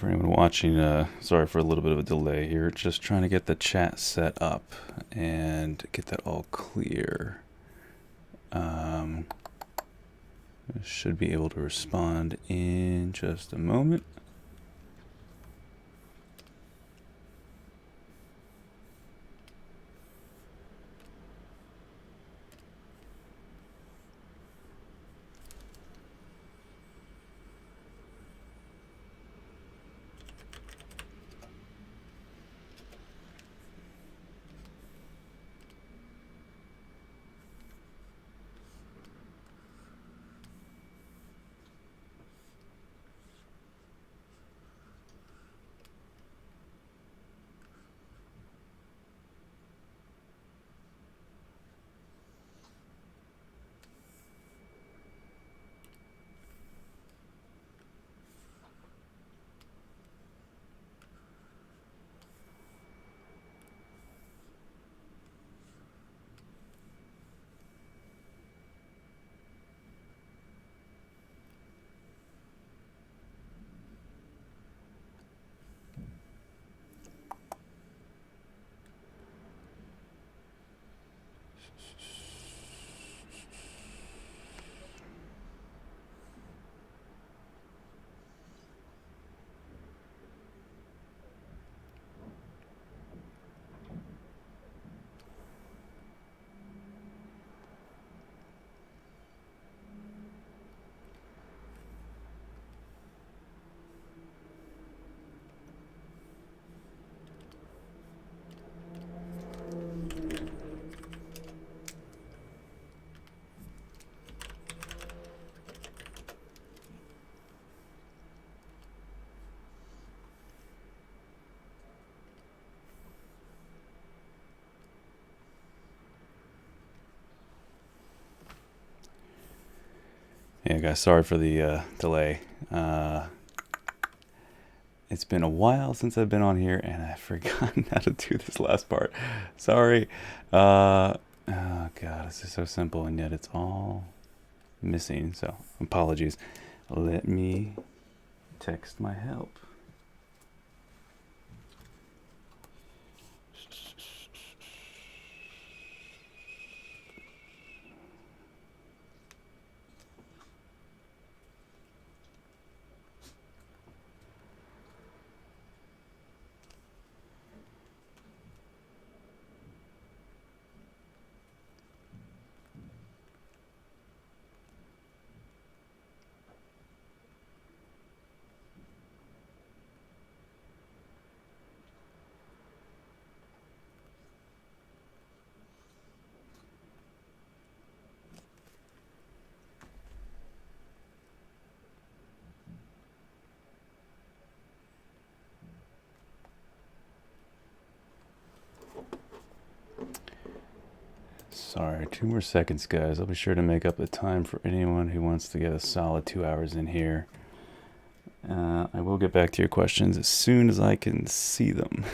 for anyone watching, sorry for a little bit of a delay here. Just trying to get the chat set up and get that all clear. Should be able to respond in just a moment. Yeah, guys, sorry for the delay. It's been a while since I've been on here, and I've forgotten how to do this last part. Sorry. Oh, God, this is so simple, and yet it's all missing. So, apologies. Let me text my help. Sorry, 2 more seconds, guys. I'll be sure to make up the time for anyone who wants to get a solid 2 hours in here. I will get back to your questions as soon as I can see them.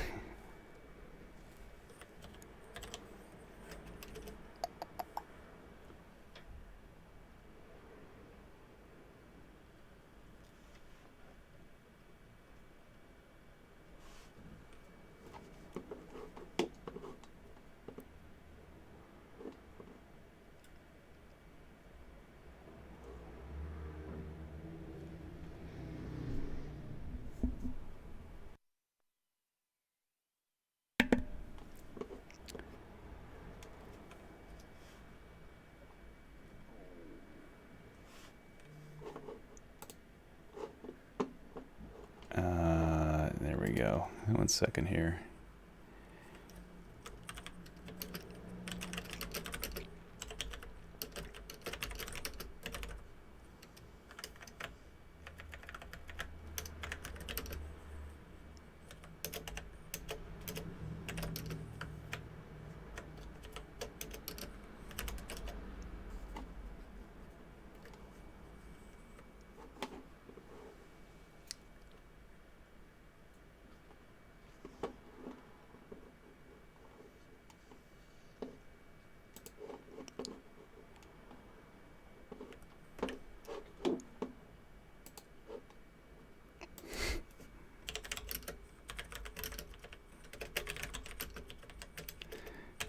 There we go. 1 second here.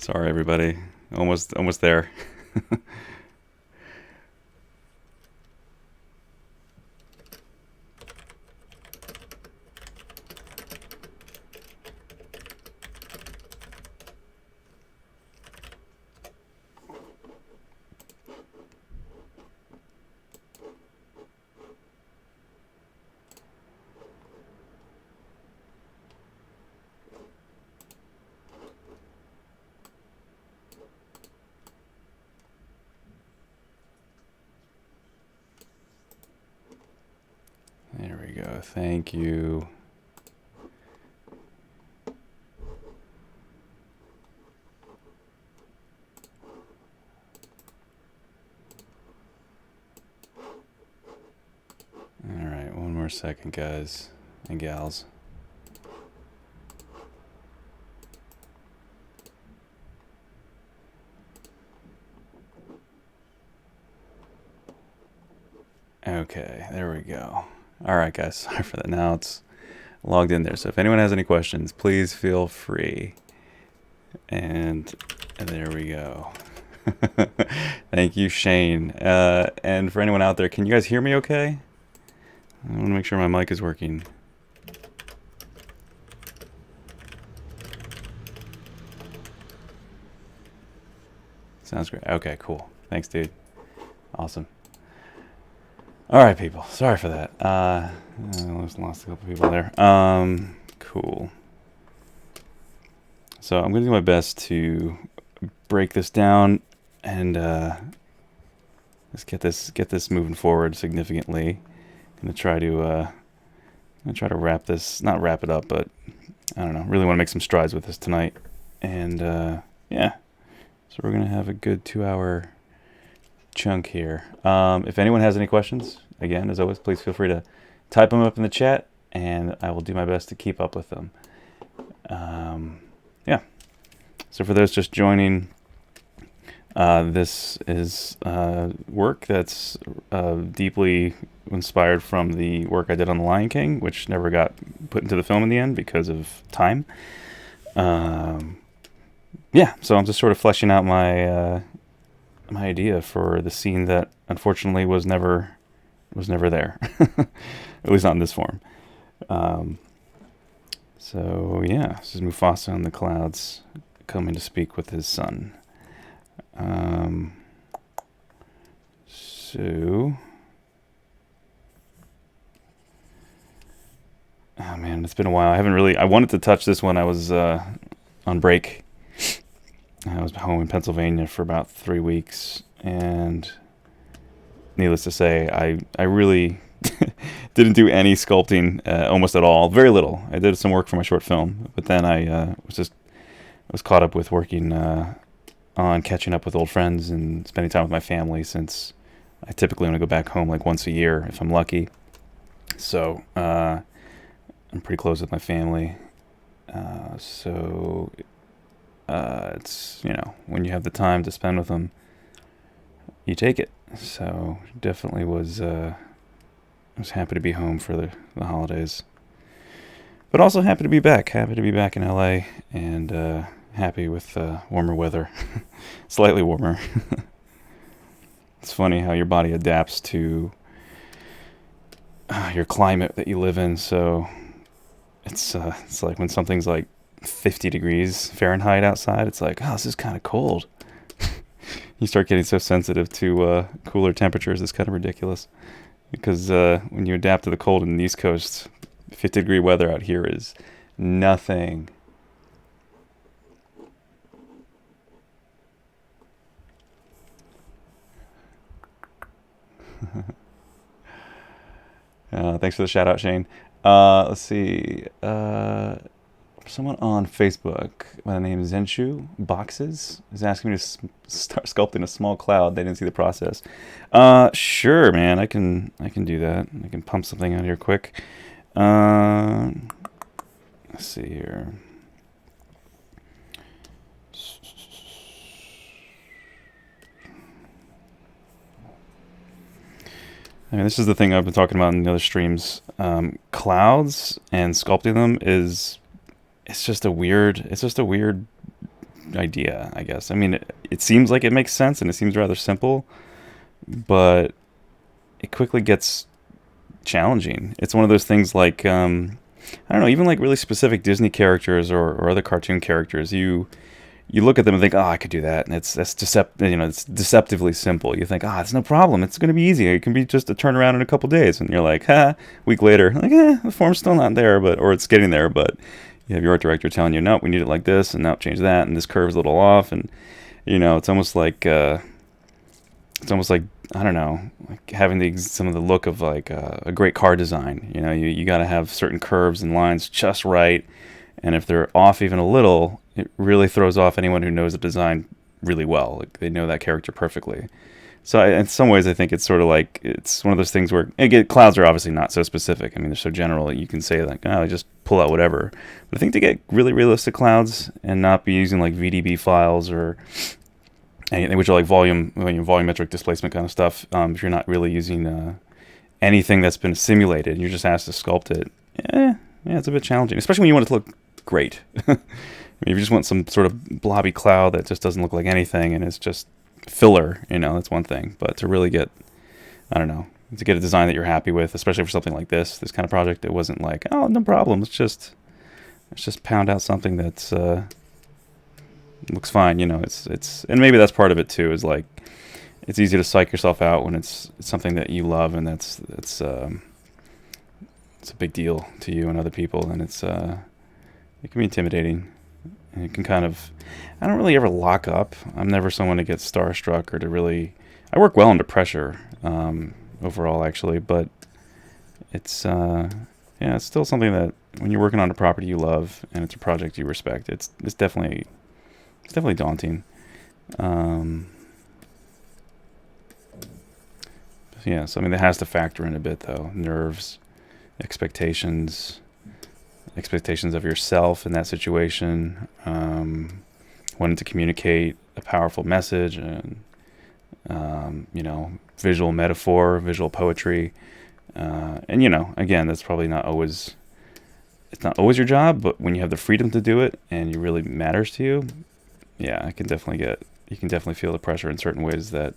Sorry, everybody. Almost there. There we go. Thank you. All right, one more second, guys and gals. Okay, there we go. All right, guys, sorry for that. Now it's logged in there. So if anyone has any questions, please feel free. And there we go. Thank you, Shane. And for anyone out there, can you guys hear me okay? I want to make sure my mic is working. Sounds great. Okay, cool. Thanks, dude. Awesome. All right, people. Sorry for that. I lost a couple people there. Cool. So I'm going to do my best to break this down and let's get this moving forward significantly. I'm going to try to wrap this, not wrap it up, but I don't know. Really want to make some strides with this tonight. And yeah. So we're going to have a good 2-hour chunk here. If anyone has any questions, again, as always, please feel free to type them up in the chat, and I will do my best to keep up with them. Yeah. So for those just joining, this is work that's deeply inspired from the work I did on the Lion King, which never got put into the film in the end because of time. Yeah, so I'm just sort of fleshing out my my idea for the scene that unfortunately was never there, at least not in this form. So yeah, this is Mufasa in the clouds coming to speak with his son. So, oh man, it's been a while. I wanted to touch this when I was on break. I was home in Pennsylvania for about 3 weeks, and needless to say, I really didn't do any sculpting almost at all. Very little. I did some work for my short film, but then I was caught up with working on catching up with old friends and spending time with my family, since I typically only go back home like once a year if I'm lucky. So I'm pretty close with my family. So it's, you know, when you have the time to spend with them, you take it. So definitely was happy to be home for the holidays, but also happy to be back in LA, and happy with warmer weather. Slightly warmer. It's funny how your body adapts to your climate that you live in. So it's like when something's like 50 degrees Fahrenheit outside, it's like, oh, this is kind of cold. You start getting so sensitive to cooler temperatures. It's kind of ridiculous, because when you adapt to the cold in the East Coast, 50-degree weather out here is nothing. Thanks for the shout out, Shane. Let's see. Someone on Facebook by the name Zenshu Boxes is asking me to start sculpting a small cloud. They didn't see the process. Sure, man. I can do that. I can pump something out here quick. Let's see here. I mean, this is the thing I've been talking about in the other streams. Clouds and sculpting them it's just a weird idea, I guess. I mean, it seems like it makes sense and it seems rather simple, but it quickly gets challenging. It's one of those things like, I don't know, even like really specific Disney characters or other cartoon characters, you look at them and think, oh, I could do that, and it's deceptively simple. You think, it's no problem. It's going to be easy. It can be just a turnaround in a couple days, and you're like, week later, like, the form's still not there, or it's getting there, but you have your art director telling you, no, we need it like this, and now change that, and this curve's a little off, and it's almost like I don't know, like having some of the look of like a great car design. You got to have certain curves and lines just right, and if they're off even a little, it really throws off anyone who knows the design really well. Like they know that character perfectly. So in some ways, I think it's sort of like it's one of those things where again, clouds are obviously not so specific. I mean, they're so general that you can say like, just pull out whatever. But I think to get really realistic clouds and not be using like VDB files or anything, which are like volumetric displacement kind of stuff, if you're not really using anything that's been simulated and you're just asked to sculpt it, yeah, it's a bit challenging, especially when you want it to look great. I mean, if you just want some sort of blobby cloud that just doesn't look like anything and it's just filler, that's one thing. But to really get, I don't know, to get a design that you're happy with, especially for something like this kind of project, it wasn't like, oh, no problem, let's just pound out something that's looks fine. It's and maybe that's part of it too, is like it's easy to psych yourself out when it's something that you love and it's a big deal to you and other people, and it can be intimidating. And it can kind of, I don't really ever lock up. I'm never someone to get starstruck or to really, I work well under pressure, overall actually, but it's still something that when you're working on a property you love and it's a project you respect, it's definitely daunting. So I mean, that has to factor in a bit though. Nerves, expectations of yourself in that situation, wanting to communicate a powerful message, and visual metaphor, visual poetry, and again, that's probably not always your job, but when you have the freedom to do it and it really matters to you, you can definitely feel the pressure in certain ways that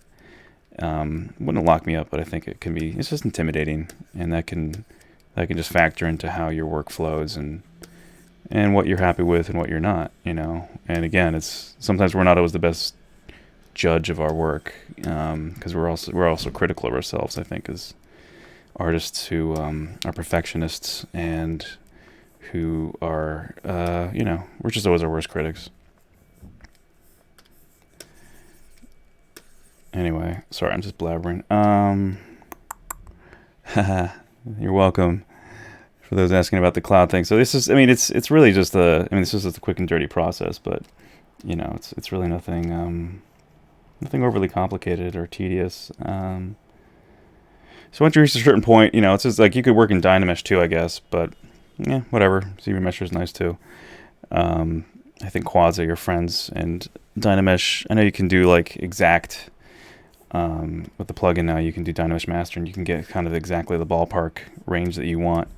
wouldn't lock me up, but I think it's just intimidating, and that can just factor into how your work flows and what you're happy with and what you're not, And again, it's sometimes we're not always the best judge of our work, because we're also critical of ourselves, I think, as artists who are perfectionists and who are, we're just always our worst critics. Anyway, sorry, I'm just blabbering. You're welcome. For those asking about the cloud thing, so this is, I mean, it's really just this is just a quick and dirty process, but it's really nothing overly complicated or tedious. So once you reach a certain point, it's just like you could work in Dynamesh too, I guess, but whatever. ZBrush is nice too. I think quads are your friends, and Dynamesh, I know you can do like exact. With the plugin now, you can do Dynamesh Master, and you can get kind of exactly the ballpark range that you want.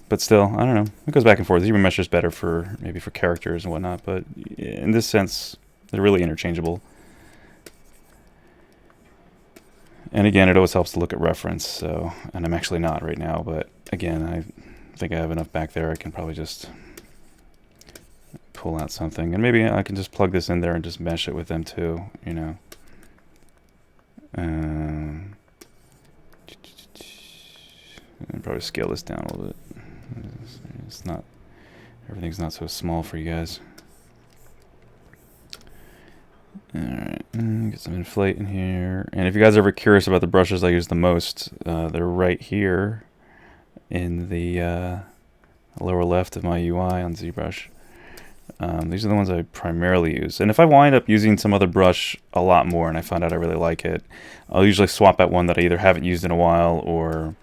But still, I don't know. It goes back and forth. ZBrush is better for characters and whatnot, but in this sense, they're really interchangeable. And again, it always helps to look at reference. So, and I'm actually not right now, but again, I think I have enough back there. I can probably just pull out something, and maybe I can just plug this in there and just mesh it with them too. I'd probably scale this down a little bit. It's not, everything's not so small for you guys. Alright, get some inflate in here. And if you guys are ever curious about the brushes I use the most, they're right here in the lower left of my UI on ZBrush. These are the ones I primarily use. And if I wind up using some other brush a lot more and I find out I really like it, I'll usually swap out one that I either haven't used in a while, or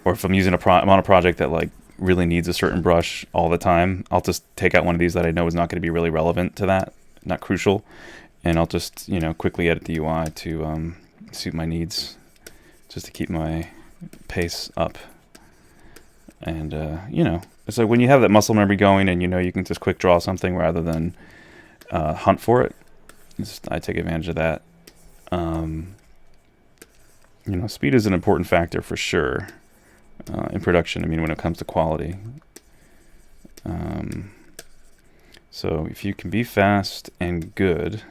if I'm using I'm on a project that like really needs a certain brush all the time, I'll just take out one of these that I know is not going to be really relevant to that, not crucial, and I'll just quickly edit the UI to suit my needs, just to keep my pace up. And it's like when you have that muscle memory going and you can just quick draw something rather than hunt for it. I take advantage of that. Speed is an important factor for sure in production. I mean, when it comes to quality. So if you can be fast and good,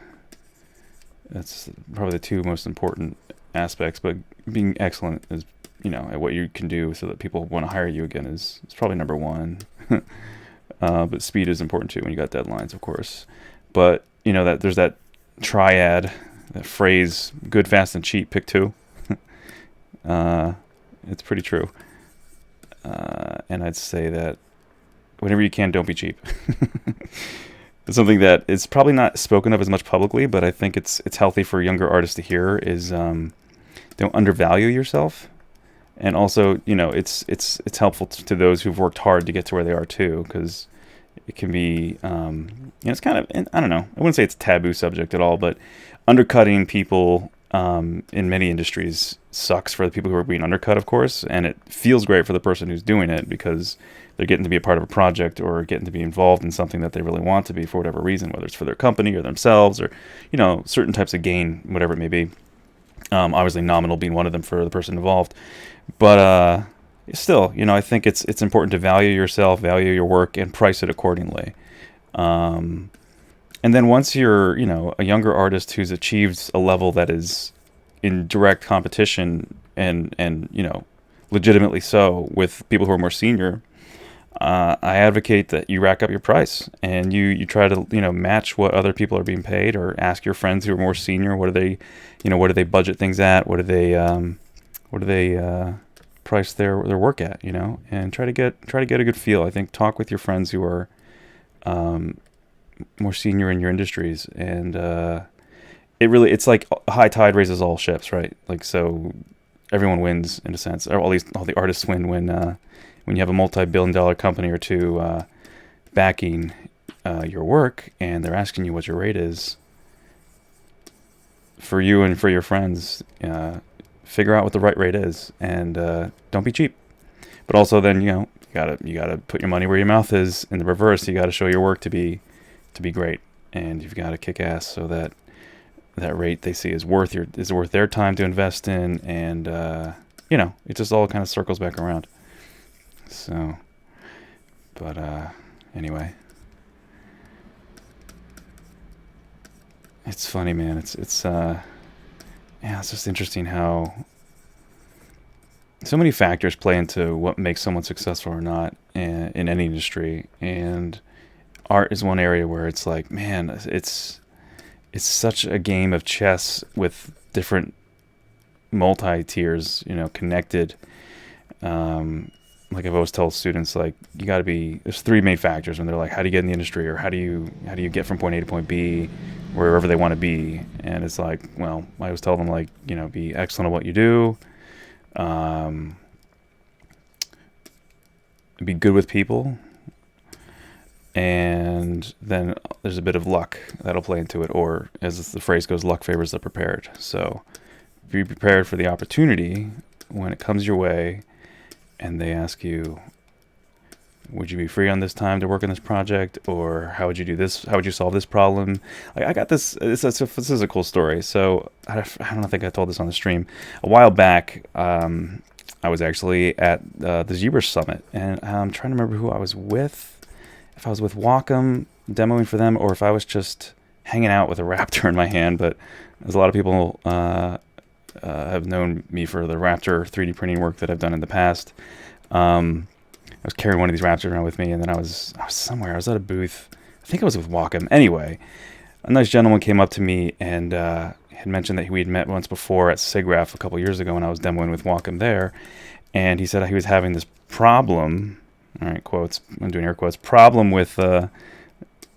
that's probably the two most important aspects. But being excellent is, at what you can do so that people want to hire you again is probably number one. But speed is important too when you got deadlines, of course. But that there's that triad, that phrase: good, fast, and cheap. Pick two. It's pretty true. And I'd say that whenever you can, don't be cheap. It's something that is probably not spoken of as much publicly, but I think it's healthy for younger artists to hear is don't undervalue yourself. And also, it's helpful to those who've worked hard to get to where they are too, because it can be, it's kind of, I don't know, I wouldn't say it's a taboo subject at all, but undercutting people in many industries sucks for the people who are being undercut, of course, and it feels great for the person who's doing it because they're getting to be a part of a project or getting to be involved in something that they really want to be for whatever reason, whether it's for their company or themselves or, certain types of gain, whatever it may be. Obviously nominal being one of them for the person involved. But still, I think it's important to value yourself, value your work, and price it accordingly. And then once you're, a younger artist who's achieved a level that is in direct competition and legitimately so with people who are more senior, I advocate that you rack up your price and you try to match what other people are being paid, or ask your friends who are more senior what do they budget things at, what do they price their work at, and try to get a good feel. I think talk with your friends who are more senior in your industries, and it's like a high tide raises all ships, right? Like, so everyone wins in a sense, or at least all the artists win when you have a multi-billion-dollar company or two backing your work, and they're asking you what your rate is. For you and for your friends, figure out what the right rate is, and don't be cheap. But also, then you gotta put your money where your mouth is. In the reverse, you gotta show your work to be great, and you've got to kick ass so that rate they see is worth their time to invest in, and it just all kind of circles back around. So, but anyway, it's funny, man. It's just interesting how so many factors play into what makes someone successful or not in any industry, and art is one area where it's like, man, it's such a game of chess with different multi-tiers, connected. Like I've always told students, like, there's three main factors when they're like, how do you get in the industry, or how do you get from point A to point B, wherever they want to be. And it's like, well, I always tell them, like, be excellent at what you do, be good with people, and then there's a bit of luck that'll play into it, or as the phrase goes, luck favors the prepared. So be prepared for the opportunity when it comes your way, and they ask you, would you be free on this time to work on this project, or how would you do this? How would you solve this problem? Like, I got this. This is a cool story. So I don't think I told this on the stream. A while back, I was actually at the ZBrush Summit, and I'm trying to remember who I was with. If I was with Wacom demoing for them, or if I was just hanging out with a Raptor in my hand. But there's a lot of people have known me for the Raptor 3D printing work that I've done in the past. I was carrying one of these Raptors around with me, and then I was somewhere. I was at a booth. I think I was with Wacom. Anyway, a nice gentleman came up to me and had mentioned that we had met once before at SIGGRAPH a couple years ago when I was demoing with Wacom there. And he said he was having this problem, all right, quotes, I'm doing air quotes, problem with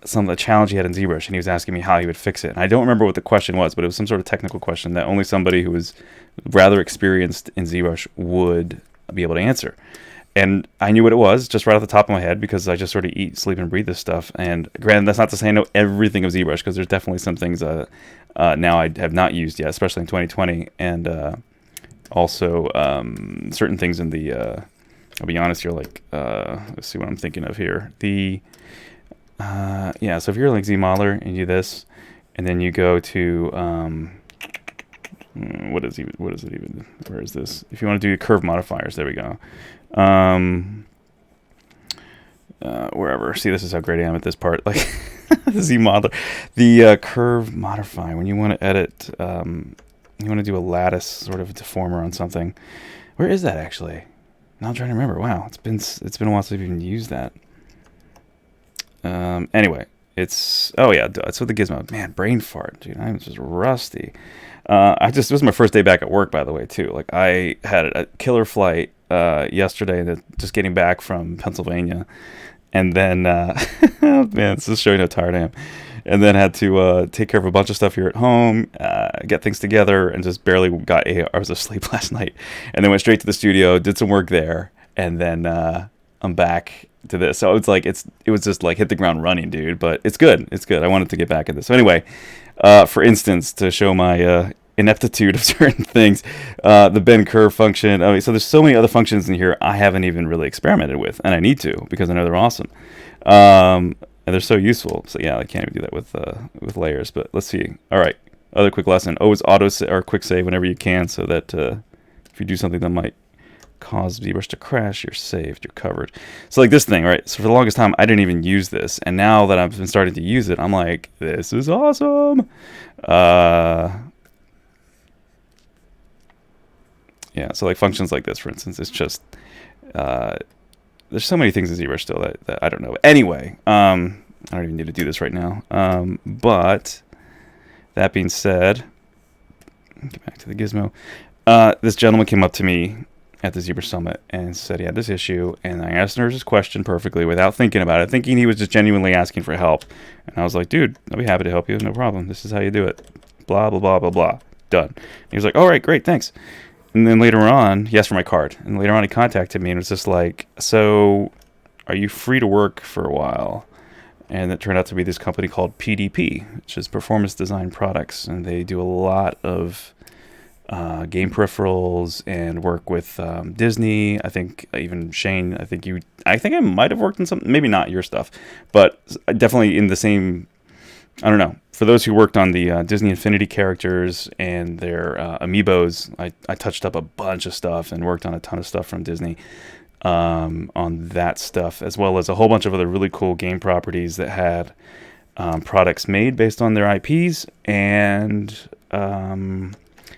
some of the challenge he had in ZBrush, and he was asking me how he would fix it. And I don't remember what the question was, but it was some sort of technical question that only somebody who was rather experienced in ZBrush would be able to answer. And I knew what it was just right off the top of my head, because I just sort of eat, sleep, and breathe this stuff. And granted, that's not to say I know everything of ZBrush, because there's definitely some things now I have not used yet, especially in 2020. And also certain things in the, I'll be honest here, like, let's see what I'm thinking of here. yeah, so if you're like ZModeler and you do this, and then you go to, what is it even? Where is this? If you want to do curve modifiers, there we go. Wherever. See, this is how great I am at this part. Like, ZModeler. The curve modifier, when you want to edit, you want to do a lattice sort of deformer on something. Where is that actually? Now I'm trying to remember. Wow, it's been a while since I've even used that. Anyway, it's it's with the gizmo. Man, brain fart, dude. I'm just rusty. This was my first day back at work, by the way, too. Like, I had a killer flight yesterday, and just getting back from Pennsylvania, and then man, it's just showing how tired I am. And then had to take care of a bunch of stuff here at home, get things together, and just barely got 8 hours of sleep last night. And then went straight to the studio, did some work there, and then I'm back to this. So it's like it was just like hit the ground running, dude. But it's good. It's good. I wanted to get back at this. So anyway, for instance, to show my ineptitude of certain things, the bend curve function. I mean, so there's so many other functions in here I haven't even really experimented with, and I need to because I know they're awesome. And they're so useful. So yeah, I can't even do that with layers. But let's see. All right, other quick lesson: always quick save whenever you can, so that if you do something that might cause ZBrush to crash, you're saved, you're covered. So like this thing, right? So for the longest time, I didn't even use this, and now that I've been starting to use it, I'm like, this is awesome. Yeah. So like functions like this, for instance, it's just there's so many things in ZBrush still that I don't know. Anyway, I don't even need to do this right now. But that being said, get back to the gizmo. This gentleman came up to me at the ZBrush Summit and said he had this issue, and I asked his question perfectly without thinking about it, thinking he was just genuinely asking for help. And I was like, dude, I'll be happy to help you. No problem. This is how you do it. Blah, blah, blah, blah, blah. Done. And he was like, all right, great, thanks. And then later on, he asked for my card. And later on, he contacted me and was just like, so are you free to work for a while? And it turned out to be this company called PDP, which is Performance Design Products. And they do a lot of game peripherals and work with Disney. I think even Shane, I think I might have worked on something, maybe not your stuff, but definitely in the same, I don't know. For those who worked on the Disney Infinity characters and their amiibos, I touched up a bunch of stuff and worked on a ton of stuff from Disney on that stuff, as well as a whole bunch of other really cool game properties that had products made based on their IPs, and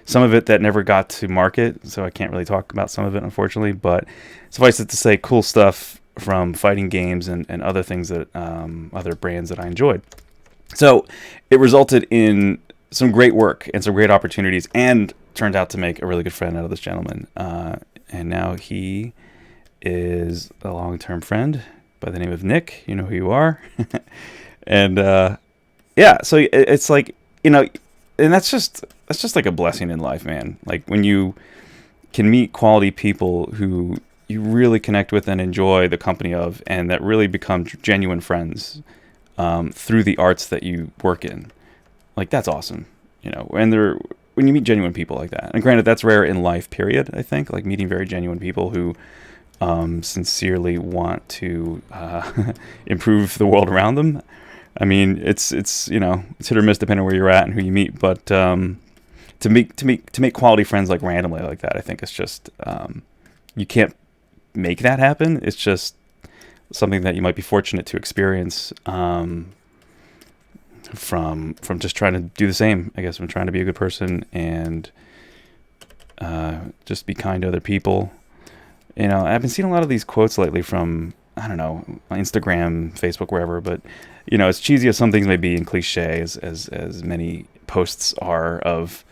some of it that never got to market, so I can't really talk about some of it, unfortunately, but suffice it to say, cool stuff from fighting games and other things that other brands that I enjoyed. So it resulted in some great work and some great opportunities, and turned out to make a really good friend out of this gentleman. And now he is a long-term friend by the name of Nick. You know who you are. And yeah, so it's like, you know, and that's just like a blessing in life, man. Like when you can meet quality people who you really connect with and enjoy the company of, and that really become genuine friends through the arts that you work in. Like, that's awesome, you know. And when you meet genuine people like that, and granted, that's rare in life, period. I think, like, meeting very genuine people who sincerely want to improve the world around them. I mean, it's you know, it's hit or miss depending on where you're at and who you meet. But to make quality friends like randomly like that, I think it's just you can't make that happen. It's just something that you might be fortunate to experience from just trying to do the same, I guess, from trying to be a good person and just be kind to other people. You know, I've been seeing a lot of these quotes lately from, I don't know, Instagram, Facebook, wherever, but, you know, as cheesy as some things may be and cliche as many posts are of,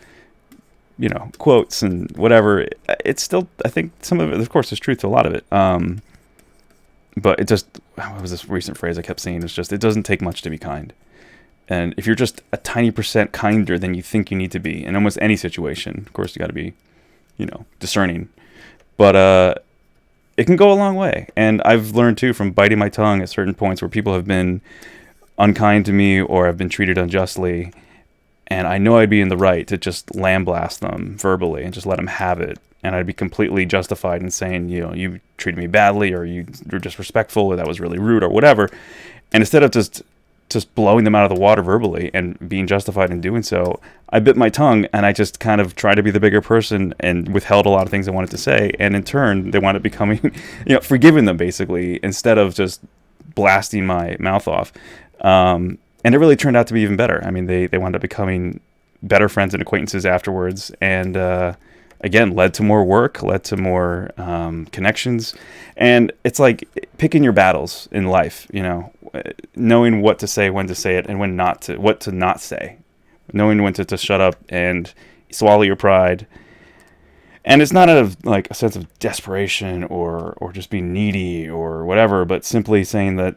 you know, quotes and whatever, it's still, I think some of it, of course, there's truth to a lot of it. But it just, what was this recent phrase I kept saying? It's just, it doesn't take much to be kind. And if you're just a tiny % kinder than you think you need to be in almost any situation, of course, you got to be, you know, discerning. But it can go a long way. And I've learned, too, from biting my tongue at certain points where people have been unkind to me or have been treated unjustly. And I know I'd be in the right to just lambaste them verbally and just let them have it. And I'd be completely justified in saying, you know, you treated me badly, or you were disrespectful, or that was really rude, or whatever. And instead of just blowing them out of the water verbally and being justified in doing so, I bit my tongue and I just kind of tried to be the bigger person and withheld a lot of things I wanted to say. And in turn, they wound up becoming, forgiving them basically, instead of just blasting my mouth off. And it really turned out to be even better. I mean, they wound up becoming better friends and acquaintances afterwards. And, again, led to more work, led to more connections. And it's like picking your battles in life, knowing what to say, when to say it, and what to not say, knowing when to shut up and swallow your pride. And it's not out of like a sense of desperation or just being needy or whatever, but simply saying that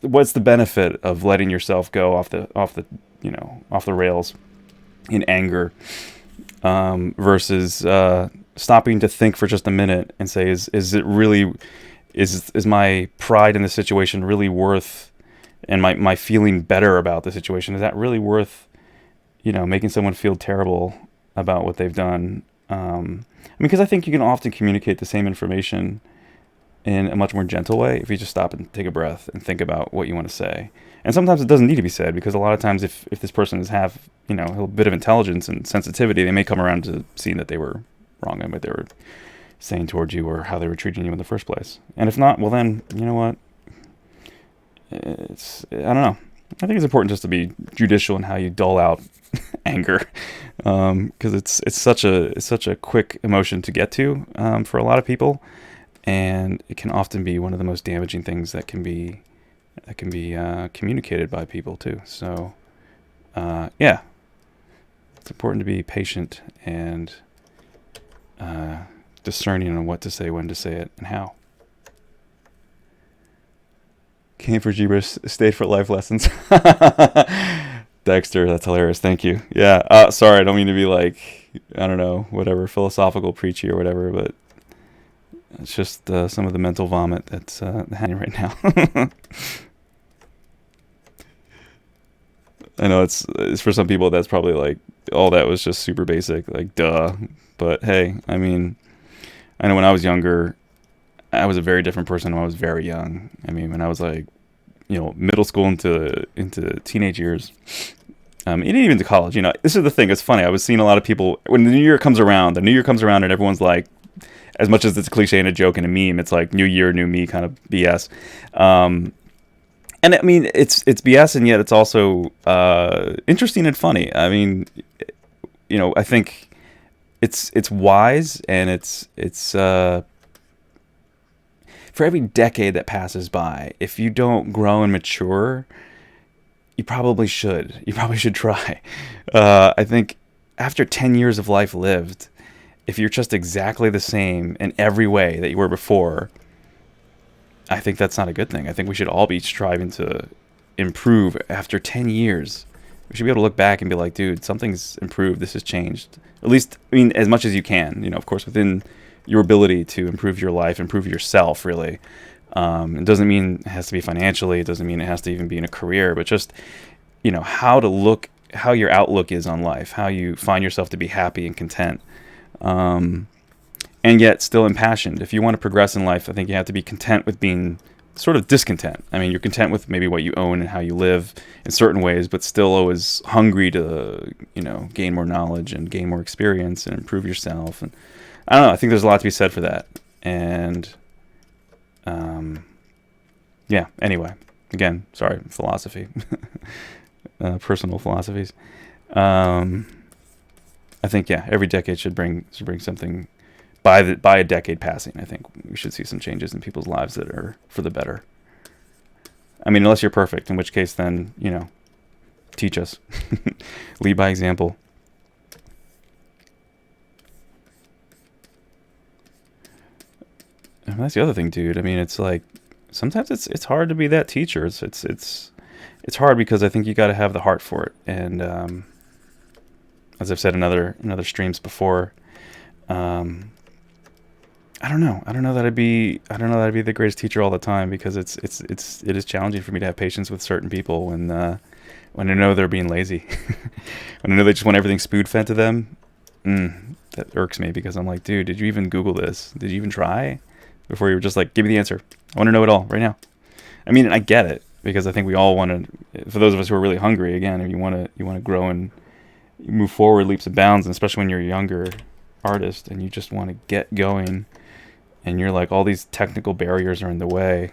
what's the benefit of letting yourself go off the rails in anger, versus stopping to think for just a minute and say, is it really, is my pride in the situation really worth, and my feeling better about the situation, is that really worth, making someone feel terrible about what they've done? Because I think you can often communicate the same information in a much more gentle way if you just stop and take a breath and think about what you want to say. And sometimes it doesn't need to be said, because a lot of times if this person have a bit of intelligence and sensitivity, they may come around to seeing that they were wrong in what they were saying towards you or how they were treating you in the first place. And if not, well then, you know what? I don't know. I think it's important just to be judicial in how you dole out anger, because it's such a quick emotion to get to for a lot of people, and it can often be one of the most damaging things that can be communicated by people too. So yeah, it's important to be patient and discerning on what to say, when to say it, and how. Came for ZBrush, stayed for life lessons. Dexter, that's hilarious. Thank you. Yeah. Sorry, I don't mean to be like, I don't know, whatever, philosophical, preachy or whatever, but it's just some of the mental vomit that's happening right now. I know it's for some people that's probably like, oh, that was just super basic, like duh. But hey, I mean, I know when I was younger, I was a very different person when I was very young. I mean, when I was like, middle school into teenage years, and even to college, this is the thing. It's funny. I was seeing a lot of people when the new year comes around and everyone's like, as much as it's a cliche and a joke and a meme, it's like new year, new me kind of BS. And I mean, it's BS, and yet it's also interesting and funny. I mean, I think it's wise, and it's for every decade that passes by, if you don't grow and mature, you probably should. You probably should try. I think after 10 years of life lived, if you're just exactly the same in every way that you were before, I think that's not a good thing. I think we should all be striving to improve after 10 years. We should be able to look back and be like, dude, something's improved. This has changed. At least, I mean, as much as you can, of course, within your ability to improve your life, improve yourself, really. It doesn't mean it has to be financially. It doesn't mean it has to even be in a career, but just, how your outlook is on life, how you find yourself to be happy and content. And yet still impassioned. If you want to progress in life, I think you have to be content with being sort of discontent. I mean, you're content with maybe what you own and how you live in certain ways, but still always hungry to, gain more knowledge and gain more experience and improve yourself. And I don't know. I think there's a lot to be said for that. And, yeah, anyway, again, sorry, philosophy, personal philosophies. I think, yeah, every decade should bring something. By a decade passing, I think we should see some changes in people's lives that are for the better. I mean, unless you're perfect, in which case then, teach us. Lead by example. And that's the other thing, dude. I mean, it's like sometimes it's hard to be that teacher. It's hard because I think you got to have the heart for it. And as I've said in other streams before, I don't know that I'd be the greatest teacher all the time, because it is challenging for me to have patience with certain people when I know they're being lazy, when I know they just want everything spoon-fed to them. That irks me, because I'm like, dude, did you even Google this? Did you even try before you were just like, give me the answer? I want to know it all right now. I mean, I get it, because I think we all want to, for those of us who are really hungry, again, if you want to grow and move forward leaps and bounds, and especially when you're a younger artist and you just want to get going, and you're like, all these technical barriers are in the way.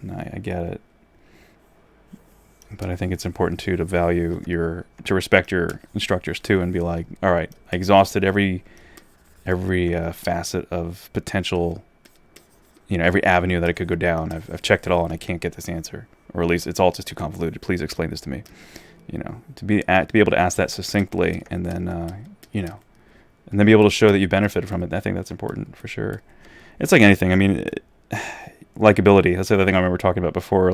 And I get it. But I think it's important too to respect your instructors too, and be like, all right, I exhausted every facet of potential, every avenue that I could go down. I've checked it all, and I can't get this answer, or at least it's all just too convoluted. Please explain this to me. To be able to ask that succinctly, and then and then be able to show that you benefited from it. I think that's important for sure. It's like anything. I mean, likability. That's the other thing I remember talking about before.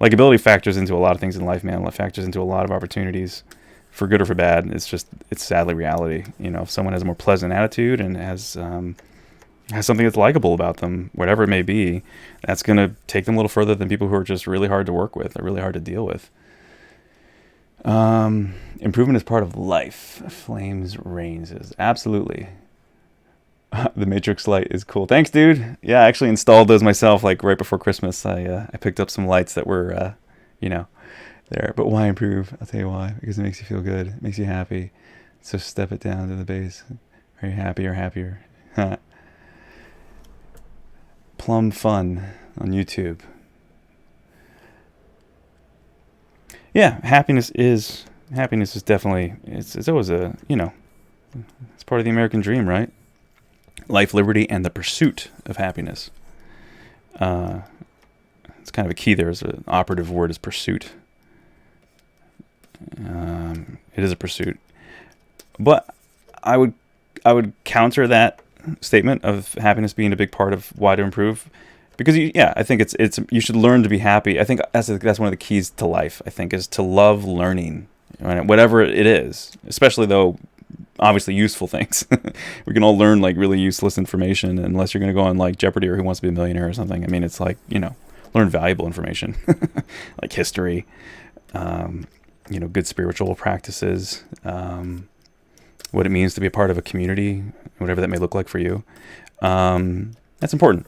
Likability factors into a lot of things in life, man. It factors into a lot of opportunities, for good or for bad. It's sadly reality. If someone has a more pleasant attitude and has something that's likable about them, whatever it may be, that's going to take them a little further than people who are just really hard to work with or really hard to deal with. Improvement is part of life. Flames Rains. Absolutely. The Matrix light is cool. Thanks, dude. Yeah, I actually installed those myself, like right before Christmas. I picked up some lights that were, there. But why improve? I'll tell you why. Because it makes you feel good. It makes you happy. So step it down to the base. Are you happy or happier? Plum Fun on YouTube. Yeah, happiness is definitely, it's always it's part of the American dream, right? Life, liberty, and the pursuit of happiness. It's kind of a key there. An operative word is pursuit. It is a pursuit, but I would counter that statement of happiness being a big part of why to improve, because I think it's you should learn to be happy. I think that's one of the keys to life. I think is to love learning, whatever it is, especially though. Obviously useful things. We can all learn like really useless information, unless you're going to go on like Jeopardy or Who Wants to Be a Millionaire or something. I mean, it's like, learn valuable information, like history, good spiritual practices, what it means to be a part of a community, whatever that may look like for you. That's important.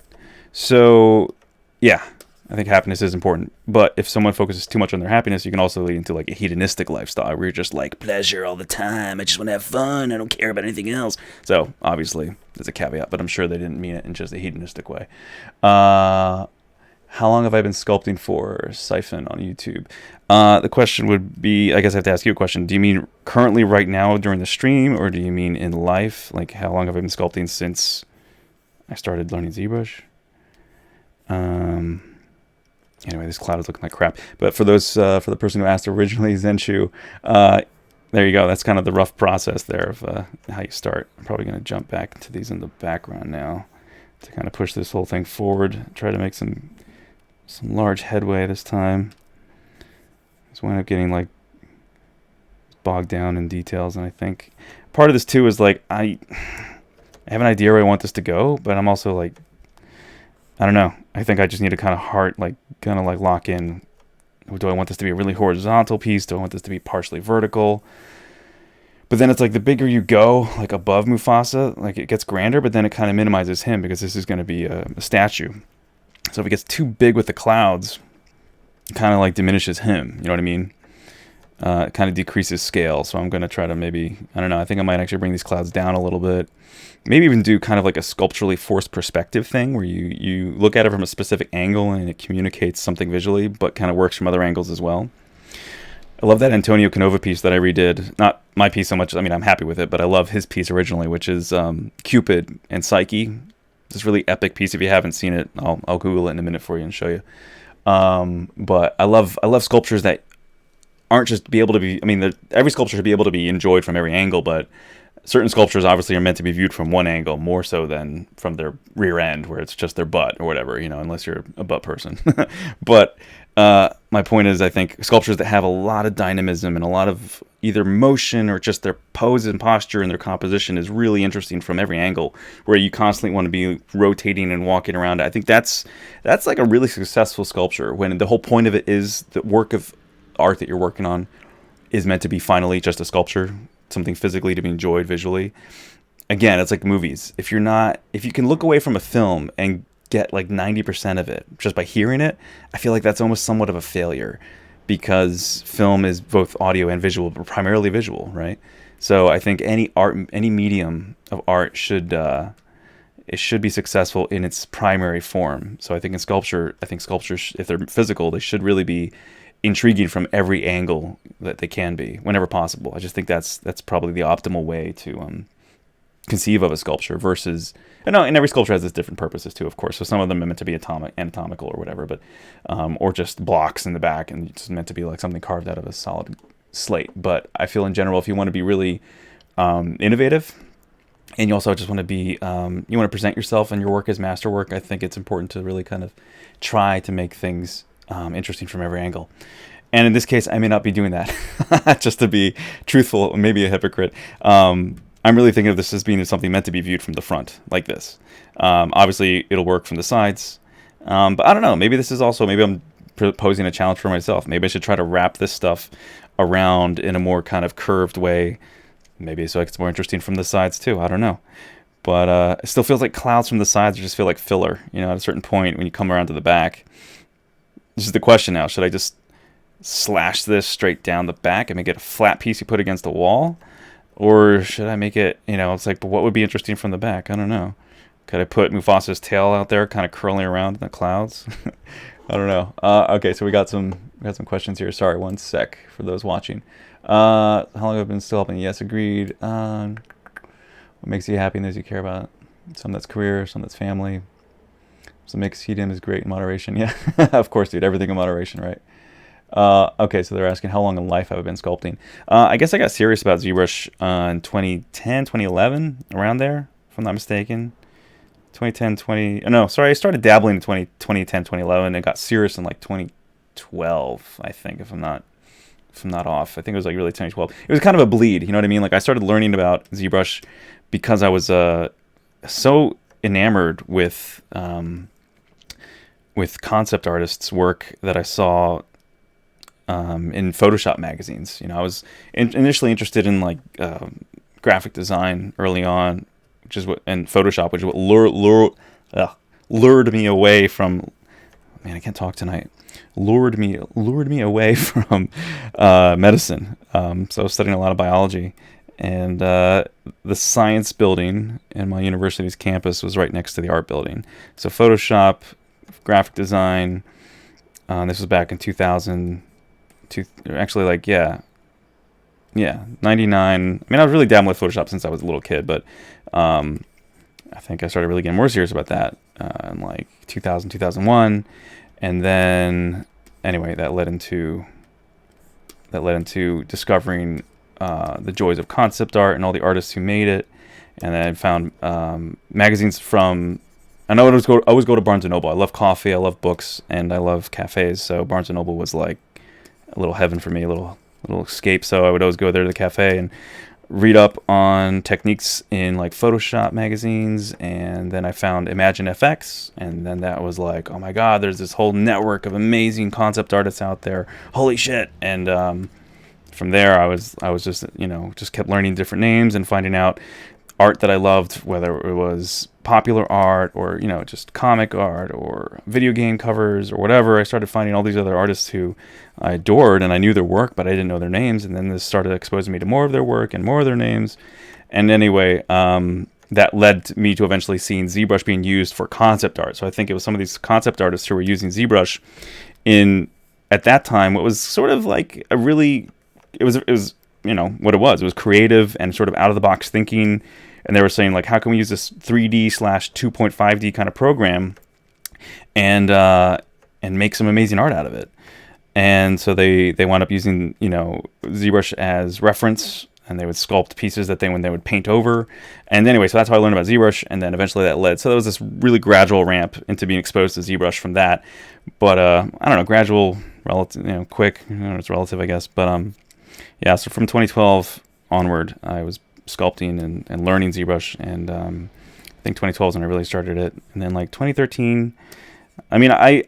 So yeah, I think happiness is important, but if someone focuses too much on their happiness, you can also lead into like a hedonistic lifestyle where you're just like pleasure all the time. I just want to have fun. I don't care about anything else. So obviously there's a caveat, but I'm sure they didn't mean it in just a hedonistic way. How long have I been sculpting for? Siphon on YouTube. The question would be, I guess I have to ask you a question. Do you mean currently right now during the stream, or do you mean in life? Like how long have I been sculpting since I started learning ZBrush? Anyway, this cloud is looking like crap. But for the person who asked originally, Zenshu, there you go. That's kind of the rough process there of how you start. I'm probably going to jump back to these in the background now to kind of push this whole thing forward. Try to make some large headway this time. Just wind up getting like bogged down in details, and I think part of this too is like I have an idea where I want this to go, but I'm also like, I don't know. I think I just need to kind of lock in. Do I want this to be a really horizontal piece? Do I want this to be partially vertical? But then it's like the bigger you go, like above Mufasa, like it gets grander, but then it kind of minimizes him because this is going to be a statue. So if it gets too big with the clouds, it kind of like diminishes him. You know what I mean? It kind of decreases scale. So I'm going to try to maybe, I don't know, I think I might actually bring these clouds down a little bit. Maybe even do kind of like a sculpturally forced perspective thing where you look at it from a specific angle and it communicates something visually, but kind of works from other angles as well. I love that Antonio Canova piece that I redid. Not my piece so much. I mean, I'm happy with it, but I love his piece originally, which is Cupid and Psyche. This really epic piece. If you haven't seen it, I'll Google it in a minute for you and show you. But I love sculptures that aren't just be able to be. I mean, every sculpture should be able to be enjoyed from every angle, but certain sculptures obviously are meant to be viewed from one angle more so than from their rear end, where it's just their butt or whatever, unless you're a butt person. But my point is, I think sculptures that have a lot of dynamism and a lot of either motion or just their pose and posture and their composition is really interesting from every angle, where you constantly want to be rotating and walking around. I think that's like a really successful sculpture, when the whole point of it is the work of art that you're working on is meant to be finally just a sculpture, something physically to be enjoyed visually. Again, it's like movies. If you can look away from a film and get like 90% of it just by hearing it, I feel like that's almost somewhat of a failure, because film is both audio and visual, but primarily visual, right? So I think any art, any medium of art should it should be successful in its primary form. So I think in sculpture, sculptures, if they're physical, they should really be intriguing from every angle that they can be, whenever possible. I just think that's probably the optimal way to conceive of a sculpture versus, and every sculpture has its different purposes too, of course. So some of them are meant to be anatomical or whatever, but or just blocks in the back and it's meant to be like something carved out of a solid slate. But I feel in general, if you want to be really innovative, and you also just want to be, you want to present yourself and your work as masterwork, I think it's important to really kind of try to make things interesting from every angle. And in this case, I may not be doing that, just to be truthful, maybe a hypocrite. I'm really thinking of this as being something meant to be viewed from the front, like this. Obviously, it'll work from the sides. But I don't know, maybe this is also, maybe I'm posing a challenge for myself. Maybe I should try to wrap this stuff around in a more kind of curved way. Maybe so it's more interesting from the sides too. I don't know. But it still feels like clouds from the sides just feel like filler, at a certain point when you come around to the back. This is the question now. Should I just slash this straight down the back and make it a flat piece you put against the wall? Or should I make it, it's like, but what would be interesting from the back? I don't know. Could I put Mufasa's tail out there kind of curling around in the clouds? I don't know. Okay, so we got some questions here. Sorry, one sec for those watching. How long have I been still helping? Yes, agreed. What makes you happy and those you care about? Some that's career, some that's family. Some makes him is great in moderation. Yeah, of course, dude. Everything in moderation, right? Okay, so they're asking how long in life have I been sculpting. I guess I got serious about ZBrush in 2010, 2011, around there, if I'm not mistaken. 2010, I started dabbling in 2010, 2011, and got serious in like 2012, I think, if I'm not off. I think it was like really 2012. It was kind of a bleed, you know what I mean? Like I started learning about ZBrush because I was so enamored with concept artists' work that I saw in Photoshop magazines. I was initially interested in like graphic design early on, and Photoshop, which is what lured me away from. Man, I can't talk tonight. Lured me away from medicine. So I was studying a lot of biology, and the science building in my university's campus was right next to the art building. So Photoshop, graphic design. This was back in 2000. Actually, like 99. I mean, I was really down with Photoshop since I was a little kid, but I think I started really getting more serious about that in like 2000, 2001. And then, anyway, that led into discovering the joys of concept art and all the artists who made it. And then I found magazines from. I know I always go to Barnes and Noble. I love coffee, I love books, and I love cafes. So Barnes and Noble was like a little heaven for me, a little escape. So I would always go there to the cafe and read up on techniques in like Photoshop magazines, and then I found Imagine FX, and then that was like, oh my god, there's this whole network of amazing concept artists out there. Holy shit! And from there, I was just just kept learning different names and finding out art that I loved, whether it was popular art or just comic art or video game covers or whatever. I started finding all these other artists who I adored, and I knew their work, but I didn't know their names. And then this started exposing me to more of their work and more of their names. And anyway, that led me to eventually seeing ZBrush being used for concept art. So I think it was some of these concept artists who were using ZBrush at that time, what was sort of like it was what it was. It was creative and sort of out of the box thinking. And they were saying, like, how can we use this 3D/2.5D kind of program and make some amazing art out of it? And so they wound up using, ZBrush as reference, and they would sculpt pieces that when they would paint over. And anyway, so that's how I learned about ZBrush, and then eventually that led. So there was this really gradual ramp into being exposed to ZBrush from that. But I don't know, gradual, relative, quick. It's relative, I guess. But yeah. So from 2012 onward, I was sculpting and learning ZBrush, and I think 2012 is when I really started it. And then like 2013, I mean, I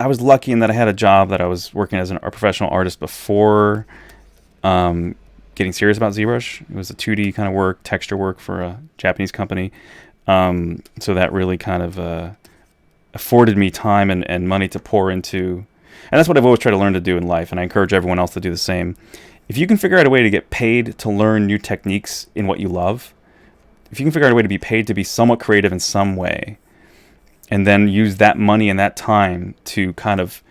was lucky in that I had a job that I was working as a professional artist before getting serious about ZBrush. It was a 2D kind of texture work for a Japanese company. So that really kind of afforded me time and money to pour into. And that's what I've always tried to learn to do in life, and I encourage everyone else to do the same. If you can figure out a way to get paid to learn new techniques in what you love, if you can figure out a way to be paid to be somewhat creative in some way, and then use that money and that time to kind of,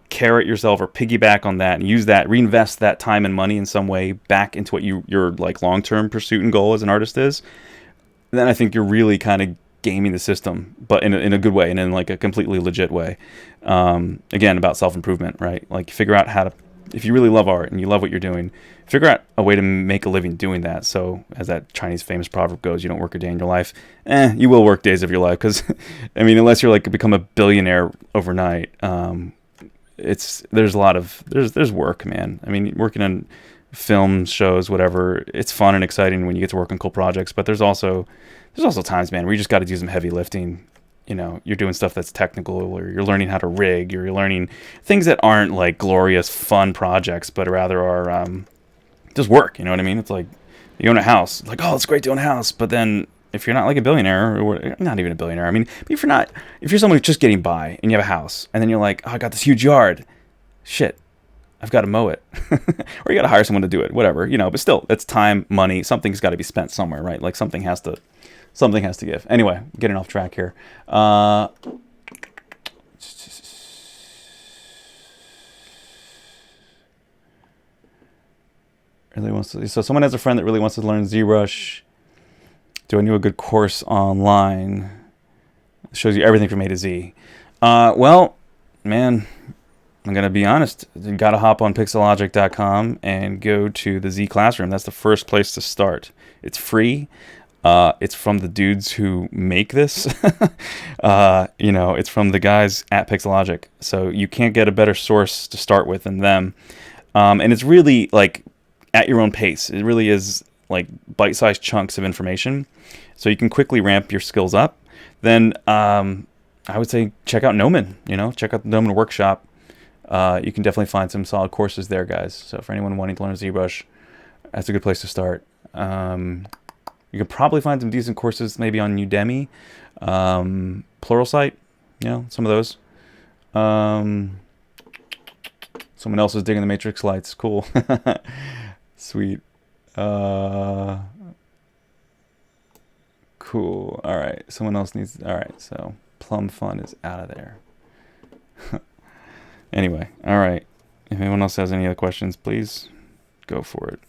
carrot yourself or piggyback on that and use that, reinvest that time and money in some way back into what your like long-term pursuit and goal as an artist is, then I think you're really kind of gaming the system, but in a good way and in like a completely legit way. Again, about self-improvement, right? Like figure out how to, if you really love art and you love what you're doing, figure out a way to make a living doing that. So as that Chinese famous proverb goes, you don't work a day in your life. You will work days of your life, because I mean, unless you're like become a billionaire overnight, there's work, man. I mean, working on film shows, whatever, it's fun and exciting when you get to work on cool projects, but there's also times, man, where you just got to do some heavy lifting. You're doing stuff that's technical, or you're learning how to rig, or you're learning things that aren't like glorious fun projects, but rather are just work. You know what I mean? It's like you own a house, like, oh, it's great to own a house, but then if you're not like a billionaire, or not even a billionaire, I mean, but if you're someone who's just getting by and you have a house, and then you're like, oh, I got this huge yard, shit, I've got to mow it, or you got to hire someone to do it, whatever, but still, that's time, money, something's got to be spent somewhere, right? Like something has to give. Anyway, getting off track here. So someone has a friend that really wants to learn ZBrush. Do I know a good course online? It shows you everything from A to Z. Well, man, I'm going to be honest. You got to hop on pixelogic.com and go to the Z Classroom. That's the first place to start. It's free. It's from the dudes who make this. It's from the guys at Pixelogic. So you can't get a better source to start with than them. And it's really like at your own pace. It really is like bite-sized chunks of information. So you can quickly ramp your skills up. Then I would say check out Gnomon. Check out the Gnomon workshop. You can definitely find some solid courses there, guys. So for anyone wanting to learn ZBrush, that's a good place to start. You could probably find some decent courses maybe on Udemy, Pluralsight, some of those. Someone else is digging the matrix lights. Cool. Sweet. Cool. All right. Someone else needs... All right. So Plum Fun is out of there. Anyway. All right. If anyone else has any other questions, please go for it.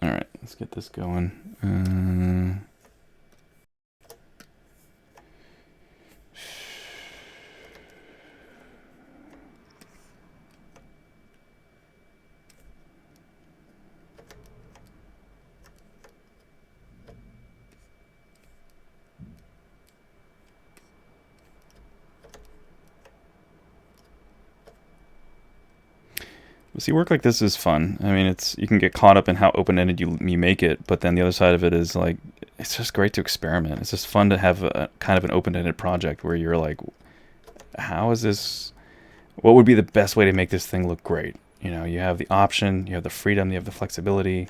All right, let's get this going. See, work like this is fun. I mean, you can get caught up in how open-ended you make it, but then the other side of it is like, it's just great to experiment. It's just fun to have a kind of an open-ended project where you're like, how is this? What would be the best way to make this thing look great? You have the option, you have the freedom, you have the flexibility,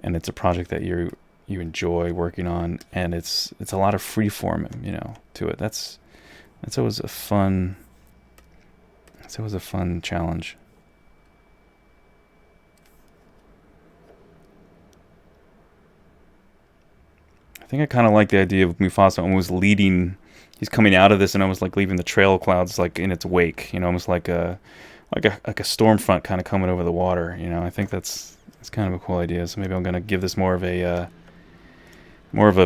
and it's a project that you enjoy working on, and it's a lot of free form, to it. That's always a fun. It's always a fun challenge. I think I kind of like the idea of Mufasa almost leading. He's coming out of this and almost like leaving the trail clouds like in its wake. Almost like a storm front kind of coming over the water. I think that's kind of a cool idea. So maybe I'm gonna give this more of a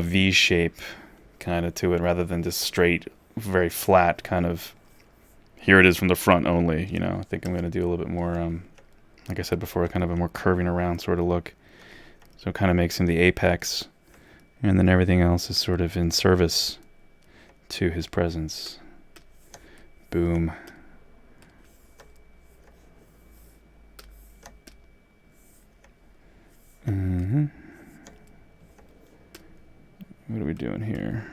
V shape kind of to it, rather than just straight, very flat kind of. Here it is from the front only. I think I'm gonna do a little bit more. Like I said before, kind of a more curving around sort of look. So it kind of makes him the apex. And then everything else is sort of in service to his presence. Boom. What are we doing here?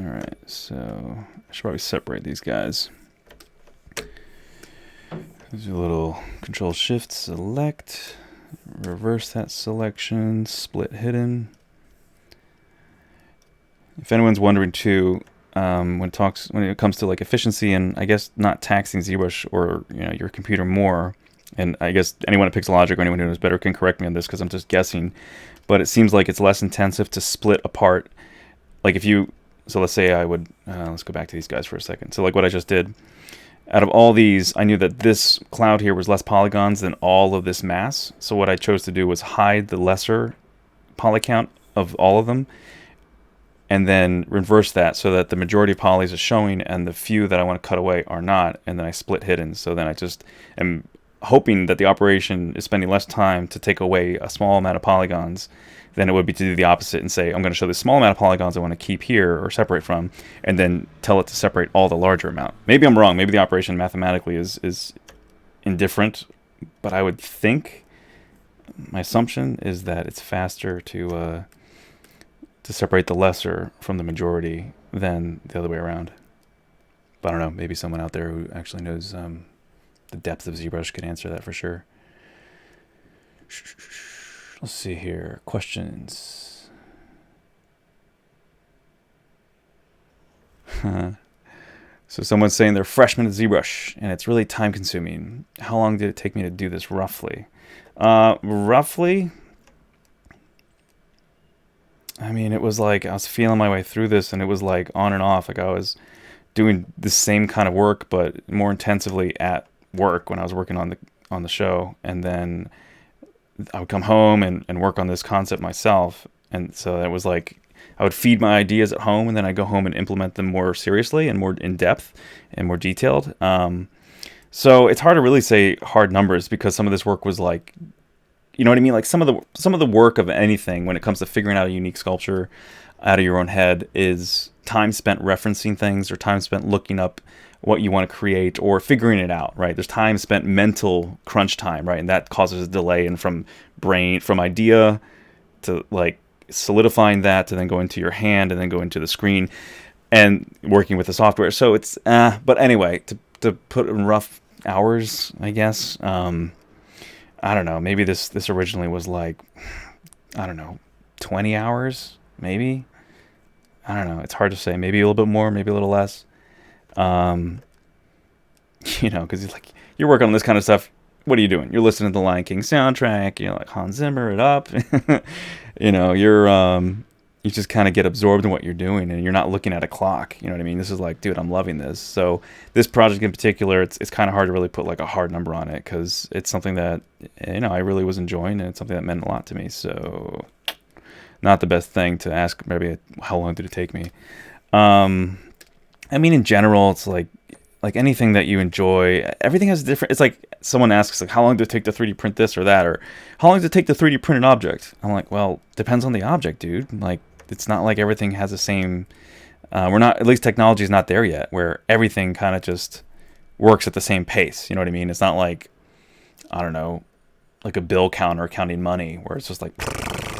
All right, so I should probably separate these guys. There's a little Control-Shift select. Reverse that selection, split hidden. If anyone's wondering too, when it comes to like efficiency and I guess not taxing ZBrush or your computer more, and I guess anyone at Pixelogic or anyone who knows better can correct me on this because I'm just guessing, but it seems like it's less intensive to split apart. Like so let's say I would, let's go back to these guys for a second. So like what I just did, out of all these, I knew that this cloud here was less polygons than all of this mass. So what I chose to do was hide the lesser poly count of all of them, and then reverse that so that the majority of polys are showing and the few that I want to cut away are not, and then I split hidden. So then I just am hoping that the operation is spending less time to take away a small amount of polygons than it would be to do the opposite and say, I'm going to show this small amount of polygons I want to keep here or separate from, and then tell it to separate all the larger amount. Maybe I'm wrong. Maybe the operation mathematically is indifferent, but I would think, my assumption is that it's faster to separate the lesser from the majority than the other way around. But I don't know. Maybe someone out there who actually knows the depth of ZBrush could answer that for sure. Let's see here. Questions. So someone's saying they're freshmen at ZBrush and it's really time consuming. How long did it take me to do this roughly? Roughly, I mean, it was like I was feeling my way through this and it was like on and off. Like I was doing the same kind of work but more intensively at work when I was working on the show, and then I would come home and work on this concept myself. And so it was like I would feed my ideas at home and then I'd go home and implement them more seriously and more in depth and more detailed. So it's hard to really say hard numbers because some of this work was like, you know what I mean? Like some of the work of anything when it comes to figuring out a unique sculpture out of your own head is time spent referencing things or time spent looking up what you want to create or figuring it out, right? There's time spent mental crunch time, right? And that causes a delay, and from idea to like solidifying that to then go into your hand and then go into the screen and working with the software. So it's, but anyway, to put in rough hours, I guess, I don't know, maybe this originally was like, I don't know, 20 hours, maybe? I don't know. It's hard to say. Maybe a little bit more, maybe a little less. Because like you're working on this kind of stuff. What are you doing? You're listening to the Lion King soundtrack. Like Hans Zimmer it up. You just kind of get absorbed in what you're doing, and you're not looking at a clock. You know what I mean? This is like, dude, I'm loving this. So this project in particular, it's kind of hard to really put like a hard number on it because it's something that I really was enjoying, and it's something that meant a lot to me. So not the best thing to ask. Maybe how long did it take me? I mean, in general, it's like anything that you enjoy, everything has different. It's like someone asks, like, how long did it take to 3D print this or that, or how long does it take to 3D print an object? I'm like, well, depends on the object, dude. Like, it's not like everything has the same. At least technology is not there yet, where everything kind of just works at the same pace. You know what I mean? It's not like, I don't know, like a bill counter counting money, where it's just like,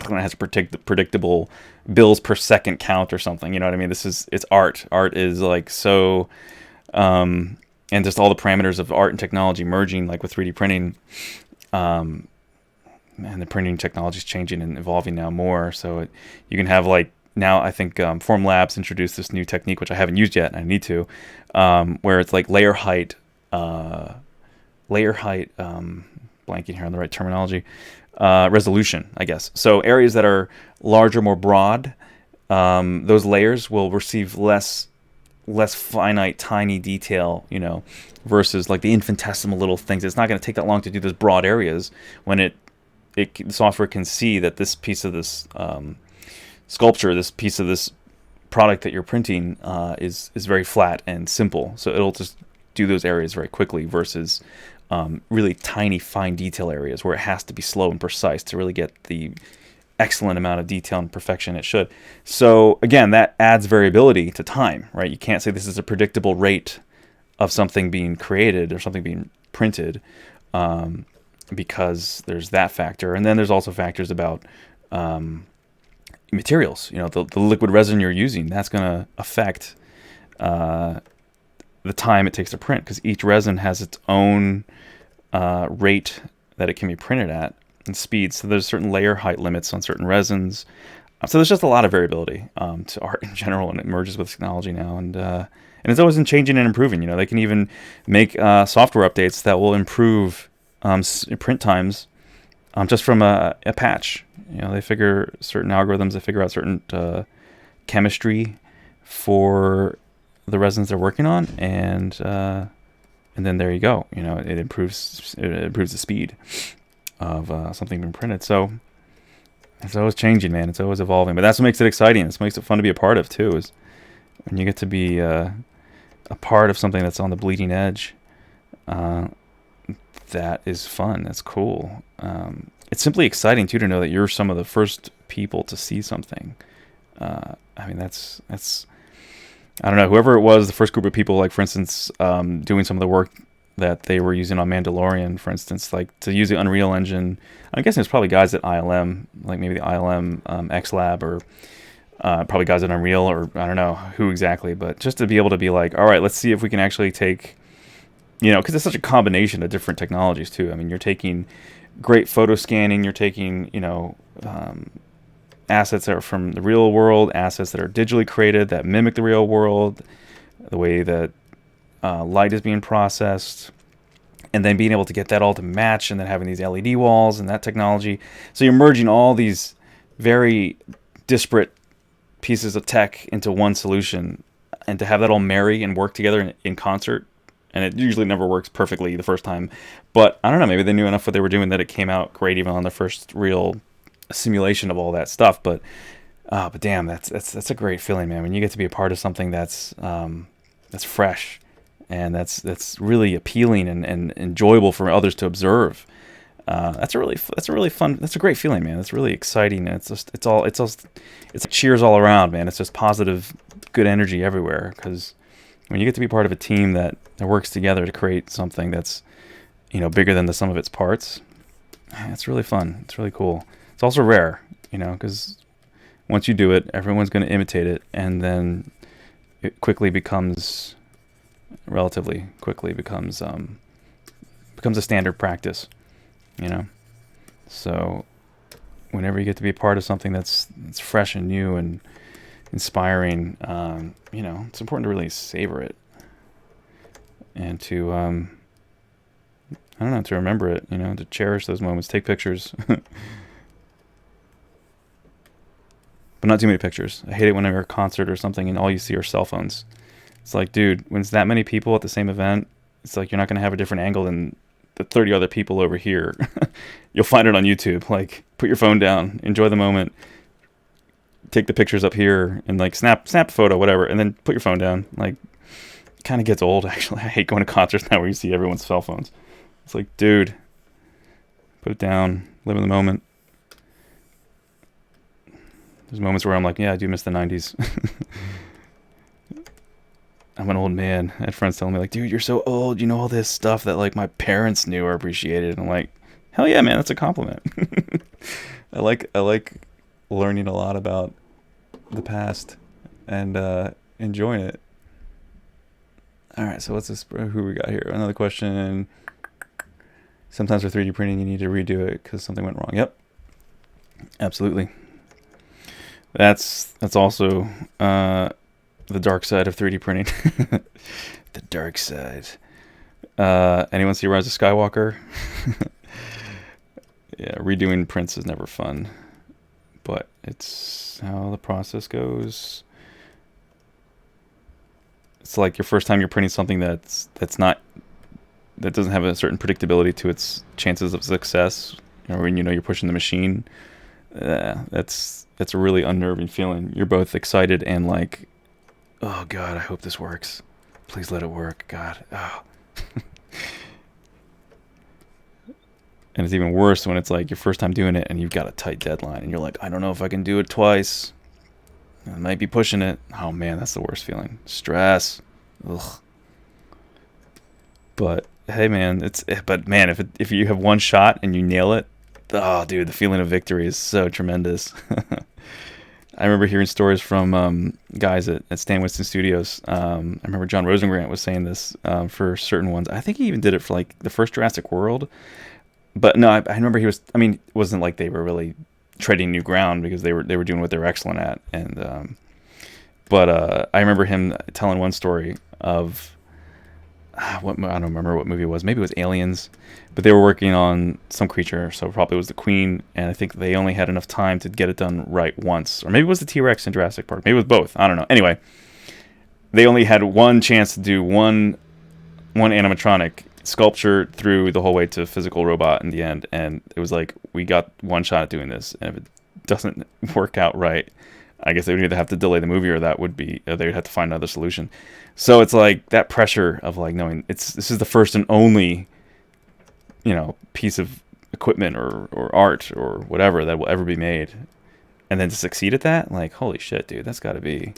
and it has a predictable bills per second count or something. You know what I mean? It's art. Art is like so. And just all the parameters of art and technology merging, like with 3D printing, and the printing technology is changing and evolving now more. So you can have like now I think Formlabs introduced this new technique, which I haven't used yet, and I need to, where it's like layer height, blanking here on the right terminology, resolution, I guess. So areas that are larger, more broad, those layers will receive less finite, tiny detail, versus like the infinitesimal little things. It's not going to take that long to do those broad areas when the software can see that this piece of this sculpture, this piece of this product that you're printing is very flat and simple. So it'll just do those areas very quickly versus really tiny, fine detail areas where it has to be slow and precise to really get the excellent amount of detail and perfection it should. So again, that adds variability to time, right? You can't say this is a predictable rate of something being created or something being printed, because there's that factor. And then there's also factors about materials. The liquid resin you're using, that's going to affect the time it takes to print, because each resin has its own rate that it can be printed at and speed. So there's certain layer height limits on certain resins. So there's just a lot of variability to art in general, and it merges with technology now, and it's always in changing and improving. You know, they can even make software updates that will improve print times just from a patch. You know, they figure certain algorithms, they figure out certain chemistry for the resins they're working on, and then there you go. You know, it improves the speed of something being printed. So it's always changing, man. It's always evolving. But that's what makes it exciting. This makes it fun to be a part of too. Is when you get to be a part of something that's on the bleeding edge. That is fun. That's cool. It's simply exciting too to know that you're some of the first people to see something. I mean, that's I don't know, whoever it was, the first group of people, like for instance, doing some of the work that they were using on Mandalorian, for instance, like to use the Unreal Engine. I'm guessing it's probably guys at ILM, like maybe the ILM X Lab, or probably guys at Unreal, or I don't know who exactly, but just to be able to be like, all right, let's see if we can actually take, you know, because it's such a combination of different technologies too. I mean, you're taking great photo scanning, you're taking, you know, assets that are from the real world, assets that are digitally created that mimic the real world, the way that light is being processed, and then being able to get that all to match, and then having these LED walls and that technology. So you're merging all these very disparate pieces of tech into one solution, and to have that all marry and work together in concert. And it usually never works perfectly the first time, but I don't know, maybe they knew enough what they were doing that it came out great even on the first real simulation of all that stuff. But damn, that's a great feeling, man, when you get to be a part of something that's fresh, and that's really appealing and enjoyable for others to observe. That's a really fun, that's a great feeling, man. It's really exciting. It's cheers all around, man. It's just positive, good energy everywhere, because when you get to be part of a team that works together to create something that's, you know, bigger than the sum of its parts, it's really fun. It's really cool. It's also rare, you know, because once you do it, everyone's going to imitate it, and then it relatively quickly becomes a standard practice, you know. So whenever you get to be a part of something that's fresh and new and inspiring, you know, it's important to really savor it, and to I don't know, to remember it, you know, to cherish those moments, take pictures. But not too many pictures. I hate it when I'm at a concert or something and all you see are cell phones. It's like, dude, when it's that many people at the same event, it's like you're not going to have a different angle than the 30 other people over here. You'll find it on YouTube. Like, put your phone down, enjoy the moment, take the pictures up here, and like snap a photo, whatever, and then put your phone down. Like, it kind of gets old, actually. I hate going to concerts now where you see everyone's cell phones. It's like, dude, put it down, live in the moment. There's moments where I'm like, yeah, I do miss the 90s. I'm an old man. I had friends telling me like, dude, you're so old. You know all this stuff that like my parents knew or appreciated. And I'm like, hell yeah, man, that's a compliment. I like learning a lot about the past and enjoying it. All right, so what's this? Who we got here? Another question. Sometimes for 3D printing, you need to redo it because something went wrong. Yep, absolutely. That's also the dark side of 3D printing. The dark side. Anyone see Rise of Skywalker? Yeah, redoing prints is never fun, but it's how the process goes. It's like your first time you're printing something that doesn't have a certain predictability to its chances of success, or when you know you're pushing the machine. That's a really unnerving feeling. You're both excited and like, oh God, I hope this works. Please let it work, God. Oh. And it's even worse when it's like your first time doing it and you've got a tight deadline and you're like, I don't know if I can do it twice. I might be pushing it. Oh man, that's the worst feeling. Stress. Ugh. But hey man, if you have one shot and you nail it, oh dude, the feeling of victory is so tremendous. I remember hearing stories from guys at Stan Winston Studios. I remember John Rosengrant was saying this for certain ones. I think he even did it for like the first Jurassic World. But no, I remember it wasn't like they were really treading new ground because they were doing what they were excellent at. And but I remember him telling one story of I don't remember what movie it was. Maybe it was Aliens, but they were working on some creature, so probably it was the Queen, and I think they only had enough time to get it done right once, or maybe it was the T-Rex in Jurassic Park. Maybe it was both. I don't know. Anyway, they only had one chance to do one animatronic sculpture through the whole way to physical robot in the end, and it was like, we got one shot at doing this, and if it doesn't work out right, I guess they would either have to delay the movie, or that would be they would have to find another solution. So it's like that pressure of like knowing this is the first and only, piece of equipment or art or whatever that will ever be made, and then to succeed at that, like, holy shit, dude, that's got to be,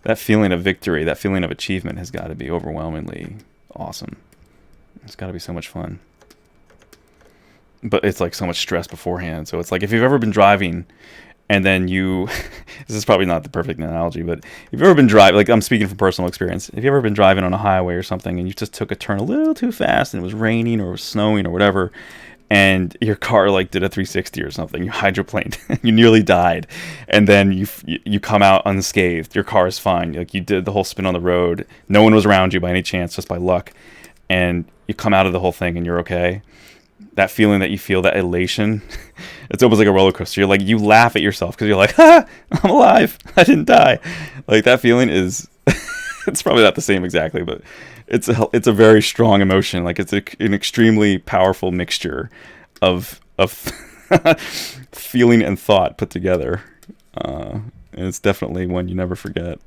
that feeling of victory, that feeling of achievement has got to be overwhelmingly awesome. It's got to be so much fun. But it's like so much stress beforehand. So it's like if you've ever been driving and then you, this is probably not the perfect analogy, but if you've ever been driving, like I'm speaking from personal experience, if you've ever been driving on a highway or something and you just took a turn a little too fast and it was raining or it was snowing or whatever, and your car like did a 360 or something, you hydroplaned, you nearly died, and then you come out unscathed, your car is fine, like you did the whole spin on the road, no one was around you by any chance, just by luck, and you come out of the whole thing and you're okay. That feeling that you feel, that elation, it's almost like a roller coaster. You're like, you laugh at yourself because you're like, ha, I'm alive, I didn't die. Like that feeling is, it's probably not the same exactly, but it's a very strong emotion. Like it's an extremely powerful mixture of feeling and thought put together, and it's definitely one you never forget.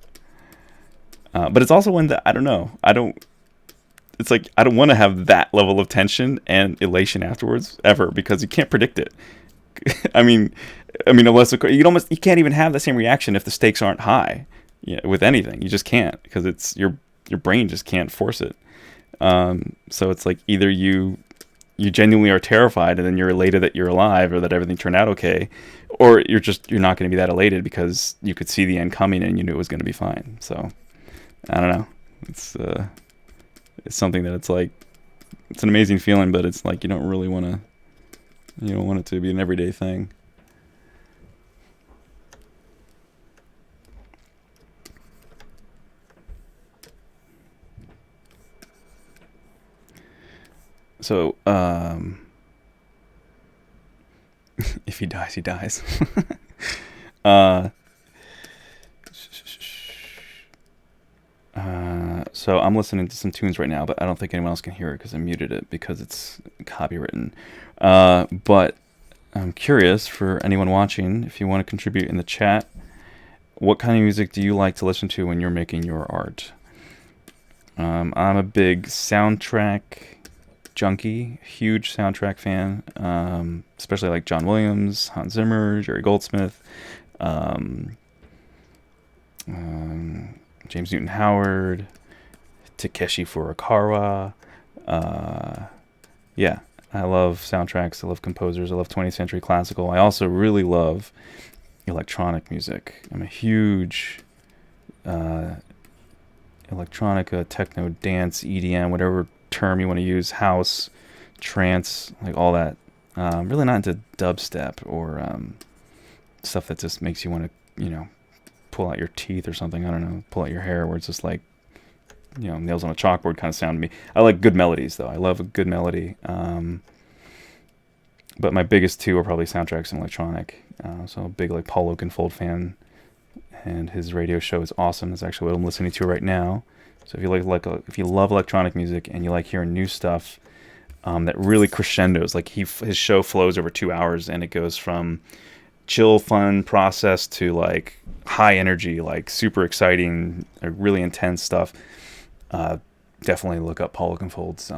But it's also one that it's like I don't want to have that level of tension and elation afterwards ever, because you can't predict it. I mean, unless you can't even have the same reaction if the stakes aren't high. Yeah, with anything, you just can't, because it's your brain just can't force it. So it's like either you genuinely are terrified and then you're elated that you're alive or that everything turned out okay, or you're not going to be that elated because you could see the end coming and you knew it was going to be fine. So I don't know. It's something that it's like, it's an amazing feeling, but it's like you don't want it to be an everyday thing. So, if he dies, he dies. So I'm listening to some tunes right now, but I don't think anyone else can hear it because I muted it because it's copywritten. But I'm curious, for anyone watching, if you want to contribute in the chat, what kind of music do you like to listen to when you're making your art? I'm a big soundtrack junkie, huge soundtrack fan, especially like John Williams, Hans Zimmer, Jerry Goldsmith, James Newton Howard, Takeshi Furukawa. Yeah, I love soundtracks. I love composers. I love 20th century classical. I also really love electronic music. I'm a huge electronica, techno, dance, EDM, whatever term you want to use, house, trance, like all that. Really not into dubstep or stuff that just makes you want to, pull out your teeth or something. I don't know, pull out your hair, where it's just like, nails on a chalkboard kind of sound to me. I like good melodies, though. I love a good melody. But my biggest two are probably soundtracks and electronic. So a big like Paul Oakenfold fan, and his radio show is awesome. It's actually what I'm listening to right now. So if you if you love electronic music and you like hearing new stuff, that really crescendos, like his show flows over 2 hours and it goes from chill, fun process to like high energy, like super exciting, really intense stuff. Definitely look up Paul Oakenfold's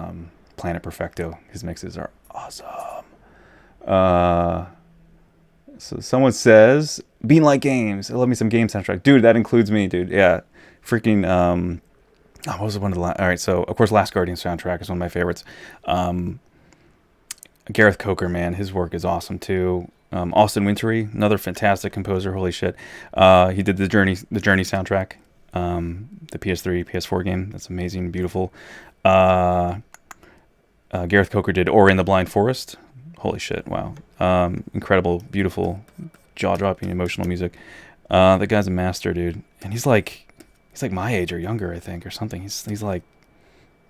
Planet Perfecto. His mixes are awesome. So someone says, Bean Like Games. I love me some game soundtrack. Dude, that includes me, dude. Yeah. Freaking, what was one of the all right, so of course Last Guardian soundtrack is one of my favorites. Gareth Coker, man, his work is awesome too. Austin Wintory, another fantastic composer. Holy shit. He did the Journey soundtrack. The PS3, PS4 game. That's amazing, beautiful. Gareth Coker did Ori and the Blind Forest. Holy shit! Wow, incredible, beautiful, jaw-dropping, emotional music. The guy's a master, dude, and he's like my age or younger, I think, or something. He's like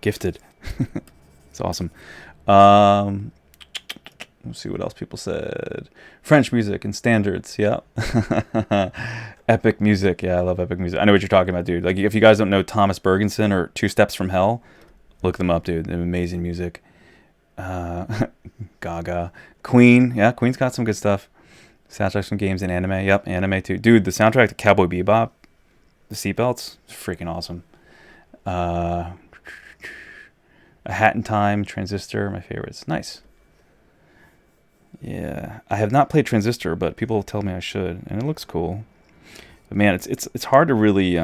gifted. It's awesome. Let's see what else people said. French music and standards. Yeah. Epic music. Yeah, I love epic music. I know what you're talking about, dude. Like, if you guys don't know Thomas Bergenson or Two Steps from Hell, look them up, dude. They're amazing music. Gaga. Queen. Yeah, Queen's got some good stuff. Soundtracks from games and anime. Yep, anime too. Dude, the soundtrack to Cowboy Bebop, the seatbelts, freaking awesome. A Hat in Time, Transistor, my favorites. Nice. Yeah, I have not played Transistor, but people tell me I should, and it looks cool. But man, it's hard to really.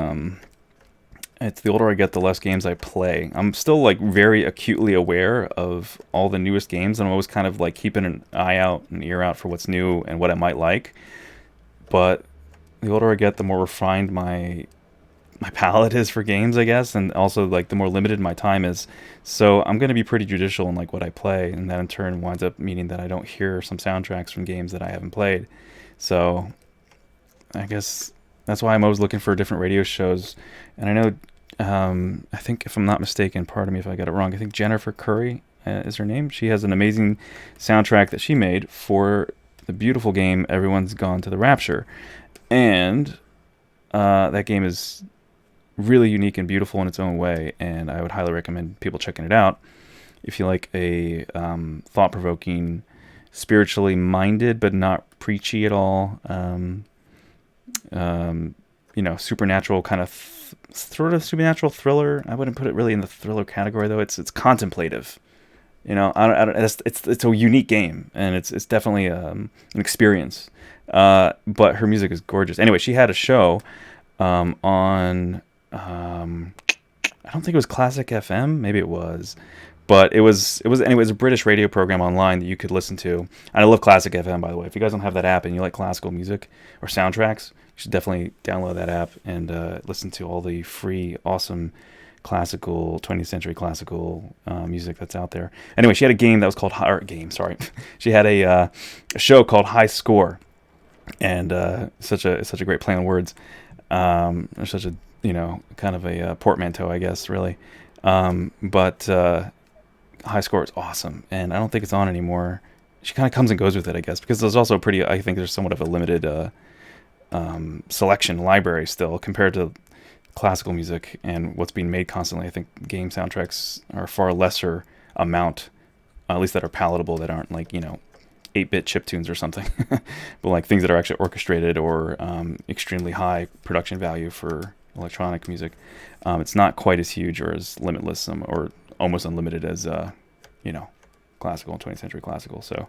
It's the older I get, the less games I play. I'm still like very acutely aware of all the newest games, and I'm always kind of like keeping an eye out, an ear out for what's new and what I might like. But the older I get, the more refined my palette is for games, I guess, and also like the more limited my time is. So I'm going to be pretty judicial in like what I play, and that in turn winds up meaning that I don't hear some soundtracks from games that I haven't played. So I guess that's why I'm always looking for different radio shows. And I know, I think if I'm not mistaken, pardon me if I got it wrong, I think Jennifer Curry is her name. She has an amazing soundtrack that she made for the beautiful game Everyone's Gone to the Rapture. And that game is really unique and beautiful in its own way, and I would highly recommend people checking it out if you like a thought-provoking, spiritually minded but not preachy at all, supernatural kind of sort of supernatural thriller. I wouldn't put it really in the thriller category though. It's contemplative. I don't. It's a unique game, and it's definitely an experience. But her music is gorgeous. Anyway, she had a show on. I don't think it was Classic FM. Maybe it was, but it was anyway. It was a British radio program online that you could listen to. And I love Classic FM, by the way. If you guys don't have that app and you like classical music or soundtracks, you should definitely download that app and listen to all the free, awesome classical 20th century classical music that's out there. Anyway, she had a game that was called she had a show called High Score, and such a great play on words. There's such a kind of a portmanteau, I guess, really. But High Score is awesome, and I don't think it's on anymore. She kind of comes and goes with it, I guess, because there's also I think there's somewhat of a limited selection library still compared to classical music and what's being made constantly. I think game soundtracks are far lesser amount, at least that are palatable, that aren't like 8-bit chiptunes or something, but like things that are actually orchestrated or extremely high production value for electronic music. It's not quite as huge or as limitless or almost unlimited as classical and 20th century classical. So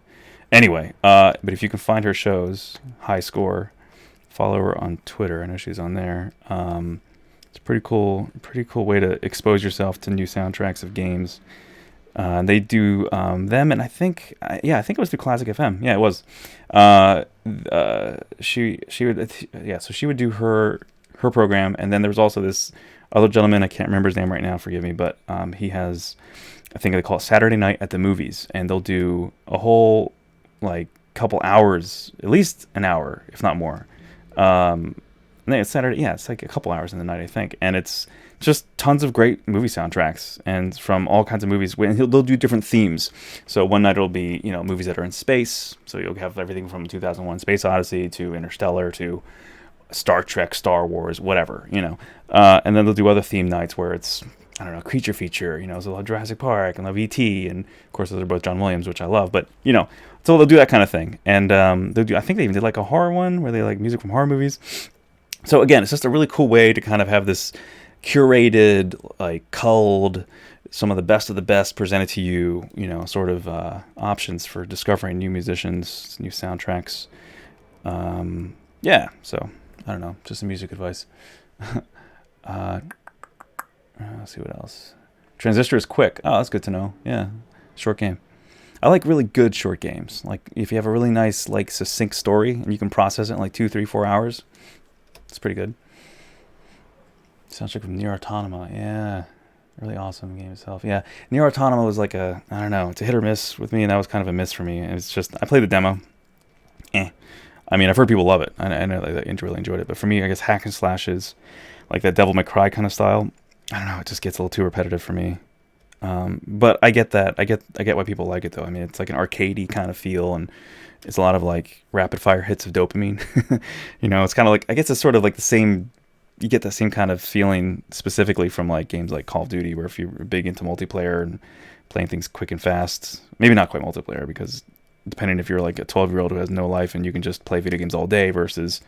anyway, but if you can find her shows, High Score, follow her on Twitter. I know she's on there. It's a pretty cool way to expose yourself to new soundtracks of games. They do them, and I think it was through Classic FM. Yeah, it was. She would do her program, and then there was also this other gentleman. I can't remember his name right now. Forgive me, but he has, I think they call it Saturday Night at the Movies, and they'll do a whole like couple hours, at least an hour, if not more. I think it's Saturday. Yeah, it's like a couple hours in the night, I think, and it's just tons of great movie soundtracks and from all kinds of movies. They'll do different themes. So one night it'll be movies that are in space. So you'll have everything from 2001: Space Odyssey to Interstellar to Star Trek, Star Wars, whatever. And then they'll do other theme nights where it's creature feature. So they'll have Jurassic Park and they'll have E.T. and of course those are both John Williams, which I love. But so they'll do that kind of thing. And they'll do. I think they even did like a horror one where they like music from horror movies. So again, it's just a really cool way to kind of have this curated, like culled, some of the best presented to you, sort of options for discovering new musicians, new soundtracks. So I don't know, just some music advice. Let's see what else. Transistor is quick. Oh, that's good to know. Yeah, short game. I like really good short games. Like if you have a really nice, like succinct story and you can process it in like 2, 3, 4 hours. It's pretty good. Soundtrack from Nier Automata. Yeah. Really awesome game itself. Yeah, Nier Automata was like a, I don't know, it's a hit or miss with me, and that was kind of a miss for me. It's just, I played the demo. Eh. I mean, I've heard people love it. I know they really enjoyed it, but for me, I guess hack and slashes, like that Devil May Cry kind of style, I don't know, it just gets a little too repetitive for me. But I get that. I get why people like it though. I mean, it's like an arcadey kind of feel, and it's a lot of like rapid fire hits of dopamine. It's kind of like, I guess it's sort of like the same. You get that same kind of feeling specifically from like games like Call of Duty, where if you're big into multiplayer and playing things quick and fast, maybe not quite multiplayer, because depending if you're like a 12-year-old who has no life and you can just play video games all day versus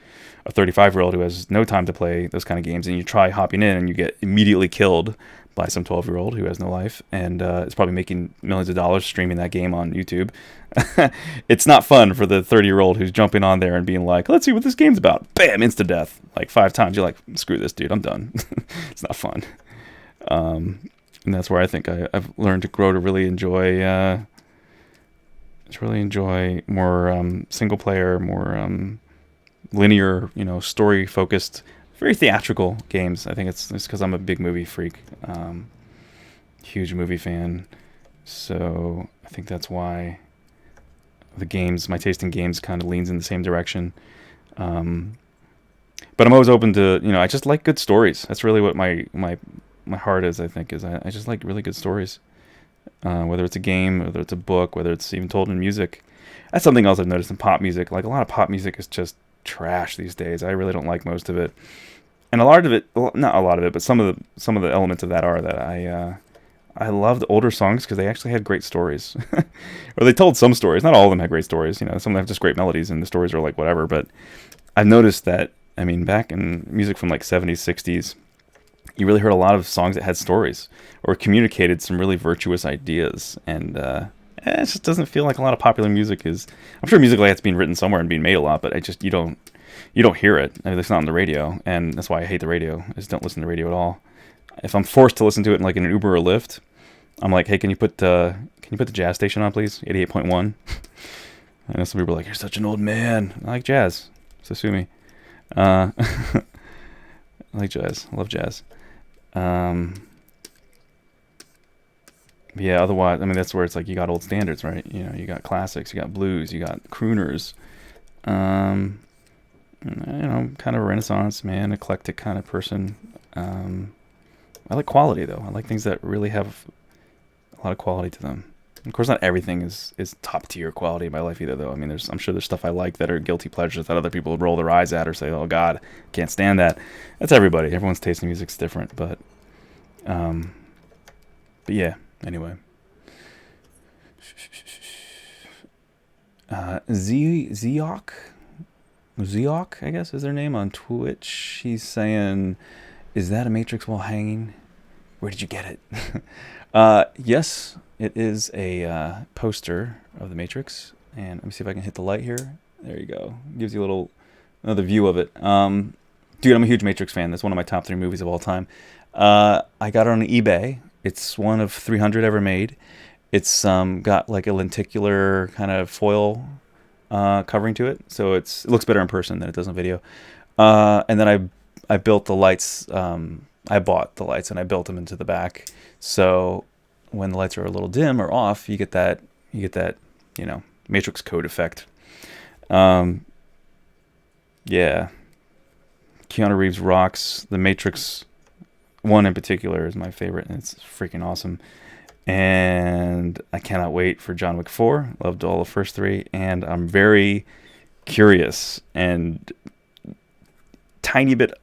a 35-year-old who has no time to play those kind of games, and you try hopping in and you get immediately killed by some 12-year-old who has no life and is probably making millions of dollars streaming that game on YouTube. It's not fun for the 30-year-old who's jumping on there and being like, let's see what this game's about. Bam, insta-death. Like 5 times. You're like, screw this, dude. I'm done. It's not fun. And that's where I think I've learned to grow to really enjoy more single-player, more linear, story-focused, very theatrical games. I think it's because I'm a big movie freak, huge movie fan. So I think that's why my taste in games kind of leans in the same direction. But I'm always open to, I just like good stories. That's really what my heart is, I think, is I just like really good stories. Whether it's a game, whether it's a book, whether it's even told in music. That's something else I've noticed in pop music. Like a lot of pop music is just trash these days. I really don't like most of it. And a lot of it, well, not a lot of it, but some of the elements of that are that I love the older songs because they actually had great stories, or they told some stories. Not all of them had great stories. Some of them have just great melodies, and the stories are like whatever. But I've noticed that. I mean, back in music from like 70s, 60s, you really heard a lot of songs that had stories or communicated some really virtuous ideas, and it just doesn't feel like a lot of popular music is. I'm sure music like that's being written somewhere and being made a lot, but you don't hear it. I mean, it's not on the radio, and that's why I hate the radio. I just don't listen to the radio at all. If I'm forced to listen to it in like an Uber or Lyft, I'm like, hey, can you put the jazz station on, please? 88.1. I know some people are like, you're such an old man. I like jazz, so sue me. I like jazz. I love jazz. Yeah, otherwise, I mean, that's where it's like you got old standards, right? You got classics, you got blues, you got crooners. Kind of a Renaissance man, eclectic kind of person. I like quality, though. I like things that really have a lot of quality to them. Of course, not everything is top tier quality in my life either, though. I mean, I'm sure there's stuff I like that are guilty pleasures that other people roll their eyes at or say, "Oh God, can't stand that." That's everybody. Everyone's taste in music's different, but yeah. Anyway, Zeok, I guess is their name on Twitch. He's saying, "Is that a Matrix wall hanging? Where did you get it?" Yes. It is a poster of the Matrix, and let me see if I can hit the light here. There you go. Gives you another view of it. Dude, I'm a huge Matrix fan. That's one of my top 3 movies of all time. I got it on eBay. It's one of 300 ever made. It's got like a lenticular kind of foil covering to it, so it looks better in person than it does on video. And then I built the lights. I bought the lights and I built them into the back. So when the lights are a little dim or off, you get that Matrix code effect. Yeah. Keanu Reeves rocks. The Matrix 1 in particular is my favorite, and it's freaking awesome. And I cannot wait for John Wick 4. Loved all the first 3, and I'm very curious and tiny bit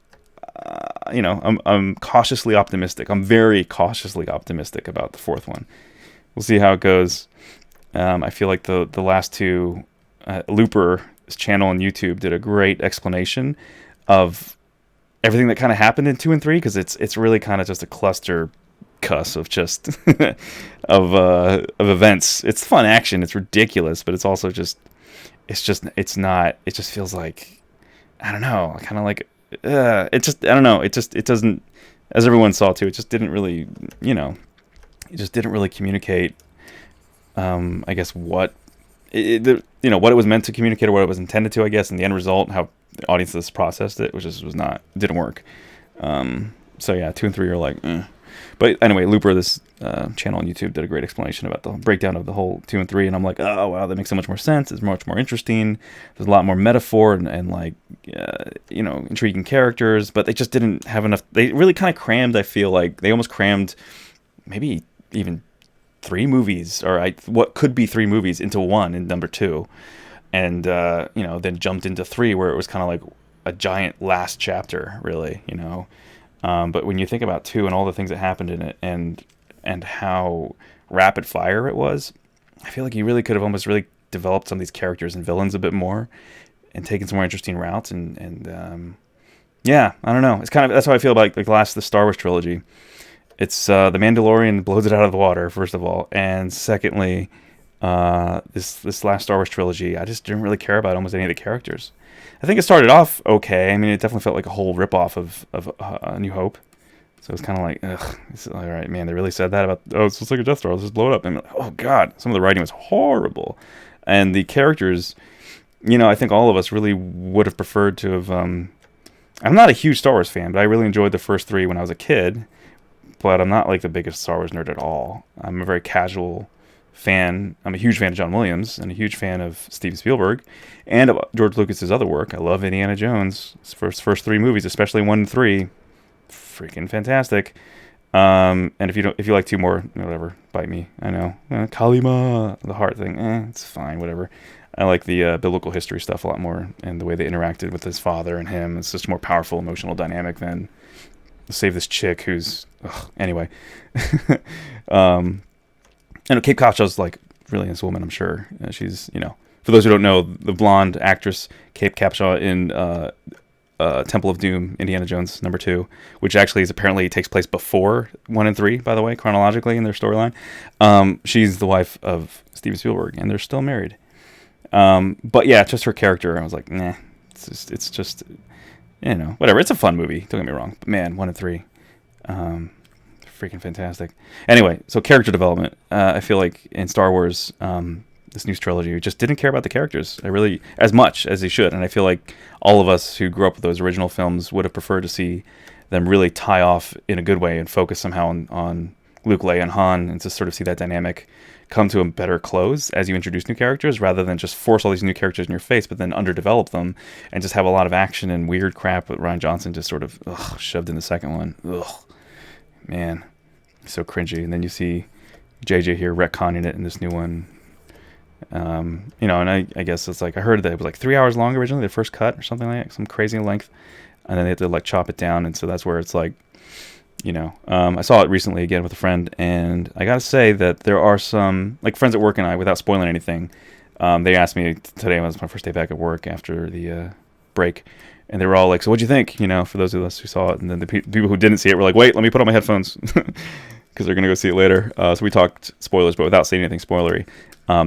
I'm cautiously optimistic. I'm very cautiously optimistic about the 4th one. We'll see how it goes. I feel like the last 2, Looper's channel on YouTube did a great explanation of everything that kind of happened in 2 and 3, because it's really kind of just a cluster cuss of just of events. It's fun action. It's ridiculous, but it's also just it just feels like, I don't know, kind of like. I don't know. It doesn't, as everyone saw too, it just didn't really, communicate, I guess what what it was meant to communicate or what it was intended to, I guess, and the end result, how the audiences processed it, which didn't work. So yeah, 2 and 3 are like, But anyway, Looper, this channel on YouTube, did a great explanation about the breakdown of the whole 2 and 3, and I'm like, oh wow, that makes so much more sense. It's much more interesting. There's a lot more metaphor and like intriguing characters, but they just didn't have enough. They really kind of crammed. I feel like they almost crammed maybe even 3 movies, or what could be 3 movies, into one in number 2, and then jumped into 3 where it was kind of like a giant last chapter, really, But when you think about 2 and all the things that happened in it, and how rapid fire it was, I feel like you really could have almost really developed some of these characters and villains a bit more, and taken some more interesting routes. And yeah, I don't know. It's kind of, that's how I feel about like the Star Wars trilogy. It's the Mandalorian blows it out of the water, first of all, and secondly, this last Star Wars trilogy, I just didn't really care about almost any of the characters. I think it started off okay. I mean, it definitely felt like a whole ripoff of A New Hope. So it's kind of like, ugh, all right, man, they really said that about, it's just like a Death Star, let's just blow it up. And I'm like, oh God, some of the writing was horrible. And the characters, I think all of us really would have preferred to have, I'm not a huge Star Wars fan, but I really enjoyed the first 3 when I was a kid, but I'm not like the biggest Star Wars nerd at all. I'm a very casual fan. I'm a huge fan of John Williams and a huge fan of Steven Spielberg and of George Lucas's other work. I love Indiana Jones. His first 3 movies, especially 1 and 3, freaking fantastic. And if you like 2 more, whatever, bite me. I know, Kalima, the heart thing, it's fine, whatever. I like the biblical history stuff a lot more, and the way they interacted with his father and him. It's just a more powerful emotional dynamic than save this chick who's anyway. And Kate Capshaw's like really nice woman, I'm sure. She's, for those who don't know, the blonde actress Kate Capshaw in Temple of Doom, Indiana Jones number 2, which actually apparently takes place before 1 and 3, by the way, chronologically in their storyline. She's the wife of Steven Spielberg, and they're still married. But yeah, just her character, I was like, nah, it's just whatever. It's a fun movie, don't get me wrong. But man, 1 and 3. Freaking fantastic. Anyway, so character development. I feel like in Star Wars, this new trilogy, we just didn't care about the characters as much as they should. And I feel like all of us who grew up with those original films would have preferred to see them really tie off in a good way and focus somehow on Luke, Leia, and Han, and to sort of see that dynamic come to a better close as you introduce new characters, rather than just force all these new characters in your face, but then underdevelop them and just have a lot of action and weird crap that Rian Johnson just sort of shoved in the second one. Man, so cringy. And then you see JJ here retconning it in this new one. And I guess it's like, I heard that it was like 3 hours long originally, the first cut or something like that, some crazy length, and then they had to like chop it down. And so that's where it's like, I saw it recently again with a friend, and I gotta say that there are some, like, friends at work and I, without spoiling anything, they asked me today, was my first day back at work after the break, and they were all like, so what'd you think, for those of us who saw it? And then the people who didn't see it were like, wait, let me put on my headphones, because they're gonna go see it later. So we talked spoilers, but without saying anything spoilery.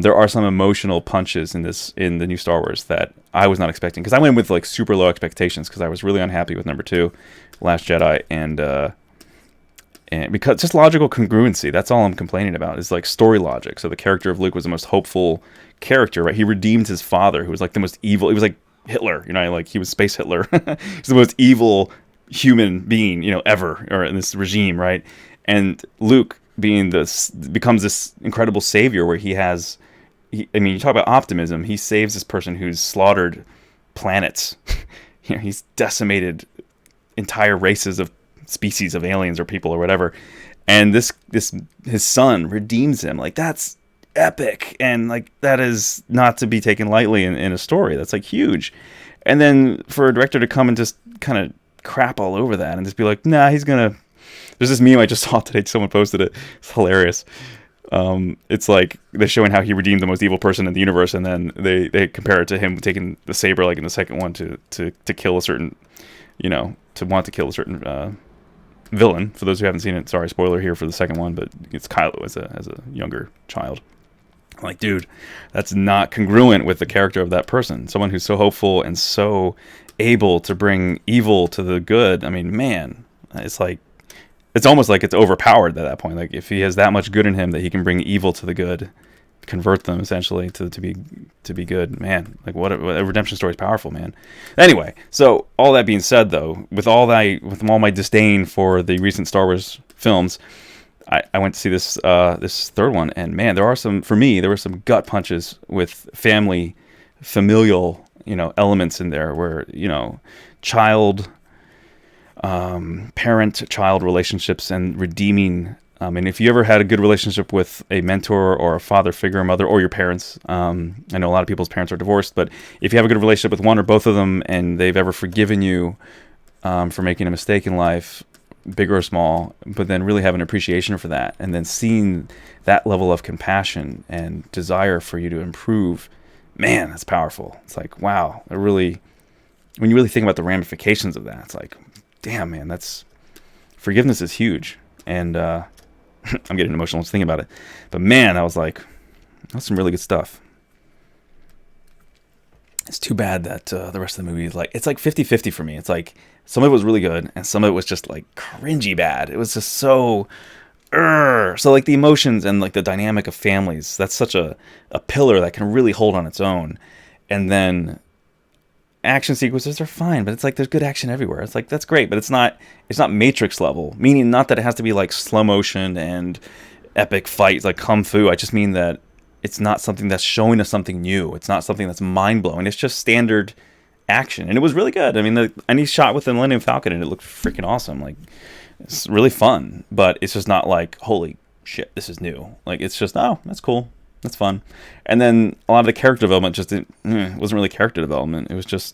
There are some emotional punches in the new Star Wars that I was not expecting, because I went with like super low expectations, because I was really unhappy with number 2, Last Jedi, and because just logical congruency, that's all I'm complaining about, is like story logic. So the character of Luke was the most hopeful character, right? He redeemed his father, who was like the most evil. He was like Hitler, like he was space Hitler. He's the most evil human being, ever, or in this regime, right? And Luke becomes this incredible savior, where you talk about optimism. He saves this person who's slaughtered planets. He's decimated entire races of species of aliens or people or whatever, and his son redeems him. Like, that's epic, and like that is not to be taken lightly in a story that's like huge. And then for a director to come and just kind of crap all over that and just be like, nah, there's this meme I just saw today, someone posted it, it's hilarious. It's like they're showing how he redeemed the most evil person in the universe, and then they compare it to him taking the saber, like in the second one, to kill a certain, to want to kill a certain villain. For those who haven't seen it, sorry, spoiler here for the second one, but it's Kylo as a younger child. I'm like, dude, that's not congruent with the character of that person. Someone who's so hopeful and so able to bring evil to the good. I mean, man, it's almost like it's overpowered at that point. Like, if he has that much good in him that he can bring evil to the good, convert them essentially to be good, man, like what a redemption story is powerful, man. Anyway, so all that being said, though, with all my disdain for the recent Star Wars films, I went to see this this third one, and man, there were some gut punches with familial, elements in there where, child, parent-child relationships and redeeming. And if you ever had a good relationship with a mentor or a father figure, a mother, or your parents, I know a lot of people's parents are divorced, but if you have a good relationship with one or both of them and they've ever forgiven you for making a mistake in life, big or small, but then really have an appreciation for that, and then seeing that level of compassion and desire for you to improve, man, that's powerful. It's like, wow, when you really think about the ramifications of that, it's like, damn, man, forgiveness is huge. And I'm getting emotional just thinking about it. But man, I was like, that's some really good stuff. It's too bad that the rest of the movie is it's like 50-50 for me. It's like some of it was really good and some of it was just like cringy bad. It was just so so like the emotions and like the dynamic of families, that's such a pillar that can really hold on its own. And then action sequences are fine, but it's like there's good action everywhere. It's like, that's great, but it's not Matrix level, meaning not that it has to be like slow motion and epic fights like kung fu. I just mean that it's not something that's showing us something new. It's not something that's mind-blowing. It's just standard action, and it was really good. I mean, any shot with the Millennium Falcon, and it looked freaking awesome. Like, it's really fun, but it's just not like, holy shit, this is new. Like, it's just, oh, that's cool. That's fun. And then a lot of the character development wasn't really character development. It was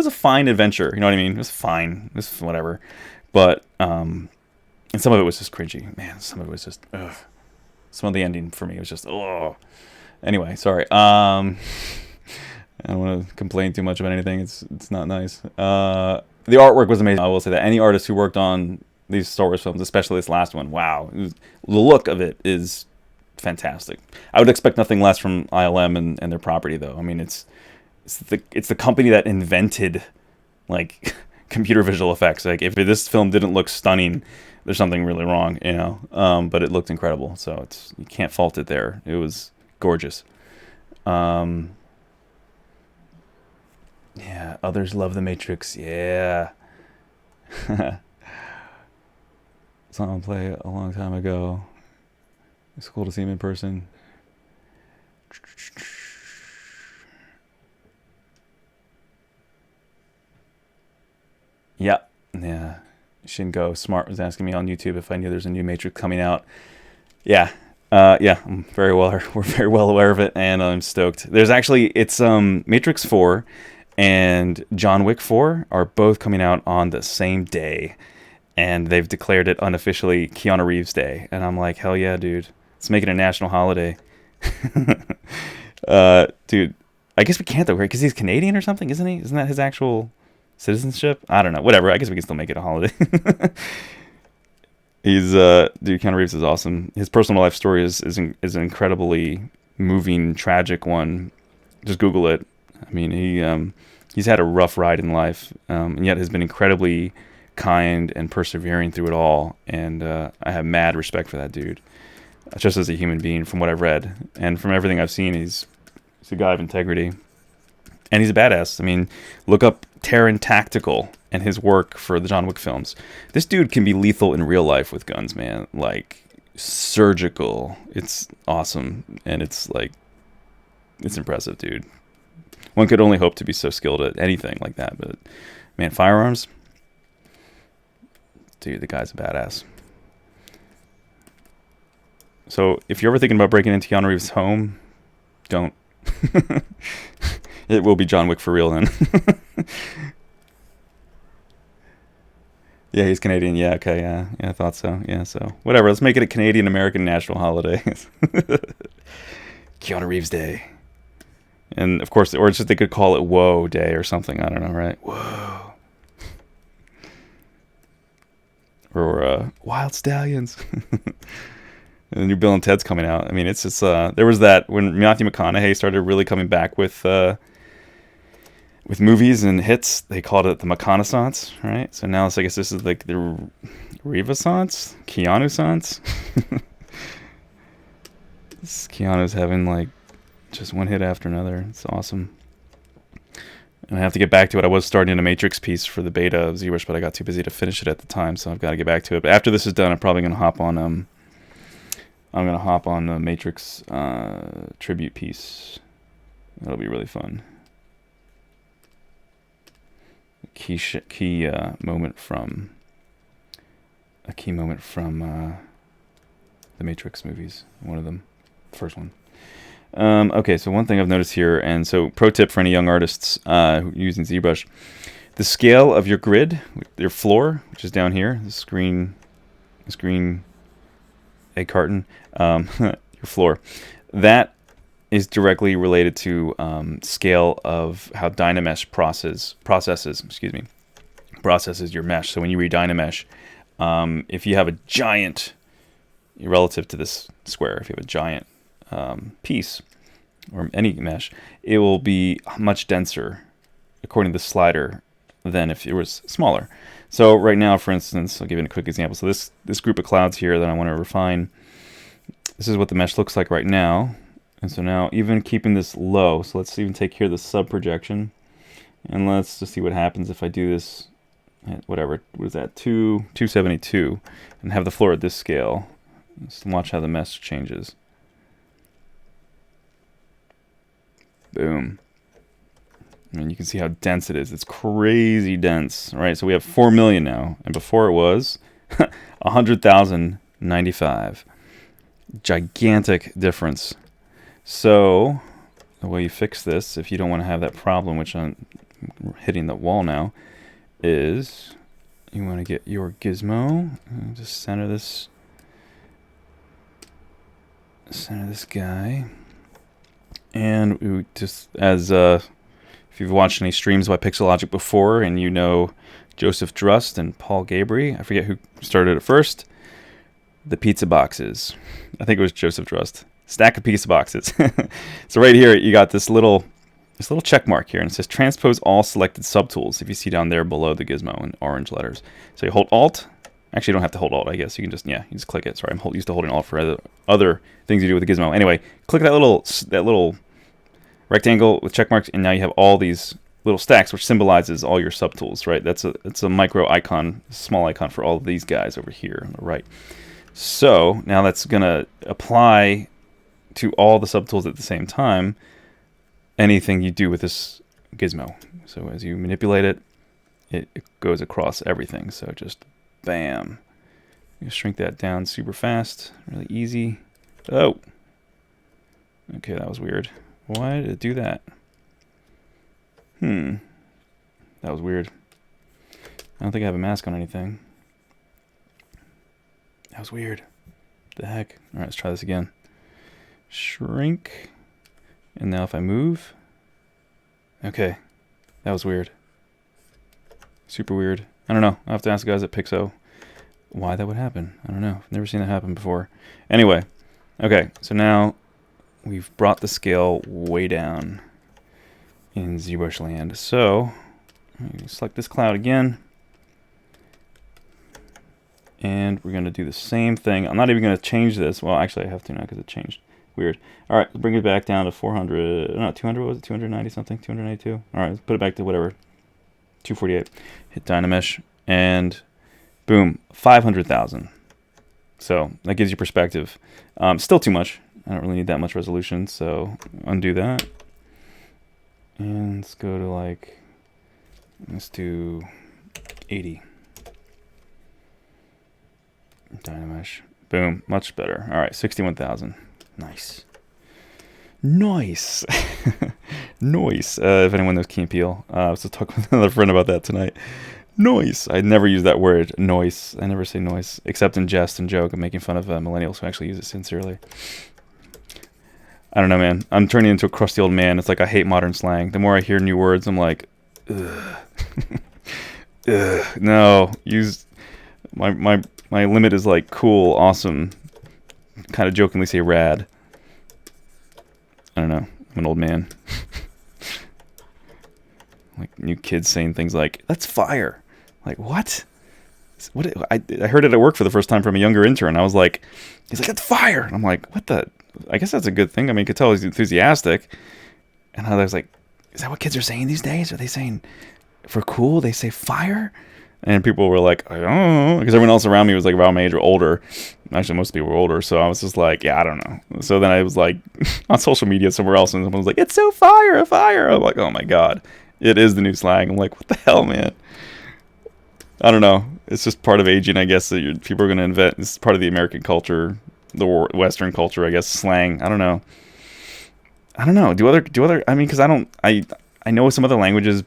a fine adventure. You know what I mean? It was fine. It was whatever. But, and some of it was just cringy. Man, some of it was just, ugh. Some of the ending for me was just, oh. Anyway, sorry. I don't want to complain too much about anything. It's not nice. The artwork was amazing. I will say that any artist who worked on these Star Wars films, especially this last one, wow. The look of it is fantastic. I would expect nothing less from ILM and their property, though. I mean, it's the company that invented like computer visual effects. Like, if this film didn't look stunning, there's something really wrong, but it looked incredible, so you can't fault it there. It was gorgeous. Yeah, others love The Matrix. Yeah. Saw him play a long time ago. It's cool to see him in person. Yeah. Shingo Smart was asking me on YouTube if I knew there's a new Matrix coming out. Yeah. We're very well aware of it, and I'm stoked. It's Matrix 4 and John Wick 4 are both coming out on the same day, and they've declared it unofficially Keanu Reeves Day. And I'm like, hell yeah, dude. Let's make it a national holiday. Dude, I guess we can't though, right? Because he's Canadian or something, isn't he? Isn't that his actual citizenship? I don't know. Whatever. I guess we can still make it a holiday. Dude, Keanu Reeves is awesome. His personal life story is an incredibly moving, tragic one. Just Google it. I mean, he's had a rough ride in life, and yet has been incredibly kind and persevering through it all. And I have mad respect for that dude. Just as a human being, from what I've read and from everything I've seen, he's a guy of integrity, and he's a badass. I mean, look up Terran Tactical and his work for the John Wick films. This dude can be lethal in real life with guns, man. Like, surgical. It's awesome, and it's impressive, dude. One could only hope to be so skilled at anything like that, but man, firearms, dude, the guy's a badass. So if you're ever thinking about breaking into Keanu Reeves' home, don't. It will be John Wick for real then. Yeah, he's Canadian. Yeah, okay, yeah, I thought so. Yeah, so whatever. Let's make it a Canadian-American national holiday. Keanu Reeves Day. And of course, or just they could call it Whoa Day or something. I don't know, right? Whoa. Or Wild Stallions. And the new Bill and Ted's coming out. I mean, it's just there was that when Matthew McConaughey started really coming back with movies and hits. They called it the McConaissance, right? So now I guess this is like the Revaissance, Keanu-sance. Keanu's having like just one hit after another. It's awesome. And I have to get back to it. I was starting a matrix piece for the beta of ZBrush, but I got too busy to finish it at the time, so I've got to get back to it. But after this is done, I'm probably going to hop on the matrix tribute piece. That'll be really fun. Key moment from the Matrix movies. One of them, the first one. Okay, so one thing I've noticed here, and so pro tip for any young artists using ZBrush, the scale of your grid, your floor, which is down here, this green egg carton, your floor, that is directly related to scale of how Dynamesh processes your mesh. So when you read Dynamesh, if you have a giant, relative to this square, if you have a giant piece or any mesh, it will be much denser according to the slider than if it was smaller. So right now, for instance, I'll give you a quick example. So this group of clouds here that I want to refine, this is what the mesh looks like right now. And so now even keeping this low, so let's even take here the sub projection, and let's just see what happens if I do this at whatever, what is that, 272, and have the floor at this scale. Let's watch how the mesh changes. Boom. And you can see how dense it is. It's crazy dense, right? So we have 4 million now, and before it was 100,095. Gigantic difference. So the way you fix this, if you don't want to have that problem, which I'm hitting the wall now, is you want to get your gizmo, and just center this guy, and we just, as if you've watched any streams by Pixelogic before, and you know Joseph Drust and Paul Gabry, I forget who started it first, the pizza boxes. I think it was Joseph Drust. Stack of pizza boxes. So right here you got this little check mark here, and it says transpose all selected subtools, if you see down there below the gizmo in orange letters. So you hold Alt. Actually, you don't have to hold Alt, I guess. You can just, you just click it. Sorry, I'm used to holding Alt for other things you do with the gizmo. Anyway, click that little rectangle with check marks, and now you have all these little stacks, which symbolizes all your subtools, right? It's a micro icon, small icon for all of these guys over here on the right. So now that's going to apply to all the subtools at the same time, anything you do with this gizmo. So as you manipulate it, it goes across everything. So just bam. You shrink that down super fast, really easy. Oh, okay, that was weird. Why did it do that? That was weird. I don't think I have a mask on anything. That was weird. What the heck? All right, let's try this again. Shrink. And now if I move. Okay. That was weird. Super weird. I don't know. I'll have to ask the guys at Pixo why that would happen. I don't know. I've never seen that happen before. Anyway. Okay. So now we've brought the scale way down in ZBrush land. So select this cloud again. And we're going to do the same thing. I'm not even going to change this. Well, actually I have to now because it changed. Weird. All right, let's bring it back down to 400. No, 200. What was it? 290 something? 292. All right, let's put it back to whatever. 248. Hit Dynamesh, and boom, 500,000. So that gives you perspective. Still too much. I don't really need that much resolution, so undo that. And let's go to let's do 80. Dynamesh. Boom, much better. All right, 61,000. Nice. Nice. Nice. If anyone knows Key and Peele, I was just talking with another friend about that tonight. Noise. I never use that word, noise. I never say noise, except in jest and joke. I'm making fun of millennials who actually use it sincerely. I don't know, man. I'm turning into a crusty old man. It's like I hate modern slang. The more I hear new words, I'm like, ugh. Ugh. No. Use my limit is like cool, awesome. Kind of jokingly say rad. I don't know. I'm an old man. Like new kids saying things like, "That's fire." Like, what? What? I heard it at work for the first time from a younger intern. I was like, he's like, "That's fire." And I'm like, what the? I guess that's a good thing. I mean, you could tell he's enthusiastic. And I was like, is that what kids are saying these days? Are they saying for cool? They say fire? And people were like, I don't know, because everyone else around me was like around my age or older. Actually, most people were older, so I was just like, yeah, I don't know. So then I was like on social media somewhere else, and someone was like, it's so fire, fire. I'm like, oh my god, it is the new slang. I'm like, what the hell, man? I don't know. It's just part of aging, I guess. That people are going to invent. This is part of the American culture, the Western culture, I guess. Slang. I don't know. Do other? I mean, because I know some other languages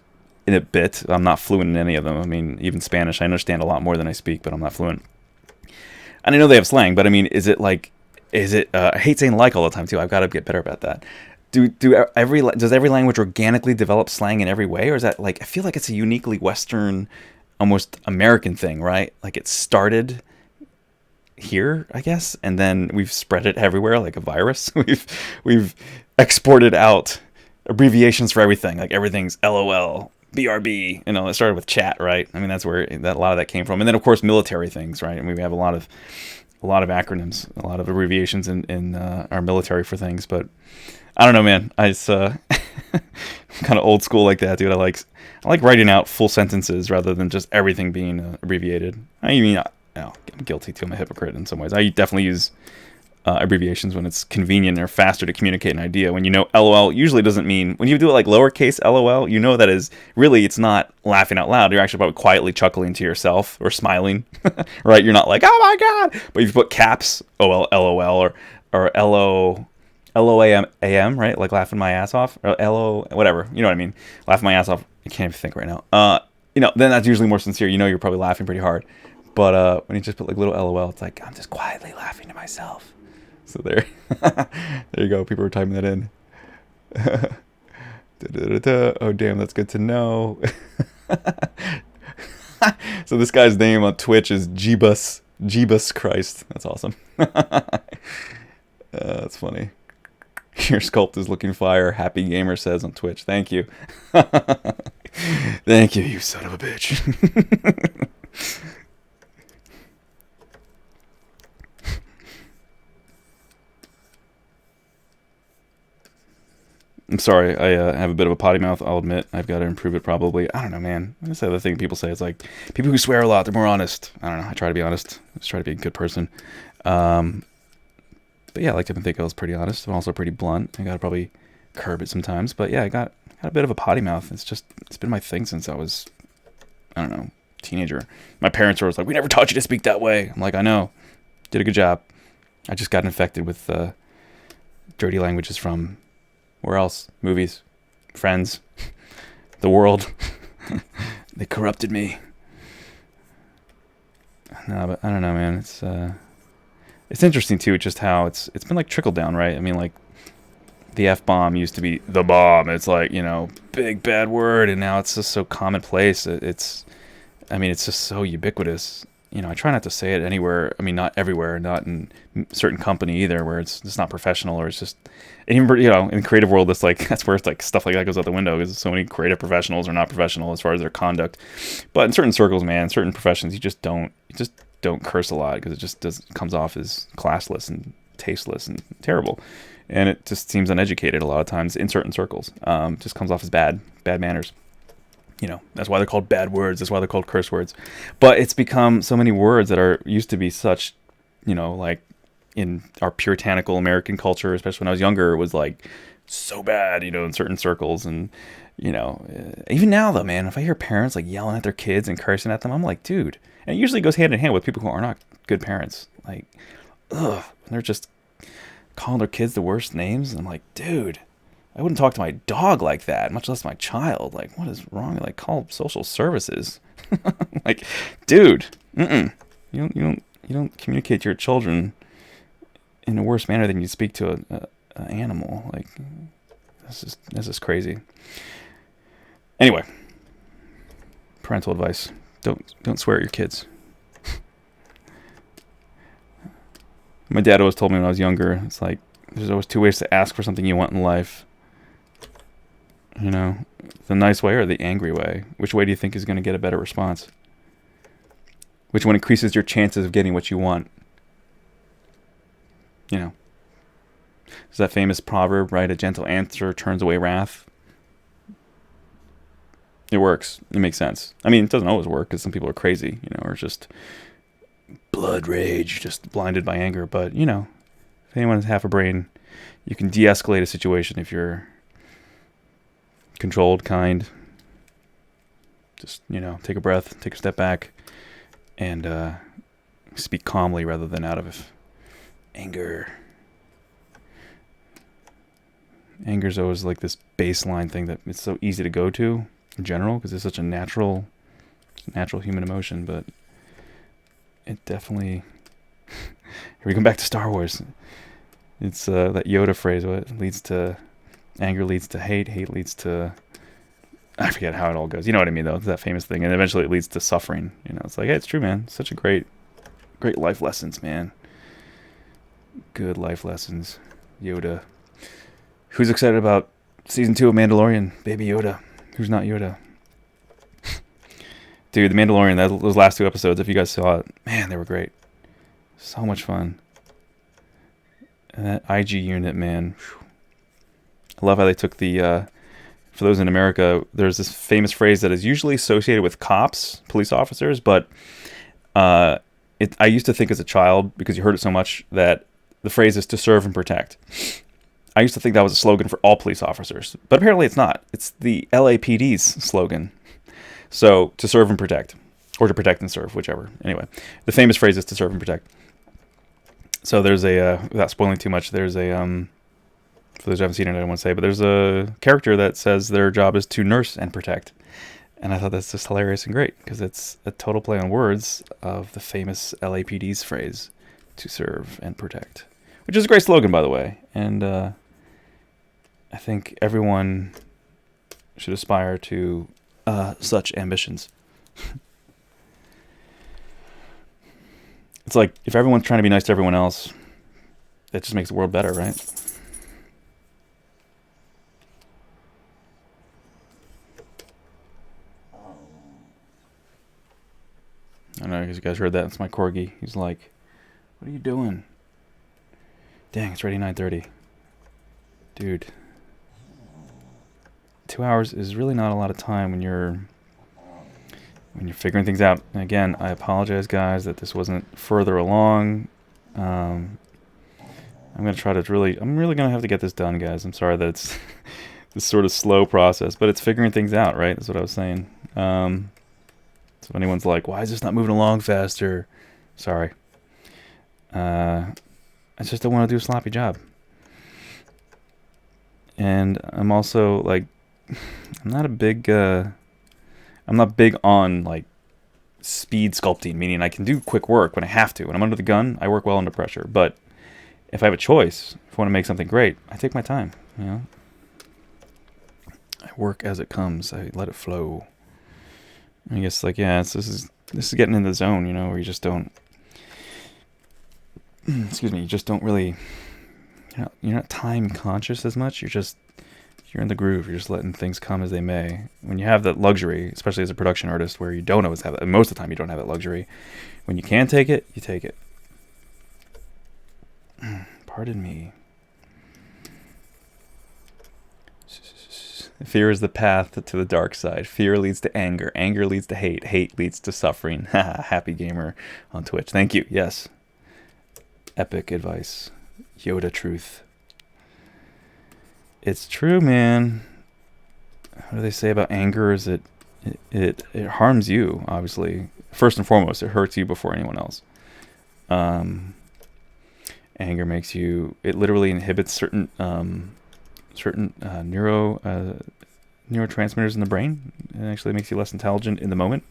in a bit. I'm not fluent in any of them. I mean, even Spanish, I understand a lot more than I speak, but I'm not fluent. And I know they have slang, but I mean, is it? I hate saying like all the time too. I've got to get better about that. Does every language organically develop slang in every way, or is that like? I feel like it's a uniquely Western, almost American thing, right? Like it started here, I guess, and then we've spread it everywhere like a virus. We've exported out abbreviations for everything. Like everything's LOL, BRB. You know, it started with chat, right? I mean, that's where a lot of that came from. And then of course military things, right? I mean, we have a lot of acronyms, a lot of abbreviations in our military for things. But I don't know, man. I'm kind of old school like that, dude. I like writing out full sentences rather than just everything being abbreviated. I mean, I'm guilty too. I'm a hypocrite in some ways. I definitely use abbreviations when it's convenient or faster to communicate an idea. When you know LOL usually doesn't mean, when you do it like lowercase LOL, you know that is really, it's not laughing out loud. You're actually probably quietly chuckling to yourself or smiling, right? You're not like, oh my God. But if you put caps, OL, LOL, or LOAM, right? Like laughing my ass off, or LO, whatever. You know what I mean? Laughing my ass off. I can't even think right now. Then that's usually more sincere. You know, you're probably laughing pretty hard. But when you just put like little LOL, it's like, I'm just quietly laughing to myself. So there you go. People are typing that in. Oh, damn, that's good to know. So this guy's name on Twitch is Jeebus Christ. That's awesome. That's funny. Your sculpt is looking fire. Happy Gamer says on Twitch. Thank you. Thank you, you son of a bitch. I'm sorry, I have a bit of a potty mouth, I'll admit. I've got to improve it probably. I don't know, man. That's the other thing people say. It's like, people who swear a lot, they're more honest. I don't know. I try to be honest. I just try to be a good person. But yeah, I like to think I was pretty honest. I'm also pretty blunt. I got to probably curb it sometimes. But yeah, I got a bit of a potty mouth. It's been my thing since I was, I don't know, teenager. My parents were always like, we never taught you to speak that way. I'm like, I know. Did a good job. I just got infected with dirty languages from... where else? Movies, Friends, the world. They corrupted me. No, but I don't know, man. It's interesting too, just how it's been like trickled down, right? I mean, like the F-bomb used to be the bomb. It's like, big bad word, and now it's just so commonplace. It's just so ubiquitous. I try not to say it anywhere. I mean, not everywhere, not in certain company either, where it's just not professional, or it's just, and even, in the creative world, that's where it's like stuff like that goes out the window, because so many creative professionals are not professional as far as their conduct. But in certain circles, man, certain professions, you just don't curse a lot, because it just comes off as classless and tasteless and terrible, and it just seems uneducated a lot of times in certain circles. Just comes off as bad manners. That's why they're called bad words. That's why they're called curse words. But it's become so many words that used to be such, like in our puritanical American culture, especially when I was younger, it was like so bad, in certain circles. And, even now though, man, if I hear parents like yelling at their kids and cursing at them, I'm like, dude, and it usually goes hand in hand with people who are not good parents. Like, ugh, they're just calling their kids the worst names. And I'm like, dude, I wouldn't talk to my dog like that, much less my child. Like, what is wrong? Like, call social services. Like, dude, you don't communicate to your children in a worse manner than you speak to an animal. Like, this is crazy. Anyway, parental advice: don't swear at your kids. My dad always told me when I was younger, it's like, there's always two ways to ask for something you want in life. The nice way or the angry way. Which way do you think is going to get a better response? Which one increases your chances of getting what you want? There's that famous proverb, right? A gentle answer turns away wrath. It works. It makes sense. I mean, it doesn't always work because some people are crazy, or just blood rage, just blinded by anger. But, if anyone has half a brain, you can de-escalate a situation if you're controlled, kind. Just, take a breath, take a step back, and speak calmly rather than out of anger. Anger is always like this baseline thing that it's so easy to go to in general because it's such a natural human emotion, but it definitely here we come back to Star Wars. It's that Yoda phrase, what leads to anger leads to hate leads to, I forget how it all goes. You know what I mean, though. It's that famous thing, and eventually it leads to suffering. It's like, hey, it's true, man. Such a great life lessons, man. Good life lessons. Yoda. Who's excited about season 2 of Mandalorian? Baby Yoda. Who's not Yoda? Dude, The Mandalorian, those last 2 episodes, if you guys saw it, man, they were great. So much fun. And that IG unit, man. Whew. I love how they took the, for those in America, there's this famous phrase that is usually associated with cops, police officers, but I used to think as a child, because you heard it so much, that the phrase is to serve and protect. I used to think that was a slogan for all police officers, but apparently it's not. It's the LAPD's slogan. So, to serve and protect, or to protect and serve, whichever. Anyway, the famous phrase is to serve and protect. So there's without spoiling too much, there's a, for those who haven't seen it, I don't want to say, but there's a character that says their job is to nurse and protect. And I thought that's just hilarious and great, because it's a total play on words of the famous LAPD's phrase, to serve and protect. Which is a great slogan, by the way. And I think everyone should aspire to such ambitions. It's like, if everyone's trying to be nice to everyone else, that just makes the world better, right? I don't know if you guys heard that. It's my corgi. He's like, what are you doing? Dang, it's already 9:30. Dude. 2 hours is really not a lot of time when you're figuring things out. And again, I apologize, guys, that this wasn't further along. I'm going to try to I'm really going to have to get this done, guys. I'm sorry that it's this sort of slow process, but it's figuring things out, right? That's what I was saying. So if anyone's like, why is this not moving along faster? Sorry. I just don't want to do a sloppy job. And I'm also like, I'm not big on like speed sculpting, meaning I can do quick work when I have to. When I'm under the gun, I work well under pressure. But if I have a choice, if I want to make something great, I take my time. I work as it comes. I let it flow. I guess like, yeah, this is getting in the zone, where you just don't. Excuse me. You just don't really. You're not time conscious as much. You're in the groove. You're just letting things come as they may. When you have that luxury, especially as a production artist, where you don't always have that, and most of the time you don't have that luxury. When you can take it, you take it. Pardon me. Fear is the path to the dark side. Fear leads to anger. Anger leads to hate. Hate leads to suffering. Happy Gamer on Twitch. Thank you. Yes. Epic advice. Yoda truth. It's true, man. What do they say about anger? Is it harms you, obviously. First and foremost, it hurts you before anyone else. Anger makes you. It literally inhibits certain neurotransmitters in the brain. It actually makes you less intelligent in the moment.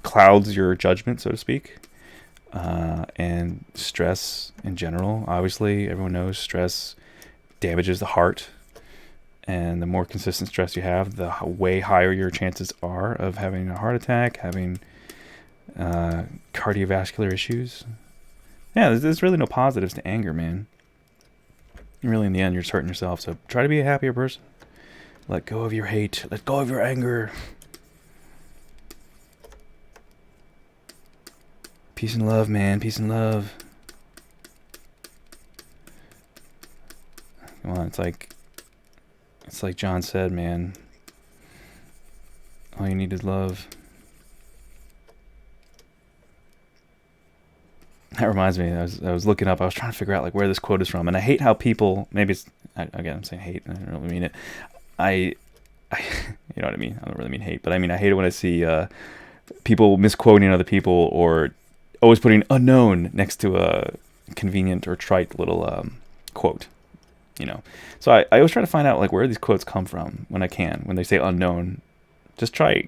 Clouds your judgment, so to speak. And stress in general. Obviously, everyone knows stress damages the heart. And the more consistent stress you have, the way higher your chances are of having a heart attack, having cardiovascular issues. Yeah, there's really no positives to anger, man. Really, in the end, you're just hurting yourself. So try to be a happier person. Let go of your hate. Let go of your anger. Peace and love, man. Peace and love. Come on, it's like John said, man. All you need is love. That reminds me, I was looking up, I was trying to figure out like where this quote is from, and I hate how people, maybe it's, again, I'm saying hate, I don't really mean it. I you know what I mean? I don't really mean hate, but I mean, I hate it when I see people misquoting other people or always putting unknown next to a convenient or trite little quote, you know? So I always try to find out like where these quotes come from when I can. When they say unknown, just try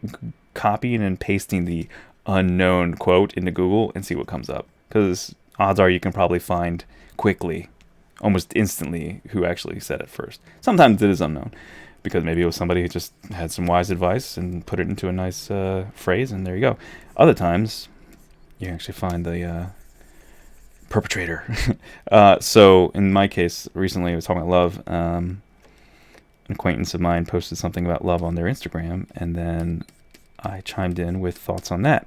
copying and pasting the unknown quote into Google and see what comes up. Because odds are you can probably find quickly, almost instantly, who actually said it first. Sometimes it is unknown, because maybe it was somebody who just had some wise advice and put it into a nice phrase, and there you go. Other times, you actually find the perpetrator. So in my case, recently I was talking about love. An acquaintance of mine posted something about love on their Instagram, and then I chimed in with thoughts on that.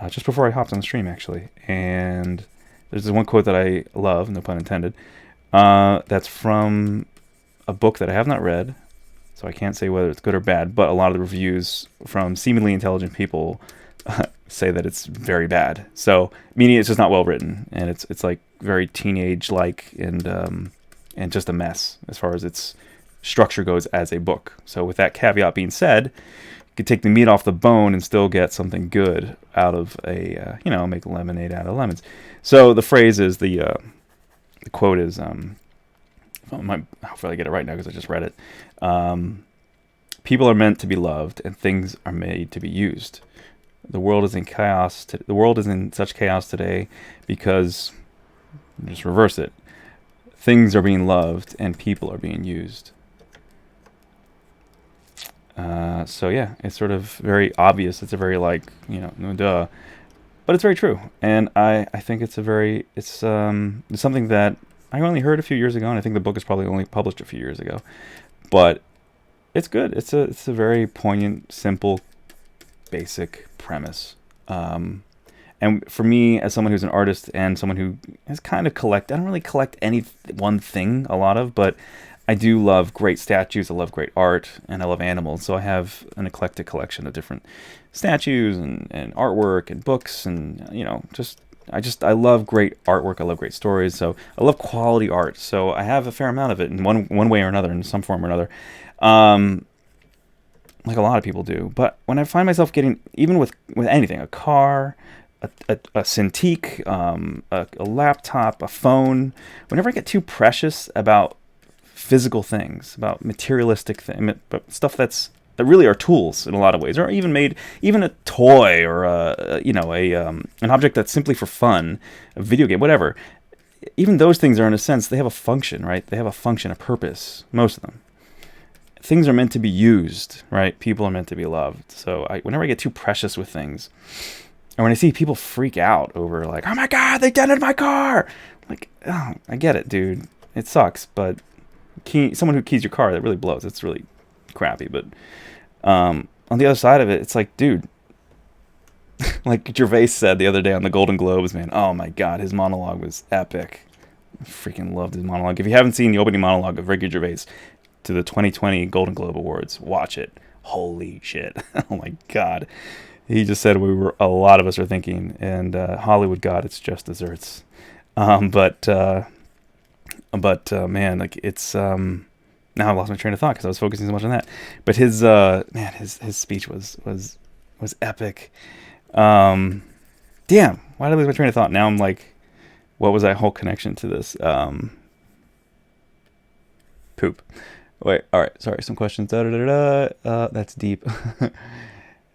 Just before I hopped on the stream, actually. And there's this one quote that I love, no pun intended, that's from a book that I have not read, so I can't say whether it's good or bad, but a lot of the reviews from seemingly intelligent people say that it's very bad. So, meaning it's just not well written, and it's like very teenage-like and just a mess as far as its structure goes as a book. So with that caveat being said, could take the meat off the bone and still get something good out of a, make lemonade out of lemons. So the phrase is, the quote is, hopefully I get it right now because I just read it. People are meant to be loved, and things are made to be used. The world is in chaos. The world is in such chaos today because, just reverse it, things are being loved and people are being used. So yeah, it's sort of very obvious. It's a very no duh, but it's very true. And I think it's something that I only heard a few years ago, and I think the book is probably only published a few years ago, but it's good. It's a very poignant, simple, basic premise. And for me, as someone who's an artist and someone who has kind of I don't really collect any one thing a lot of, but I do love great statues, I love great art, and I love animals. So I have an eclectic collection of different statues and artwork and books, and I love great artwork. I love great stories. So I love quality art. So I have a fair amount of it in one way or another, in some form or another, like a lot of people do. But when I find myself getting, even with anything, a car, a Cintiq, a laptop, a phone, whenever I get too precious about physical things, about materialistic things, but stuff that really are tools in a lot of ways, or even a toy or an object that's simply for fun, a video game, whatever. Even those things are, in a sense, they have a function, right? They have a function, a purpose, most of them. Things are meant to be used, right? People are meant to be loved. So whenever I get too precious with things, and when I see people freak out over like, oh my God, they dented my car, like, oh, I get it, dude. It sucks, but someone who keys your car, that really blows. It's really crappy. But on the other side of it, it's like, dude, like Gervais said the other day on the Golden Globes, man, oh my God, his monologue was epic. I freaking loved his monologue. If you haven't seen the opening monologue of Ricky Gervais to the 2020 Golden Globe Awards, watch it. Holy shit. Oh my God. He just said a lot of us are thinking, and Hollywood God, it's just desserts. But man, like it's now I've lost my train of thought because I was focusing so much on that. But his speech was epic. Damn, why did I lose my train of thought? Now I'm like, what was that whole connection to this? Poop. Wait, all right, sorry, some questions. That's deep.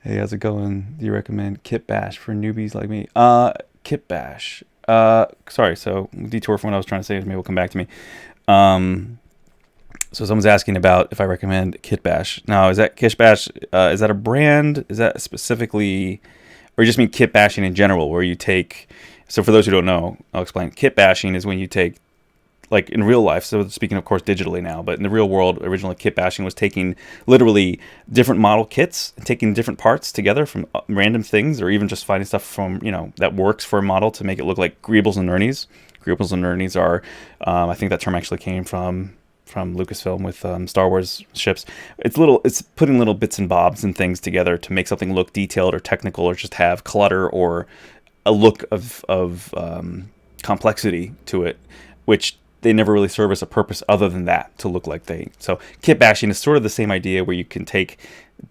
Hey, how's it going? Do you recommend Kit Bash for newbies like me? Kit Bash. Sorry, so detour from what I was trying to say, maybe will come back to me. So someone's asking about if I recommend Kit Bash. Now, is that Kit Bash, is that a brand? Is that specifically, or you just mean kit bashing in general, where you take, so for those who don't know, I'll explain. Kit bashing is when you take, like in real life, so speaking of course digitally now, but in the real world, originally kit bashing was taking literally different model kits, taking different parts together from random things, or even just finding stuff from, that works for a model to make it look like greebles and nernies. Greebles and nernies are, I think that term actually came from from Lucasfilm with Star Wars ships. It's putting little bits and bobs and things together to make something look detailed or technical, or just have clutter or a look of complexity to it, which they never really service a purpose other than that, to look like they. So kit bashing is sort of the same idea, where you can take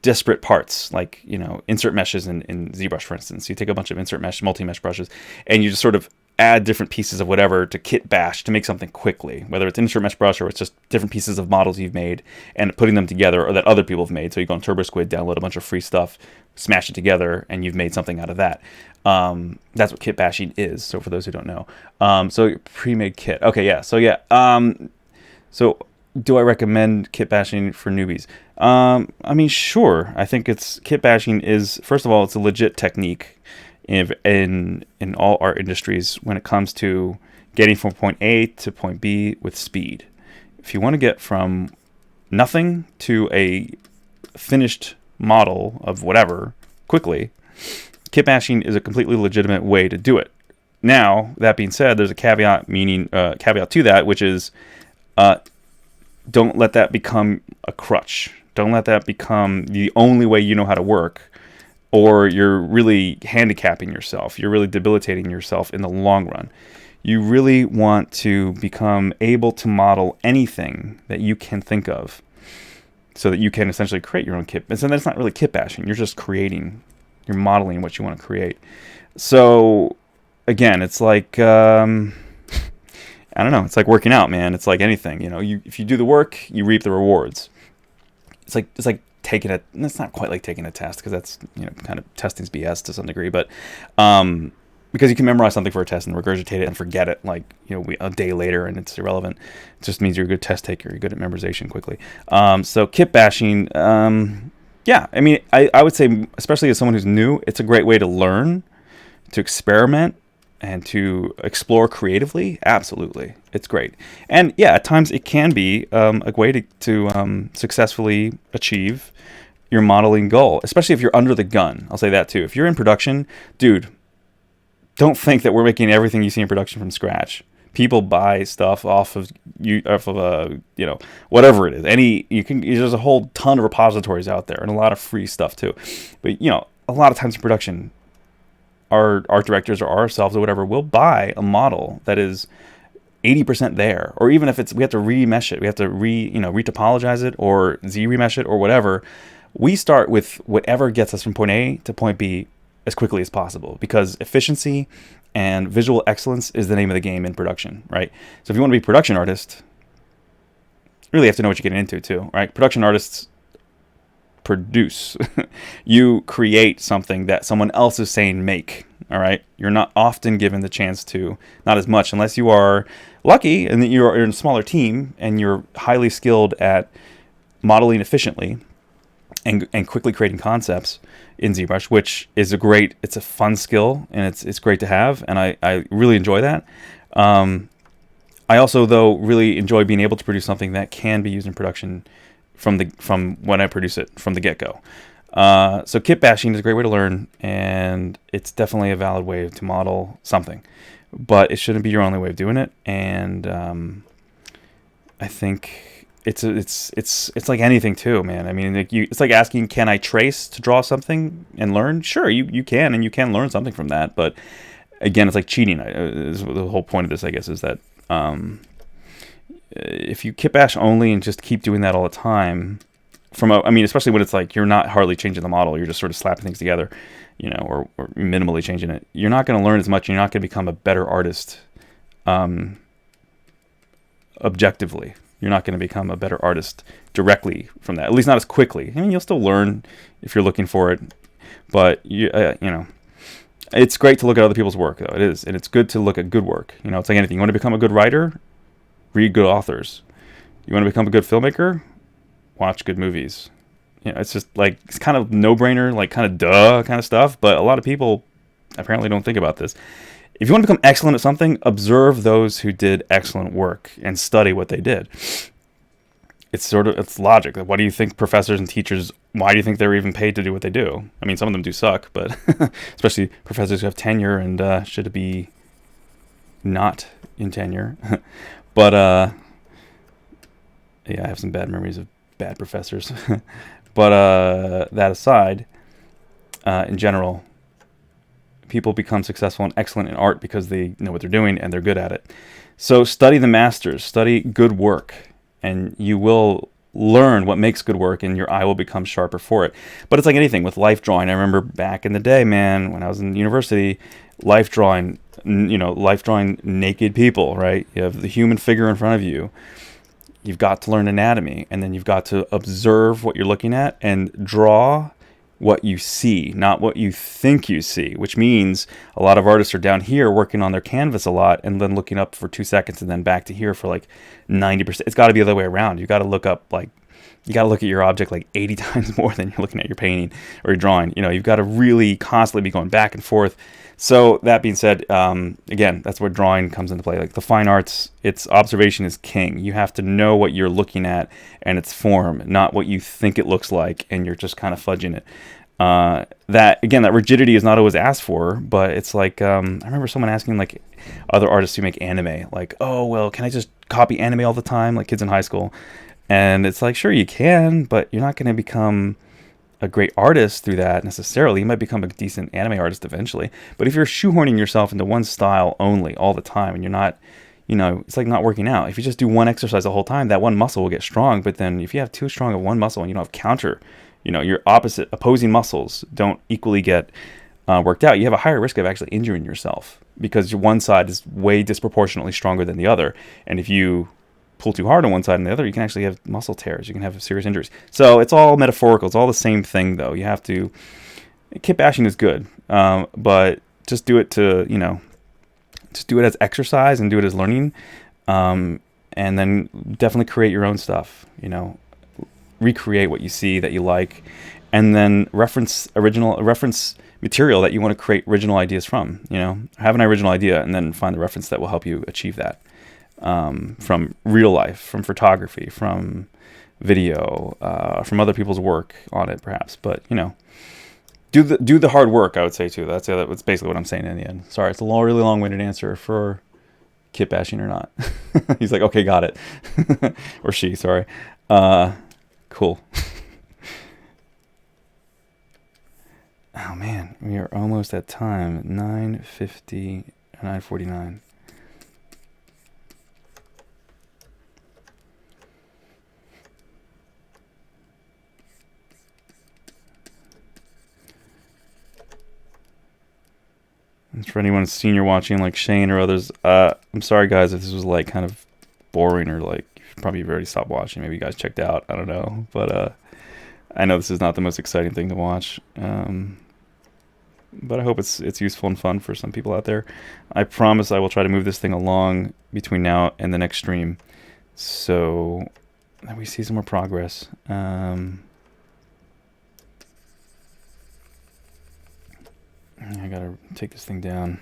disparate parts, like, insert meshes in ZBrush, for instance. You take a bunch of insert mesh, multi-mesh brushes, and you just sort of add different pieces of whatever to kit bash to make something quickly, whether it's insert mesh brush or it's just different pieces of models you've made and putting them together, or that other people have made. So you go on TurboSquid, download a bunch of free stuff, smash it together, and you've made something out of that. That's what kit bashing is. So for those who don't know, so pre-made kit. Okay, yeah. So yeah. So do I recommend kit bashing for newbies? I mean, sure. I think kit bashing is, first of all, it's a legit technique in all art industries when it comes to getting from point A to point B with speed. If you want to get from nothing to a finished model of whatever quickly, kit bashing is a completely legitimate way to do it. Now, that being said, there's a caveat to that, which is don't let that become a crutch. Don't let that become the only way you know how to work, or you're really handicapping yourself. You're really debilitating yourself in the long run. You really want to become able to model anything that you can think of, so that you can essentially create your own kit. And so that's not really kit bashing. You're just you're modeling what you want to create. So again, it's like, I don't know. It's like working out, man. It's like anything, if you do the work, you reap the rewards. It's like taking it. It's not quite like taking a test, because that's, kind of testing's BS to some degree, but, because you can memorize something for a test and regurgitate it and forget it, like, a day later, and it's irrelevant. It just means you're a good test taker. You're good at memorization quickly. So kit bashing, yeah, I mean, I would say, especially as someone who's new, it's a great way to learn, to experiment, and to explore creatively. Absolutely. It's great. And yeah, at times it can be a way to successfully achieve your modeling goal, especially if you're under the gun. I'll say that too. If you're in production, dude, don't think that we're making everything you see in production from scratch. People buy stuff off of whatever it is. There's a whole ton of repositories out there, and a lot of free stuff too. But a lot of times in production, our art directors or ourselves or whatever will buy a model that is 80% there, or even if we have to remesh it, we have to retopologize it or z-remesh it or whatever. We start with whatever gets us from point A to point B as quickly as possible, because efficiency and visual excellence is the name of the game in production, right? So if you want to be a production artist, you really have to know what you're getting into too, right? Production artists produce. You create something that someone else is saying make, all right? You're not often given the chance to, not as much, unless you are lucky and that you're in a smaller team and you're highly skilled at modeling efficiently and quickly creating concepts in ZBrush, which is it's a fun skill, and it's great to have, and I really enjoy that. I also, though, really enjoy being able to produce something that can be used in production from when I produce it from the get-go. So kit bashing is a great way to learn, and it's definitely a valid way to model something, but it shouldn't be your only way of doing it. And I think it's like anything too, man. I mean, it's like asking, can I trace to draw something and learn? Sure, you can, and you can learn something from that. But again, it's like cheating. The whole point of this, I guess, is that if you kit bash only and just keep doing that all the time, especially when it's like you're not hardly changing the model, you're just sort of slapping things together, or minimally changing it, you're not going to learn as much. You're not going to become a better artist objectively. You're not going to become a better artist directly from that, at least not as quickly. I mean, you'll still learn if you're looking for it, but it's great to look at other people's work, though. It is, and it's good to look at good work. It's like anything. You want to become a good writer? Read good authors. You want to become a good filmmaker? Watch good movies. It's just like, it's kind of no-brainer, like kind of duh kind of stuff, but a lot of people apparently don't think about this. If you want to become excellent at something, observe those who did excellent work and study what they did. It's logic. What do you think professors and teachers, why do you think they're even paid to do what they do? I mean, some of them do suck, but especially professors who have tenure and should be not in tenure. But Yeah, I have some bad memories of bad professors. But that aside, in general, people become successful and excellent in art because they know what they're doing and they're good at it. So study the masters, study good work, and you will learn what makes good work, and your eye will become sharper for it. But it's like anything with life drawing. I remember back in the day, man, when I was in university, life drawing, life drawing naked people, right? You have the human figure in front of you. You've got to learn anatomy, and then you've got to observe what you're looking at and draw what you see, not what you think you see, which means a lot of artists are down here working on their canvas a lot and then looking up for 2 seconds and then back to here for like 90%. It's got to be the other way around. You got to look up you got to look at your object like 80 times more than you're looking at your painting or your drawing. You've got to really constantly be going back and forth. So that being said, again, that's where drawing comes into play. Like the fine arts, its observation is king. You have to know what you're looking at and its form, not what you think it looks like, and you're just kind of fudging it. That rigidity is not always asked for, but it's like I remember someone asking like other artists who make anime, like, oh well, can I just copy anime all the time, like kids in high school? And it's like, sure you can, but you're not going to become a great artist through that necessarily. You might become a decent anime artist eventually, but if you're shoehorning yourself into one style only all the time, and you're not, it's like not working out. If you just do one exercise the whole time, that one muscle will get strong, but then if you have too strong of one muscle and you don't have counter, your opposing muscles don't equally get worked out, you have a higher risk of actually injuring yourself because your one side is way disproportionately stronger than the other. And if you pull too hard on one side and the other, you can actually have muscle tears. You can have serious injuries. So it's all metaphorical. It's all the same thing, though. You have to. Kit bashing is good, but just do it to just do it as exercise and do it as learning, and then definitely create your own stuff. Recreate what you see that you like, and then reference material that you want to create original ideas from. Have an original idea and then find the reference that will help you achieve that. From real life, from photography, from video, from other people's work on it, perhaps. But do the hard work. I would say too. That's basically what I'm saying in the end. Sorry, it's a really long-winded answer for kit bashing or not. He's like, okay, got it, or she. Sorry. Cool. Oh man, we are almost at time. 9:50, 9:49. And for anyone senior watching, like Shane or others, I'm sorry guys if this was like kind of boring or like you probably already stopped watching. Maybe you guys checked out. I don't know, but I know this is not the most exciting thing to watch. But I hope it's useful and fun for some people out there. I promise I will try to move this thing along between now and the next stream, so that we see some more progress. I gotta take this thing down.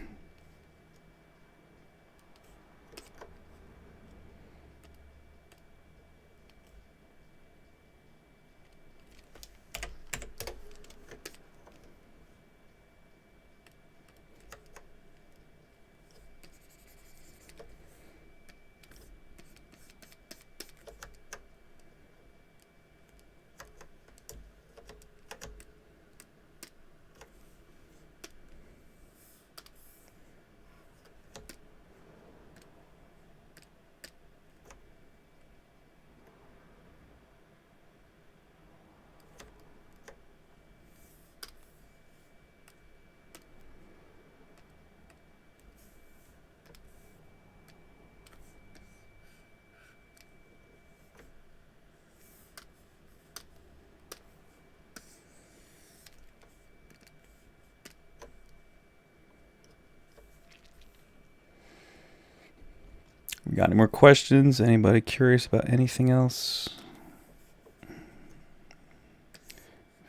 Got any more questions? Anybody curious about anything else?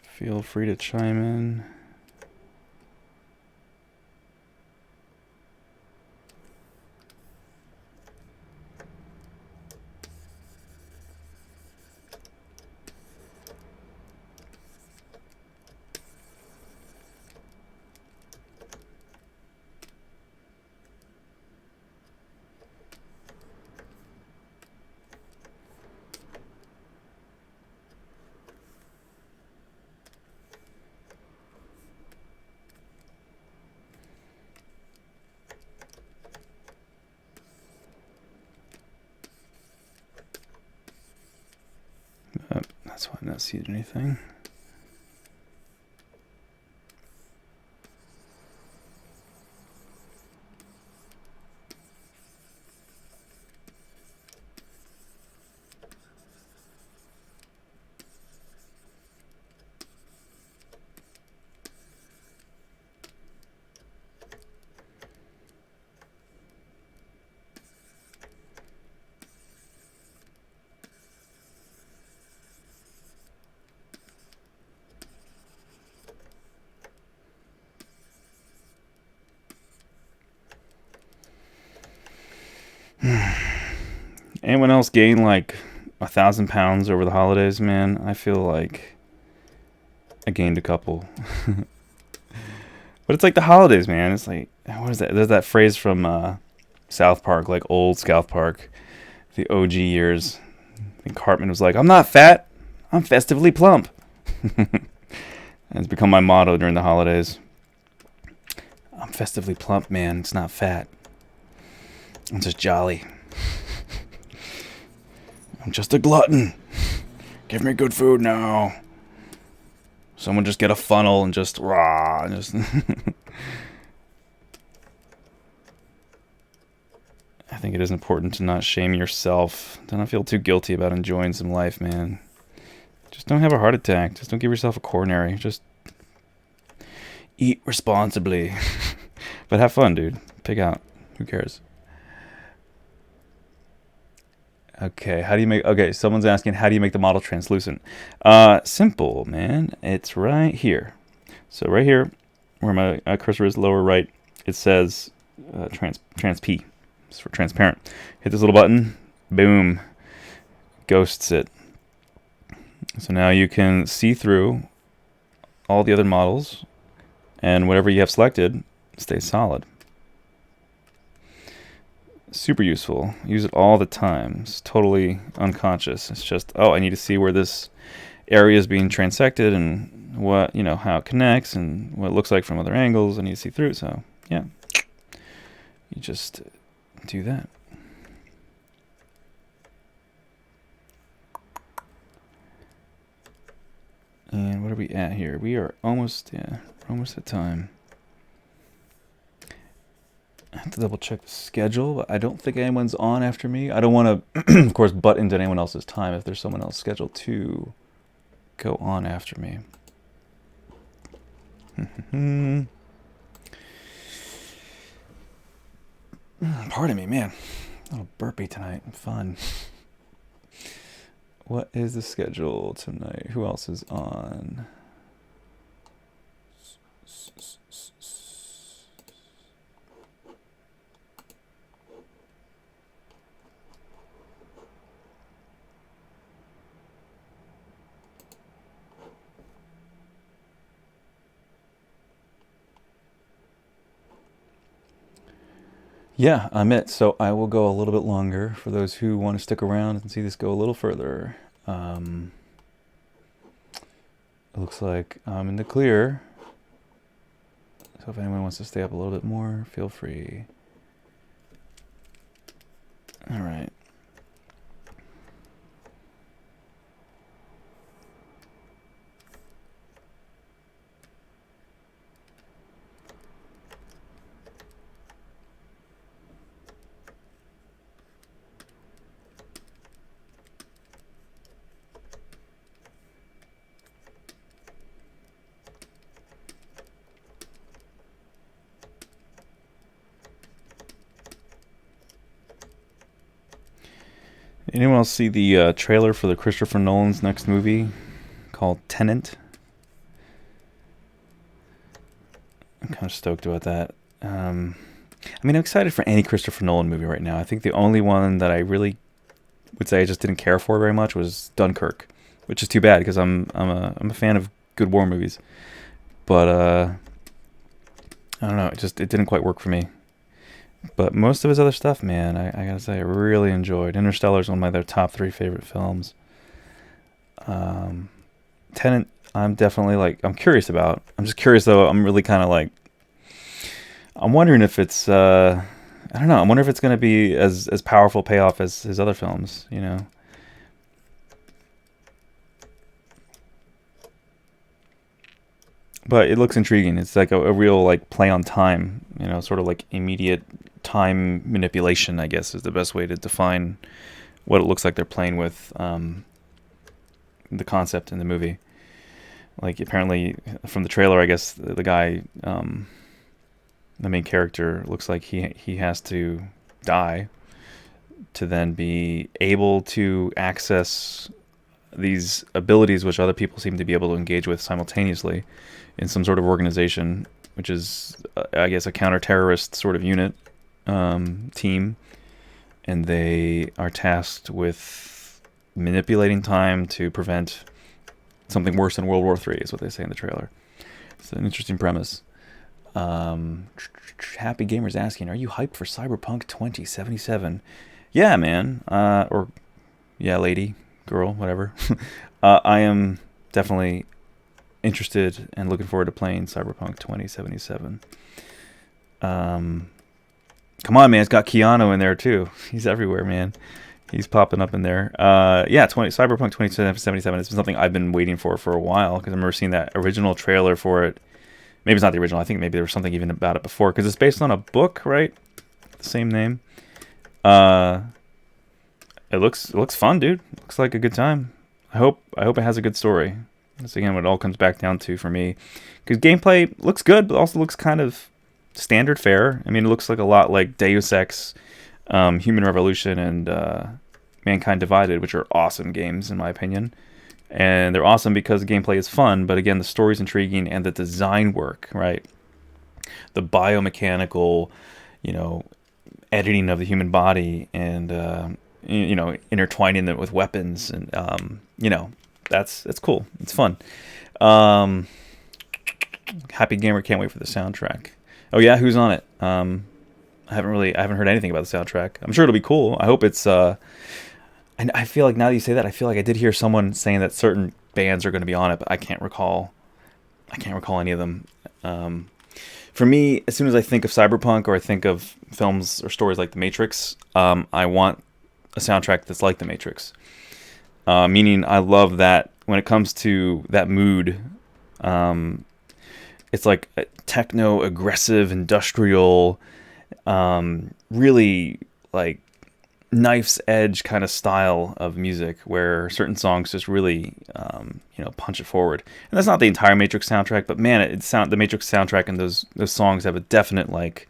Feel free to chime in. That's why I'm not seeing anything. Anyone else gain like 1,000 pounds over the holidays, man? I feel like I gained a couple. But it's like the holidays, man. It's like, what is that? There's that phrase from South Park, like old South Park, the OG years. I think Cartman was like, I'm not fat, I'm festively plump. And it's become my motto during the holidays. I'm festively plump, man. It's not fat. I'm just jolly. I'm just a glutton. Give me good food now. Someone just get a funnel and just raw. Just I think it is important to not shame yourself. Do not feel too guilty about enjoying some life, man. Just don't have a heart attack. Just don't give yourself a coronary. Just eat responsibly. But have fun, dude. Pig out. Who cares? Okay, how do you make... Okay, someone's asking, how do you make the model translucent? Simple, man. It's right here. So right here, where my cursor is lower right, it says trans P. It's for transparent. Hit this little button. Boom. Ghosts it. So now you can see through all the other models, and whatever you have selected stays solid. Super useful. Use it all the time. It's totally unconscious. It's just, oh, I need to see where this area is being transected and what, how it connects and what it looks like from other angles. I need to see through it. So, yeah. You just do that. And what are we at here? We are almost at time. I have to double check the schedule, but I don't think anyone's on after me. I don't want to, of course, butt into anyone else's time if there's someone else scheduled to go on after me. Pardon me, man. A little burpee tonight. Fun. What is the schedule tonight? Who else is on? Yeah, I'm it. So I will go a little bit longer for those who want to stick around and see this go a little further. It looks like I'm in the clear. So if anyone wants to stay up a little bit more, feel free. All right. Anyone else see the trailer for the Christopher Nolan's next movie called Tenet? I'm kind of stoked about that. I'm excited for any Christopher Nolan movie right now. I think the only one that I really would say I just didn't care for very much was Dunkirk, which is too bad because I'm a fan of good war movies. But I don't know, it didn't quite work for me. But most of his other stuff, man, I gotta say, I really enjoyed. Interstellar is one of my other top 3 favorite films. Tenet, I'm definitely I'm curious about. I'm just curious though. I'm really kind of I'm wondering if it's, I don't know. I'm wondering if it's gonna be as powerful payoff as his other films. But it looks intriguing. It's like a real like play on time, you know, sort of like immediate time manipulation, I guess is the best way to define what it looks like they're playing with, the concept in the movie. Like apparently from the trailer, I guess the guy, the main character, looks like he has to die to then be able to access these abilities which other people seem to be able to engage with simultaneously in some sort of organization, which is, I guess, a counter-terrorist sort of unit, team, and they are tasked with manipulating time to prevent something worse than World War III, is what they say in the trailer. It's an interesting premise. Happy Gamer's asking, are you hyped for Cyberpunk 2077? Yeah, man. Or, yeah, lady, girl, whatever. I am definitely interested and looking forward to playing Cyberpunk 2077. Come on, man. It's got Keanu in there, too. He's everywhere, man. He's popping up in there. Yeah, Cyberpunk 2077 has been something I've been waiting for a while, because I remember seeing that original trailer for it. Maybe it's not the original. I think maybe there was something even about it before, because it's based on a book, right? The same name. It looks fun, dude. Looks like a good time. I hope it has a good story. That's again what it all comes back down to for me, because gameplay looks good, but also looks kind of standard fare. I mean, it looks like a lot like Deus Ex, Human Revolution, and Mankind Divided, which are awesome games in my opinion. And they're awesome because the gameplay is fun, but again, the story's intriguing and the design work, right? The biomechanical, editing of the human body and, intertwining it with weapons and, that's cool. It's fun. Happy Gamer can't wait for the soundtrack. Oh yeah, who's on it? I haven't heard anything about the soundtrack. I'm sure it'll be cool. I hope it's, and I feel like now that you say that, I feel like I did hear someone saying that certain bands are going to be on it, but I can't recall any of them. For me, as soon as I think of Cyberpunk or I think of films or stories like The Matrix, I want a soundtrack that's like The Matrix. Meaning I love that when it comes to that mood, it's like a techno, aggressive, industrial, really like knife's edge kind of style of music where certain songs just really punch it forward. And that's not the entire Matrix soundtrack, but man, the Matrix soundtrack and those songs have a definite, like,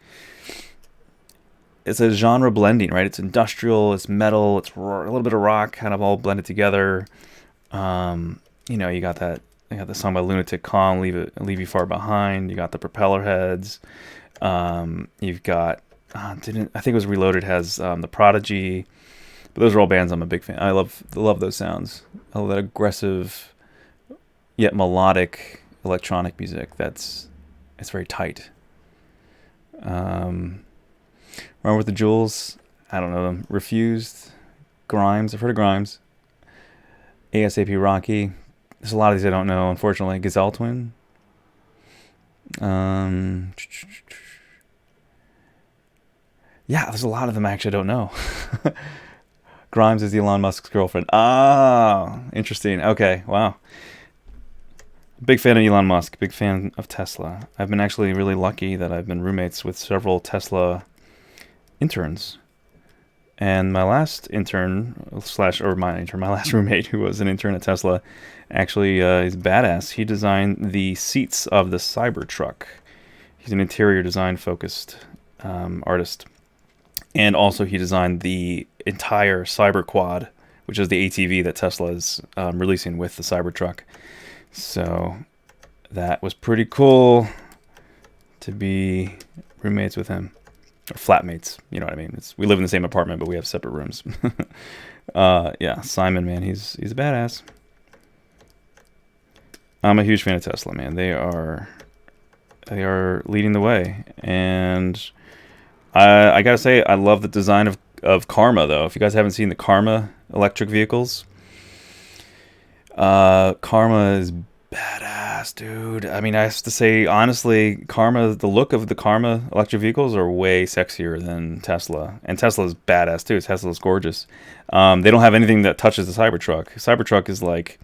it's a genre blending, right? It's industrial, it's metal, it's a little bit of rock, kind of all blended together. You got the song by Lunatic Calm, Leave You Far Behind. You got the Propeller Heads. You've got I think it was Reloaded has The Prodigy, but those are all bands I'm a big fan. I love those sounds. I love that aggressive yet melodic electronic music. It's very tight. Run with the Jewels, I don't know them. Refused, Grimes, I've heard of Grimes. ASAP Rocky. There's a lot of these I don't know, unfortunately. Gazelle Twin. Yeah, there's a lot of them I actually don't know. Grimes is Elon Musk's girlfriend. Ah, interesting. Okay, wow. Big fan of Elon Musk. Big fan of Tesla. I've been actually really lucky that I've been roommates with several Tesla interns. And my last my last roommate, who was an intern at Tesla, actually is badass. He designed the seats of the Cybertruck. He's an interior design focused artist. And also he designed the entire Cyberquad, which is the ATV that Tesla is releasing with the Cybertruck. So that was pretty cool to be roommates with him. Or flatmates, you know what I mean? We live in the same apartment, but we have separate rooms. Yeah, Simon, man, he's a badass. I'm a huge fan of Tesla, man. They are leading the way, and I gotta say, I love the design of Karma, though. If you guys haven't seen the Karma electric vehicles, Karma is badass, dude. I mean, I have to say, honestly, the look of the Karma electric vehicles are way sexier than Tesla. And Tesla's badass, too. Tesla's gorgeous. They don't have anything that touches the Cybertruck. Cybertruck is like,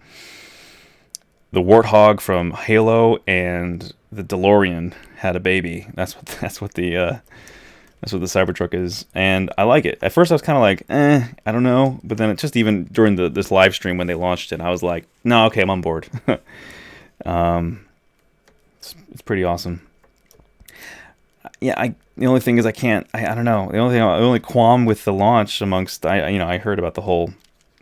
the Warthog from Halo and the DeLorean had a baby. That's what the Cybertruck is, and I like it. At first, I was kind of like, I don't know, but then it just even during this live stream when they launched it, I was like, no, okay, I'm on board. It's pretty awesome. Yeah, the only thing is I don't know. The only qualm with the launch amongst I heard about the whole,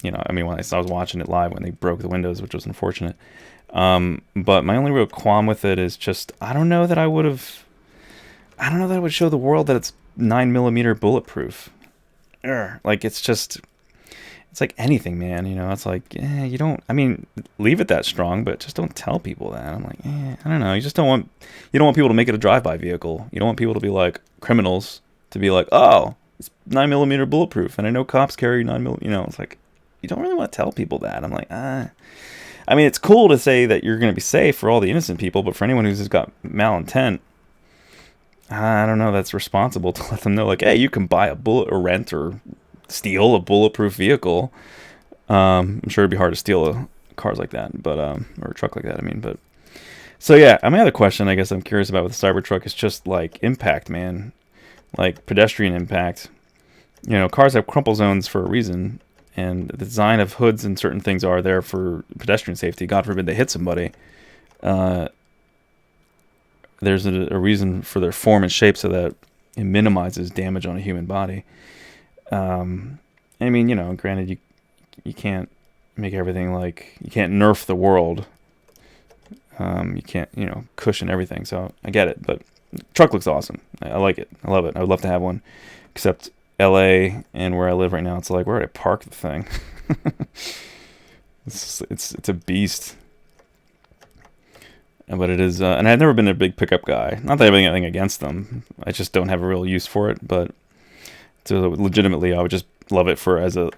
when I was watching it live when they broke the windows, which was unfortunate. But my only real qualm with it is just I don't know that I would show the world that it's 9mm bulletproof. Like it's like anything, man. It's like you don't. I mean, leave it that strong, but just don't tell people that. I'm like, I don't know. You don't want people to make it a drive-by vehicle. You don't want people to be like criminals to be like, oh, it's 9mm bulletproof, and I know cops carry 9mm. It's like you don't really want to tell people that. I'm like, I mean, it's cool to say that you're going to be safe for all the innocent people, but for anyone who's just got malintent, I don't know. That's responsible to let them know, like, hey, you can buy a bullet or rent or steal a bulletproof vehicle. I'm sure it'd be hard to steal cars like that, but or a truck like that. I mean, but so yeah. My other question, I guess, I'm curious about with the Cybertruck is just like impact, man, like pedestrian impact. Cars have crumple zones for a reason, and the design of hoods and certain things are there for pedestrian safety. God forbid they hit somebody. There's a reason for their form and shape so that it minimizes damage on a human body. I mean, granted, you can't make everything like you can't nerf the world. You can't, cushion everything. So I get it, but truck looks awesome. I like it. I love it. I would love to have one, except LA and where I live right now. It's like, where would I park the thing? It's a beast. But it is, and I've never been a big pickup guy. Not that I have anything against them. I just don't have a real use for it. But legitimately, I would just love it for as a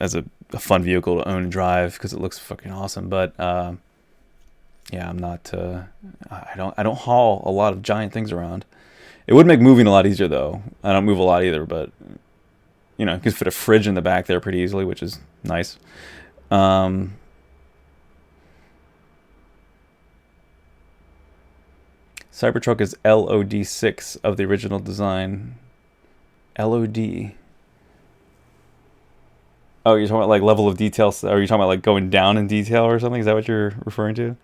fun vehicle to own and drive because it looks fucking awesome. But yeah, I'm not. I don't haul a lot of giant things around. It would make moving a lot easier though. I don't move a lot either, but you can fit a fridge in the back there pretty easily, which is nice. Cybertruck is LOD6 of the original design. LOD. Oh, you're talking about like level of detail, or you're talking about like going down in detail or something? Is that what you're referring to?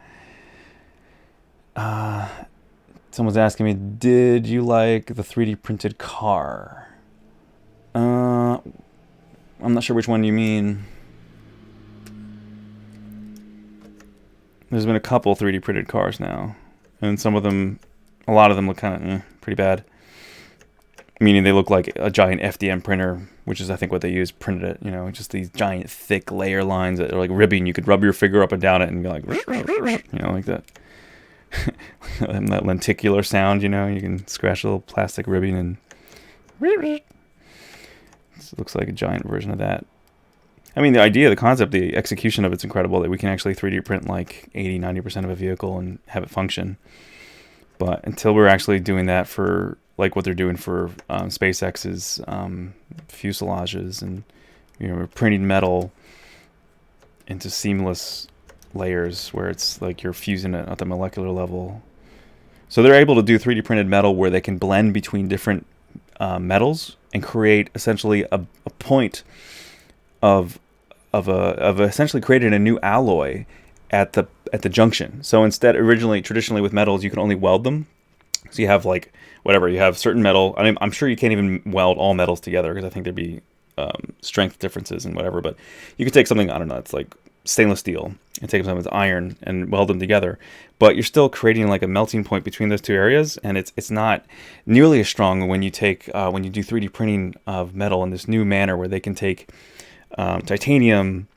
Someone's asking me, did you like the 3D printed car? I'm not sure which one you mean. There's been a couple 3D printed cars now. And a lot of them look kind of pretty bad. Meaning they look like a giant FDM printer, which is I think what they used, printed it. Just these giant thick layer lines that are like ribbing. You could rub your finger up and down it and be like, like that. And that lenticular sound, you can scratch a little plastic ribbing and it looks like a giant version of that. I mean, the idea, the concept, the execution of it's incredible that we can actually 3D print like 80-90% of a vehicle and have it function. But until we're actually doing that for like what they're doing for SpaceX's fuselages, and we're printing metal into seamless layers where it's like you're fusing it at the molecular level. So they're able to do 3D printed metal where they can blend between different metals and create essentially a point of essentially creating a new alloy at the junction. So instead, traditionally with metals, you can only weld them. So you have like whatever, you have certain metal. I mean, I'm sure you can't even weld all metals together because I think there'd be strength differences and whatever. But you could take something, I don't know, it's like stainless steel, and take something that's iron and weld them together. But you're still creating like a melting point between those two areas, and it's not nearly as strong when you do 3D printing of metal in this new manner where they can take titanium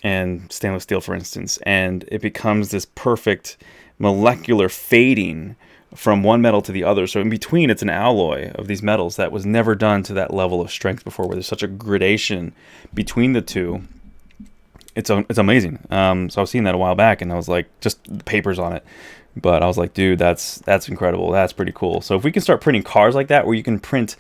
and stainless steel, for instance, and it becomes this perfect molecular fading from one metal to the other. So in between, it's an alloy of these metals that was never done to that level of strength before, where there's such a gradation between the two. It's amazing. So I was seeing that a while back, and I was like, just the papers on it. But I was like, dude, that's incredible. That's pretty cool. So if we can start printing cars like that, where you can print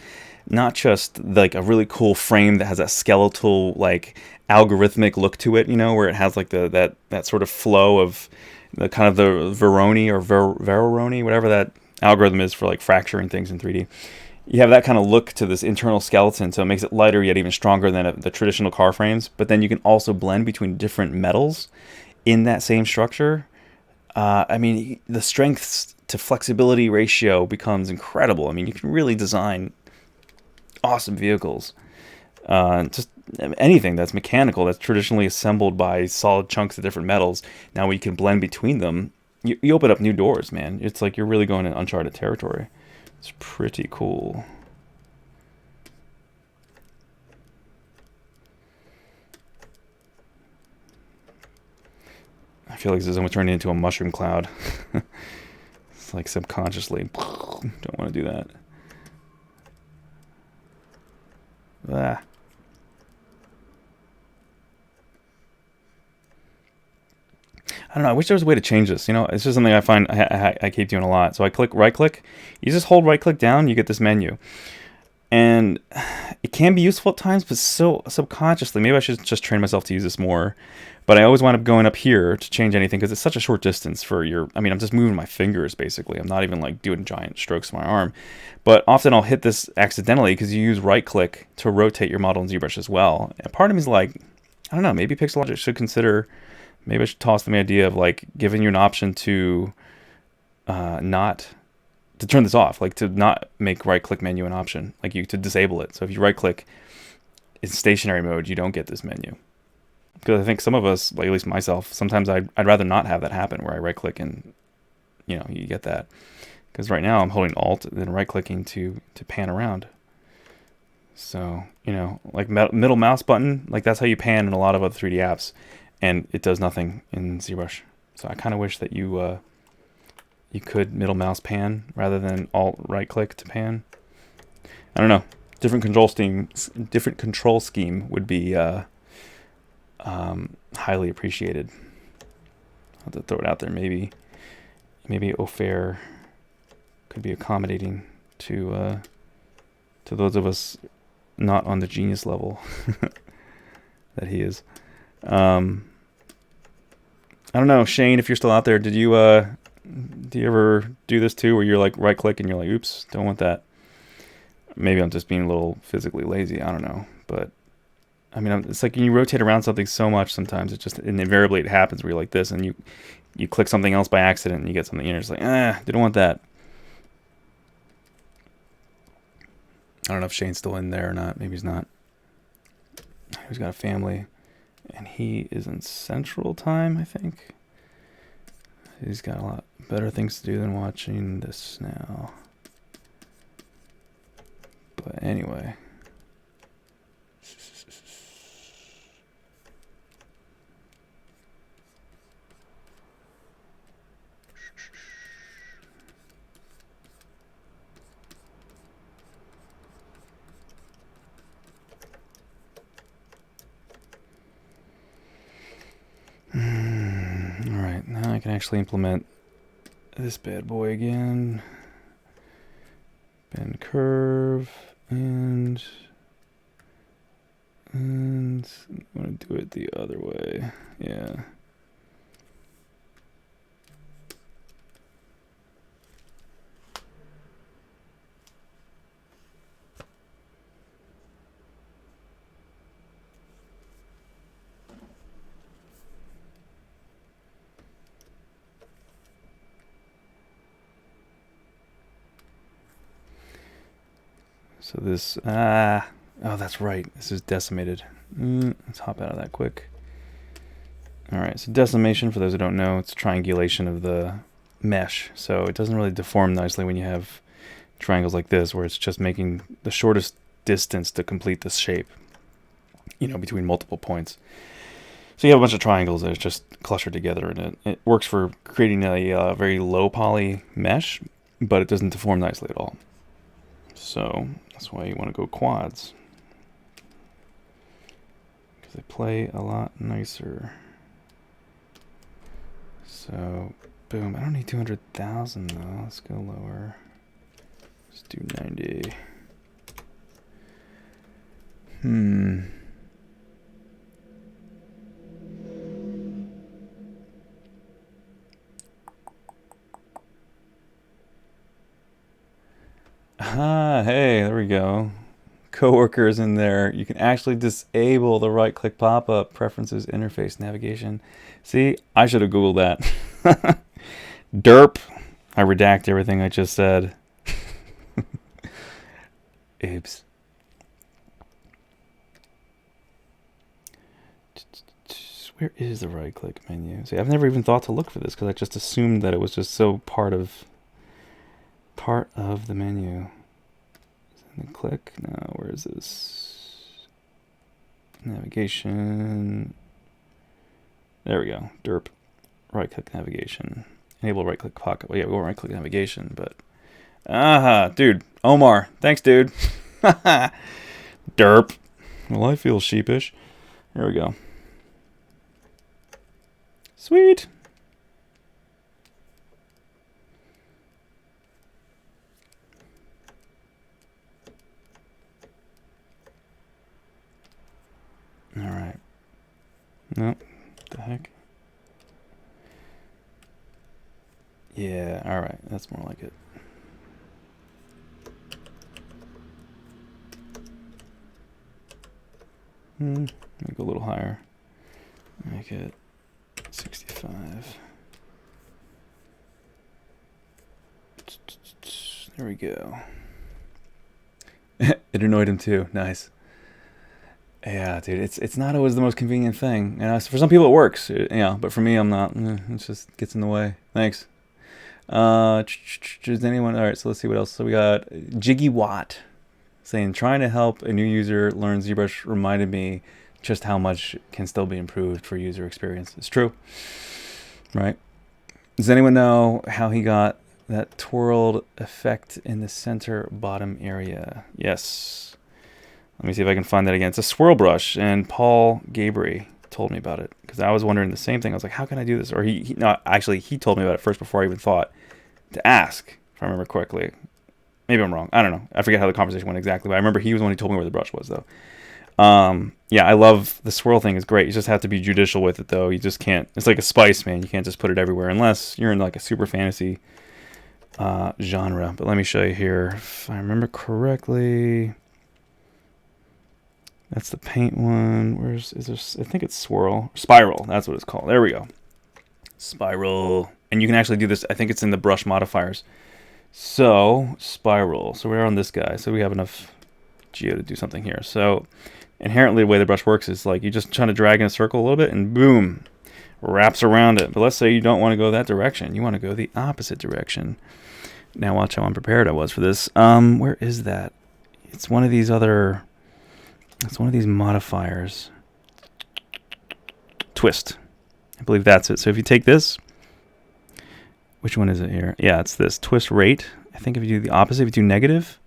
not just like a really cool frame that has a skeletal, like algorithmic look to it, where it has like that sort of flow of the kind of the Veroni or Veroroni, whatever that algorithm is for like fracturing things in 3D. You have that kind of look to this internal skeleton, so it makes it lighter yet even stronger than the traditional car frames. But then you can also blend between different metals in that same structure. I mean, the strength to flexibility ratio becomes incredible. I mean, you can really design awesome vehicles. Just anything that's mechanical, that's traditionally assembled by solid chunks of different metals. Now we can blend between them. You open up new doors, man. It's like you're really going in uncharted territory. It's pretty cool. I feel like this is almost turning into a mushroom cloud. It's like subconsciously. Don't want to do that. Ah. I don't know. I wish there was a way to change this. You know, it's just something I find I keep doing a lot. So I click right click. You just hold right click down, you get this menu. And it can be useful at times, but so subconsciously, maybe I should just train myself to use this more. But I always wind up going up here to change anything because it's such a short distance for your, I mean, I'm just moving my fingers basically. I'm not even like doing giant strokes with my arm. But often I'll hit this accidentally because you use right click to rotate your model in ZBrush as well. And part of me is like, I don't know, maybe Pixelogic should consider, maybe I should toss them the idea of like giving you an option to not to turn this off, like to not make right click menu an option, like you to disable it. So if you right click in stationary mode, you don't get this menu. Because I think some of us, like at least myself, sometimes I'd rather not have that happen where I right click and you know you get that. Because right now I'm holding Alt and then right clicking to pan around. So you know, like middle mouse button, like that's how you pan in a lot of other 3D apps, and it does nothing in ZBrush. So I kind of wish that you could middle mouse pan rather than Alt right click to pan. I don't know. Different control scheme would be highly appreciated. I'll have to throw it out there. Maybe Ofair could be accommodating to those of us not on the genius level that he is. I don't know, Shane, if you're still out there, do you ever do this too, where you're like right click and you're like, oops, don't want that? Maybe I'm just being a little physically lazy. I don't know, but I mean, it's like when you rotate around something so much, sometimes it just invariably it happens where you're like this, and you click something else by accident, and you get something, and you're just like, didn't want that. I don't know if Shane's still in there or not. Maybe he's not. He's got a family, and he is in Central Time, I think. He's got a lot better things to do than watching this now. But anyway. Alright, now I can actually implement this bad boy again. Bend curve and I'm going to do it the other way. Yeah. So this, oh, that's right. This is decimated. Let's hop out of that quick. All right, so decimation, for those who don't know, it's triangulation of the mesh. So it doesn't really deform nicely when you have triangles like this, where it's just making the shortest distance to complete this shape, you know, between multiple points. So you have a bunch of triangles that are just clustered together, and it works for creating a very low poly mesh, but it doesn't deform nicely at all. So that's why you want to go quads, because they play a lot nicer. So boom, I don't need 200,000 though. Let's go lower. Let's do 90. Ah, hey, there we go. Coworkers in there. You can actually disable the right-click pop-up, preferences, interface, navigation. See, I should have Googled that. Derp. I redact everything I just said. Oops. Where is the right-click menu? See, I've never even thought to look for this because I just assumed that it was just so part of the menu. Click. No, where is this? Navigation. There we go. Derp. Right-click navigation. Enable right-click pocket. Well, yeah, we want right-click navigation, but dude. Omar. Thanks, dude. Derp. Well, I feel sheepish. There we go. Sweet. All right. Nope. The heck? Yeah, all right. That's more like it. Let me go a little higher. Make it 65. There we go. It annoyed him too. Nice. Yeah, dude, it's not always the most convenient thing. For some people it works, but for me, I'm not. It just gets in the way. Thanks. Does anyone? All right, so let's see what else. So we got Jiggy Watt saying, trying to help a new user learn ZBrush reminded me just how much can still be improved for user experience. It's true, right? Does anyone know how he got that twirled effect in the center bottom area? Yes. Let me see if I can find that again. It's a swirl brush, and Paul Gabry told me about it because I was wondering the same thing. I was like, how can I do this? Or he told me about it first before I even thought to ask, if I remember correctly. Maybe I'm wrong. I don't know. I forget how the conversation went exactly, but I remember he was the one who told me where the brush was, though. Yeah, I love the swirl thing. Is great. You just have to be judicial with it, though. You just can't. It's like a spice, man. You can't just put it everywhere unless you're in like a super fantasy genre. But let me show you here. If I remember correctly, that's the paint one. Is this? I think it's spiral. That's what it's called. There we go. Spiral. And you can actually do this. I think it's in the brush modifiers. So spiral. So we're on this guy. So we have enough geo to do something here. So inherently the way the brush works is like you just try to drag in a circle a little bit and boom, wraps around it. But let's say you don't want to go that direction. You want to go the opposite direction. Now watch how unprepared I was for this. Where is that? It's one of these modifiers. Twist. I believe that's it. So if you take this, which one is it here? Yeah, it's this twist rate. I think if you do the opposite, if you do negative,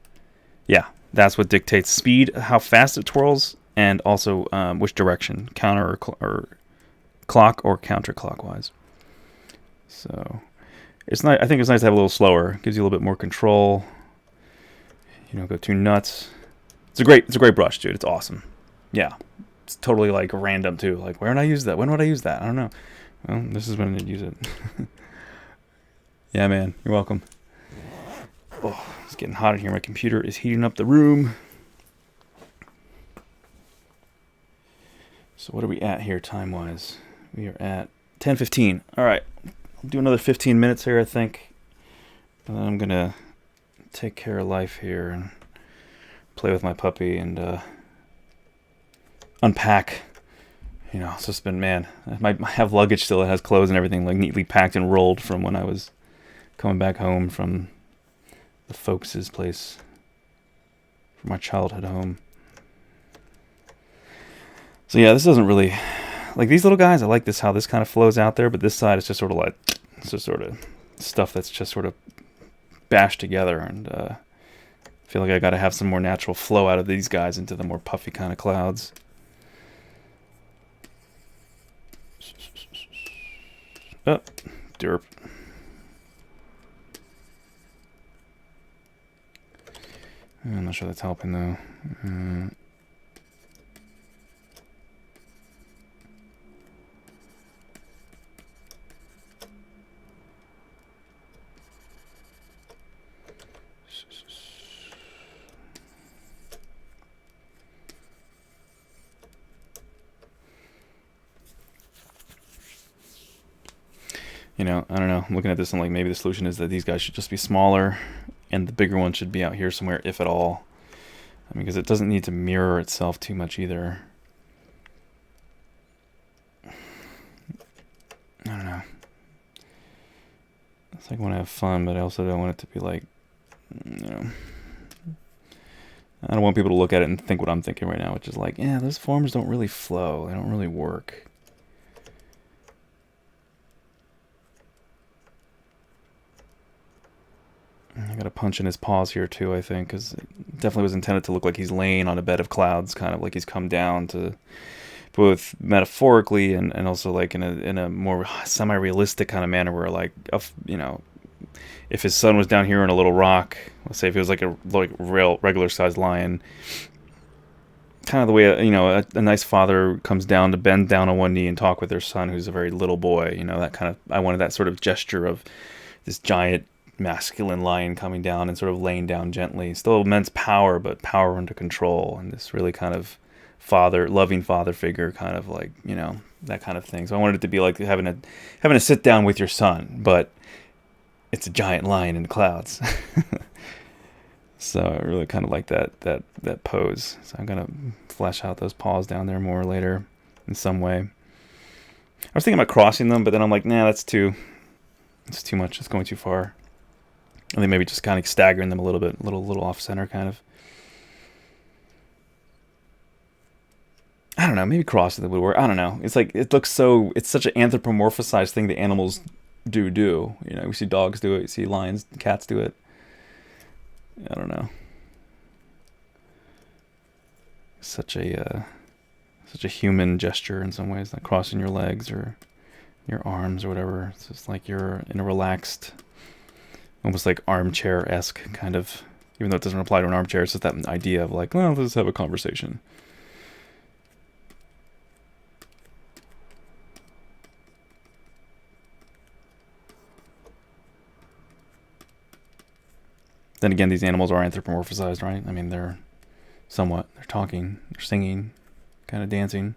yeah, that's what dictates speed, how fast it twirls, and also which direction, counter or clock or counterclockwise. So it's nice. I think it's nice to have a little slower. It gives you a little bit more control. You don't go too nuts. It's a great brush, dude. It's awesome. Yeah, it's totally like random too. Like, where did I use that? When would I use that? I don't know. Well, this is when I need to use it. Yeah, man. You're welcome. Oh, it's getting hot in here. My computer is heating up the room. So what are we at here time-wise? We are at 10:15. All right. I'll do another 15 minutes here, I think. And then I'm going to take care of life here and play with my puppy and unpack. You know, it's just been, man, I have luggage still that has clothes and everything like neatly packed and rolled from when I was coming back home from the folks' place, from my childhood home. So yeah, this doesn't really, like these little guys, I like this, how this kind of flows out there, but this side is just sort of like, it's just sort of stuff that's just sort of bashed together, and I feel like I got to have some more natural flow out of these guys into the more puffy kind of clouds. Oh, derp. I'm not sure that's helping though. You know, I don't know. I'm looking at this and like maybe the solution is that these guys should just be smaller and the bigger one should be out here somewhere, if at all. I mean, because it doesn't need to mirror itself too much either. I don't know. It's like I want to have fun, but I also don't want it to be like, you know, I don't want people to look at it and think what I'm thinking right now, which is like, yeah, those forms don't really flow. They don't really work. I got a punch in his paws here too, I think, because it definitely was intended to look like he's laying on a bed of clouds, kind of like he's come down to, both metaphorically and also like in a more semi-realistic kind of manner, where like, you know, if his son was down here in a little rock, let's say if it was like a regular sized lion, kind of the way, you know, a nice father comes down to bend down on one knee and talk with their son who's a very little boy, you know, that kind of, I wanted that sort of gesture of this giant masculine lion coming down and sort of laying down gently. Still immense power, but power under control, and this really kind of loving father figure, kind of like, you know, that kind of thing. So I wanted it to be like having a sit down with your son, but it's a giant lion in the clouds. So I really kind of like that pose. So I'm gonna flesh out those paws down there more later in some way. I was thinking about crossing them, but then I'm like, nah, it's too much. It's going too far. I think maybe just kind of staggering them a little bit, little off center, kind of. I don't know. Maybe crossing them would work. I don't know. It's like it looks so. It's such an anthropomorphized thing that animals do. You know, we see dogs do it. You see lions, cats do it. I don't know. Such a human gesture in some ways, like crossing your legs or your arms or whatever. It's just like you're in a relaxed, almost like armchair-esque kind of, even though it doesn't apply to an armchair, it's just that idea of like, well, let's have a conversation. Then again, these animals are anthropomorphized, right? I mean, they're talking, they're singing, kind of dancing.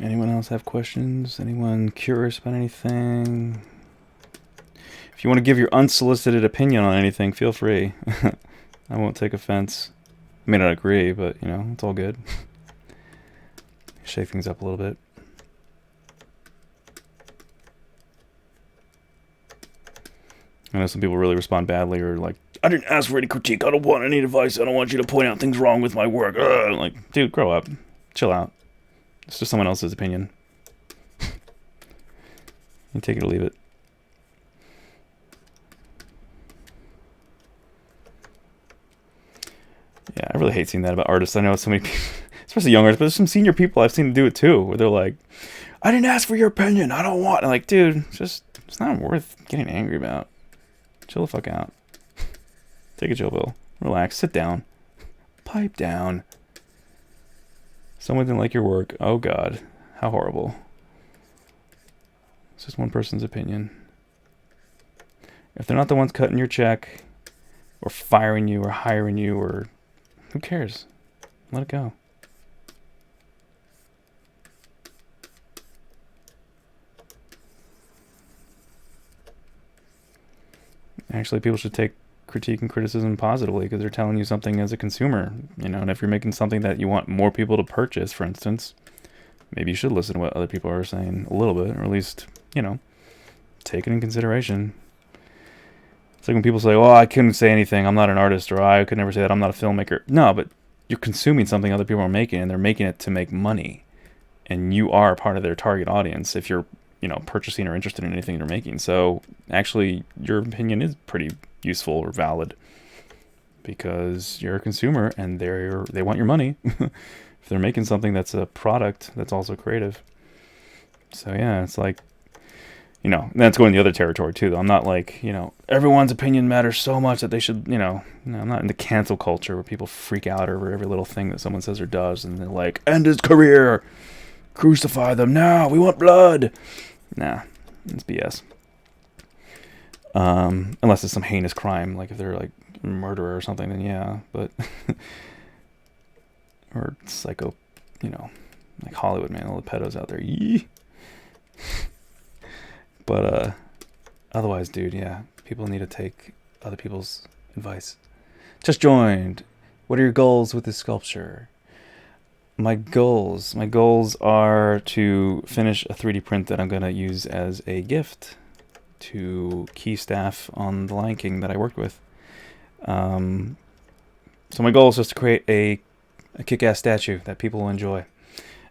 Anyone else have questions? Anyone curious about anything? If you want to give your unsolicited opinion on anything, feel free. I won't take offense. I may not agree, but, you know, it's all good. Shake things up a little bit. I know some people really respond badly, or like, I didn't ask for any critique. I don't want any advice. I don't want you to point out things wrong with my work. Like, dude, grow up. Chill out. It's just someone else's opinion. You take it or leave it. Yeah, I really hate seeing that about artists. I know so many people, especially young artists, but there's some senior people I've seen do it too, where they're like, I didn't ask for your opinion. I don't want. And like, dude, it's not worth getting angry about. Chill the fuck out. Take a chill pill. Relax. Sit down. Pipe down. Someone didn't like your work. Oh God, how horrible. It's just one person's opinion. If they're not the ones cutting your check, or firing you, or hiring you, or who cares? Let it go. Actually, people should take critique and criticism positively because they're telling you something as a consumer, you know. And if you're making something that you want more people to purchase, for instance, maybe you should listen to what other people are saying a little bit, or at least, you know, take it in consideration. It's like when people say, "Oh, I couldn't say anything. I'm not an artist," or "I could never say that. I'm not a filmmaker." No, but you're consuming something other people are making, and they're making it to make money, and you are part of their target audience if you're, you know, purchasing or interested in anything they're making. So actually, your opinion is pretty useful or valid because you're a consumer and they want your money. If they're making something that's a product that's also creative. So yeah, it's like, you know, that's going the other territory too, though. I'm not like, you know, everyone's opinion matters so much that they should, you know, I'm not into cancel culture where people freak out over every little thing that someone says or does, and they're like, end his career, crucify them now, we want blood. Nah, it's BS. Unless it's some heinous crime, like if they're like a murderer or something, then yeah, but or psycho, you know, like Hollywood, man, all the pedos out there. Yee. But otherwise, dude, yeah, people need to take other people's advice. Just joined. What are your goals with this sculpture? My goals are to finish a 3D print that I'm going to use as a gift to key staff on the Lion King that I worked with. So my goal is just to create a kick-ass statue that people will enjoy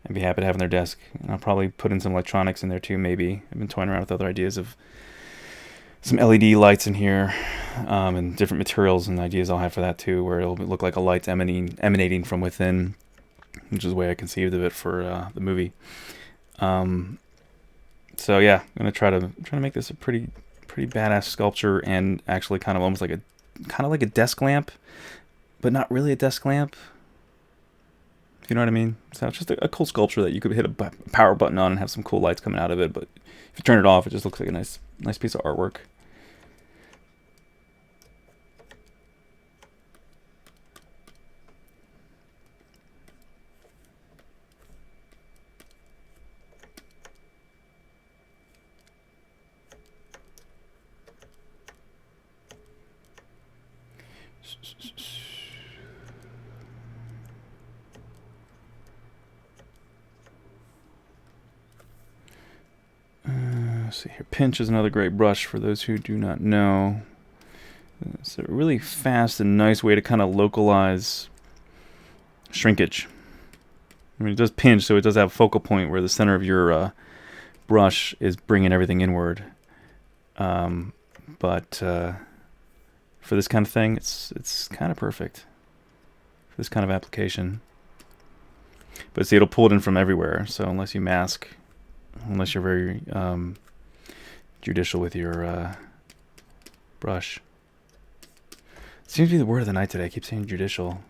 and be happy to have on their desk. And I'll probably put in some electronics in there too, maybe. I've been toying around with other ideas of some LED lights in here, and different materials and ideas I'll have for that too, where it'll look like a light's emanating from within, which is the way I conceived of it for the movie. So yeah, I'm gonna try to make this a pretty badass sculpture, and actually kind of almost like a desk lamp, but not really a desk lamp. If you know what I mean. So it's just a cool sculpture that you could hit a power button on and have some cool lights coming out of it. But if you turn it off, it just looks like a nice piece of artwork. Let's see here. Pinch is another great brush for those who do not know. It's a really fast and nice way to kind of localize shrinkage. I mean, it does pinch, so it does have a focal point where the center of your brush is bringing everything inward. But for this kind of thing, it's kind of perfect for this kind of application. But see, it'll pull it in from everywhere. So unless you mask, unless you're very judicial with your brush. It seems to be the word of the night today. I keep saying judicial.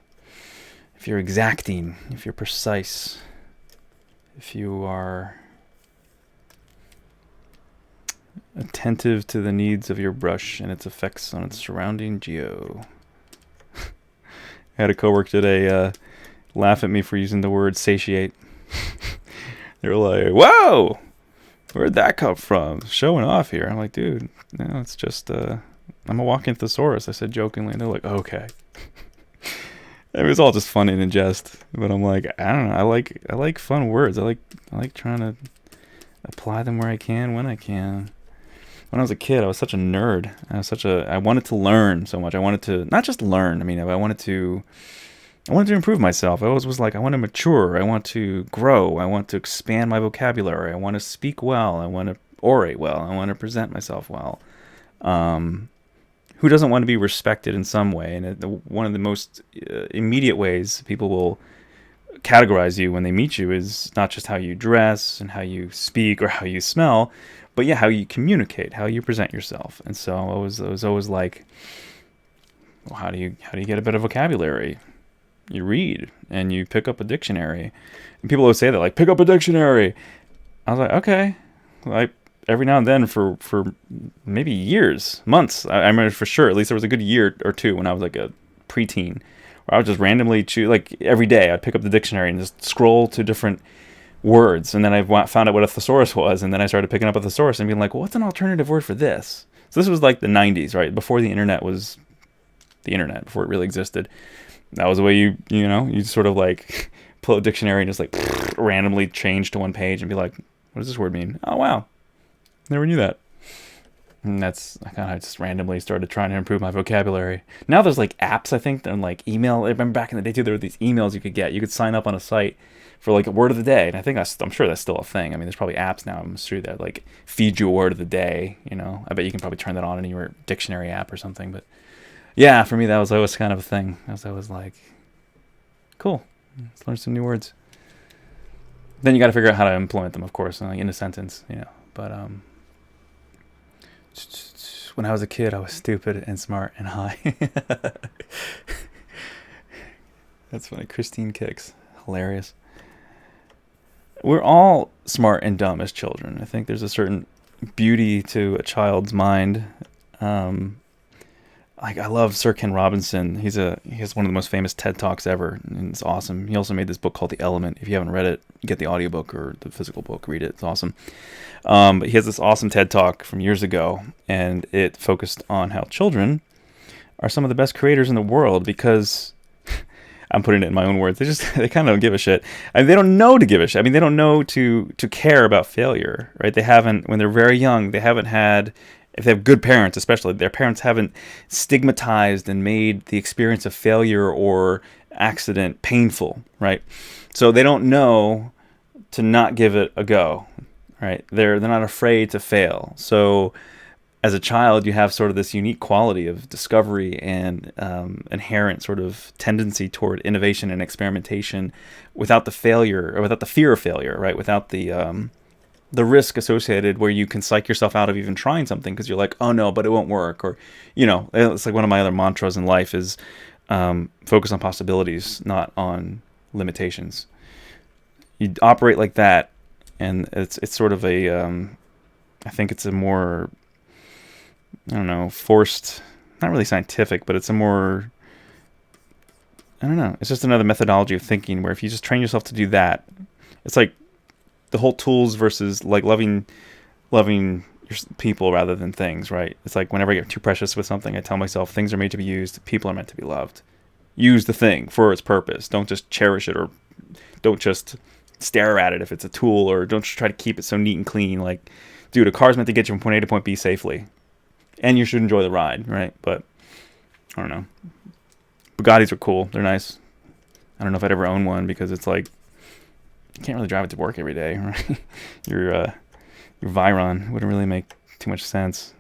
If you're exacting, if you're precise, if you are attentive to the needs of your brush and its effects on its surrounding geo. I had a coworker today laugh at me for using the word satiate. They were like, "Whoa, where'd that come from? Showing off here." I'm like, "Dude, no, it's just I'm a walking thesaurus," I said jokingly, and they're like, "Okay." It was all just fun and in jest, but I'm like, I don't know. I like fun words. I like trying to apply them where I can, when I can. When I was a kid, I was such a nerd. I wanted to learn so much. I wanted to not just learn. I mean, I wanted to improve myself. I always was like, I want to mature. I want to grow. I want to expand my vocabulary. I want to speak well. I want to orate well. I want to present myself well. Who doesn't want to be respected in some way? And one of the most immediate ways people will categorize you when they meet you is not just how you dress and how you speak or how you smell, but yeah, how you communicate, how you present yourself. And so I was always like, well, how do you get a better vocabulary? You read and you pick up a dictionary. And people always say that, like, pick up a dictionary. I was like, okay. Like, every now and then for maybe years, months. I remember for sure, at least there was a good year or two when I was like a preteen, where I would just randomly choose, like every day I'd pick up the dictionary and just scroll to different words. And then I found out what a thesaurus was. And then I started picking up a thesaurus and being like, well, what's an alternative word for this? So this was like the 90s, right? Before the internet was the internet, before it really existed. That was the way you sort of like pull a dictionary and just like randomly change to one page and be like, what does this word mean? Oh, wow. Never knew that. And that's, I kind of just randomly started trying to improve my vocabulary. Now there's like apps, I think, and like email. I remember back in the day too, there were these emails you could get. You could sign up on a site for like a word of the day. And I think I'm sure that's still a thing. I mean, there's probably apps now, I'm sure, that like feed you a word of the day, you know. I bet you can probably turn that on in your dictionary app or something. But yeah, for me, that was always kind of a thing. I was always like, cool, let's learn some new words. Then you got to figure out how to implement them, of course, like in a sentence, you know. But when I was a kid, I was stupid and smart and high. That's funny. Christine Kicks. Hilarious. We're all smart and dumb as children. I think there's a certain beauty to a child's mind. Like, I love Sir Ken Robinson. He has one of the most famous TED Talks ever, and it's awesome. He also made this book called The Element. If you haven't read it, get the audiobook or the physical book, read it. It's awesome. But he has this awesome TED Talk from years ago, and it focused on how children are some of the best creators in the world because I'm putting it in my own words. They kind of don't give a shit. I mean, they don't know to give a shit. I mean, they don't know to care about failure, right? They haven't, when they're very young, they haven't had, if they have good parents, especially, their parents haven't stigmatized and made the experience of failure or accident painful, right? So they don't know to not give it a go, right? They're not afraid to fail. So as a child, you have sort of this unique quality of discovery and inherent sort of tendency toward innovation and experimentation without the failure, or without the fear of failure, right? Without the risk associated where you can psych yourself out of even trying something because you're like, oh no, but it won't work. Or, you know, it's like one of my other mantras in life is focus on possibilities, not on limitations. You operate like that, and it's sort of a, I think it's a more, I don't know, forced, not really scientific, but it's a more, I don't know, it's just another methodology of thinking where if you just train yourself to do that, it's like the whole tools versus like loving your people rather than things, right? It's like whenever I get too precious with something, I tell myself things are made to be used, people are meant to be loved. Use the thing for its purpose. Don't just cherish it, or don't just stare at it if it's a tool, or don't just try to keep it so neat and clean. Like, dude, a car's meant to get you from point A to point B safely, and you should enjoy the ride, right? But I don't know. Bugattis are cool. They're nice. I don't know if I'd ever own one because it's like, you can't really drive it to work every day, right? Your Veyron wouldn't really make too much sense.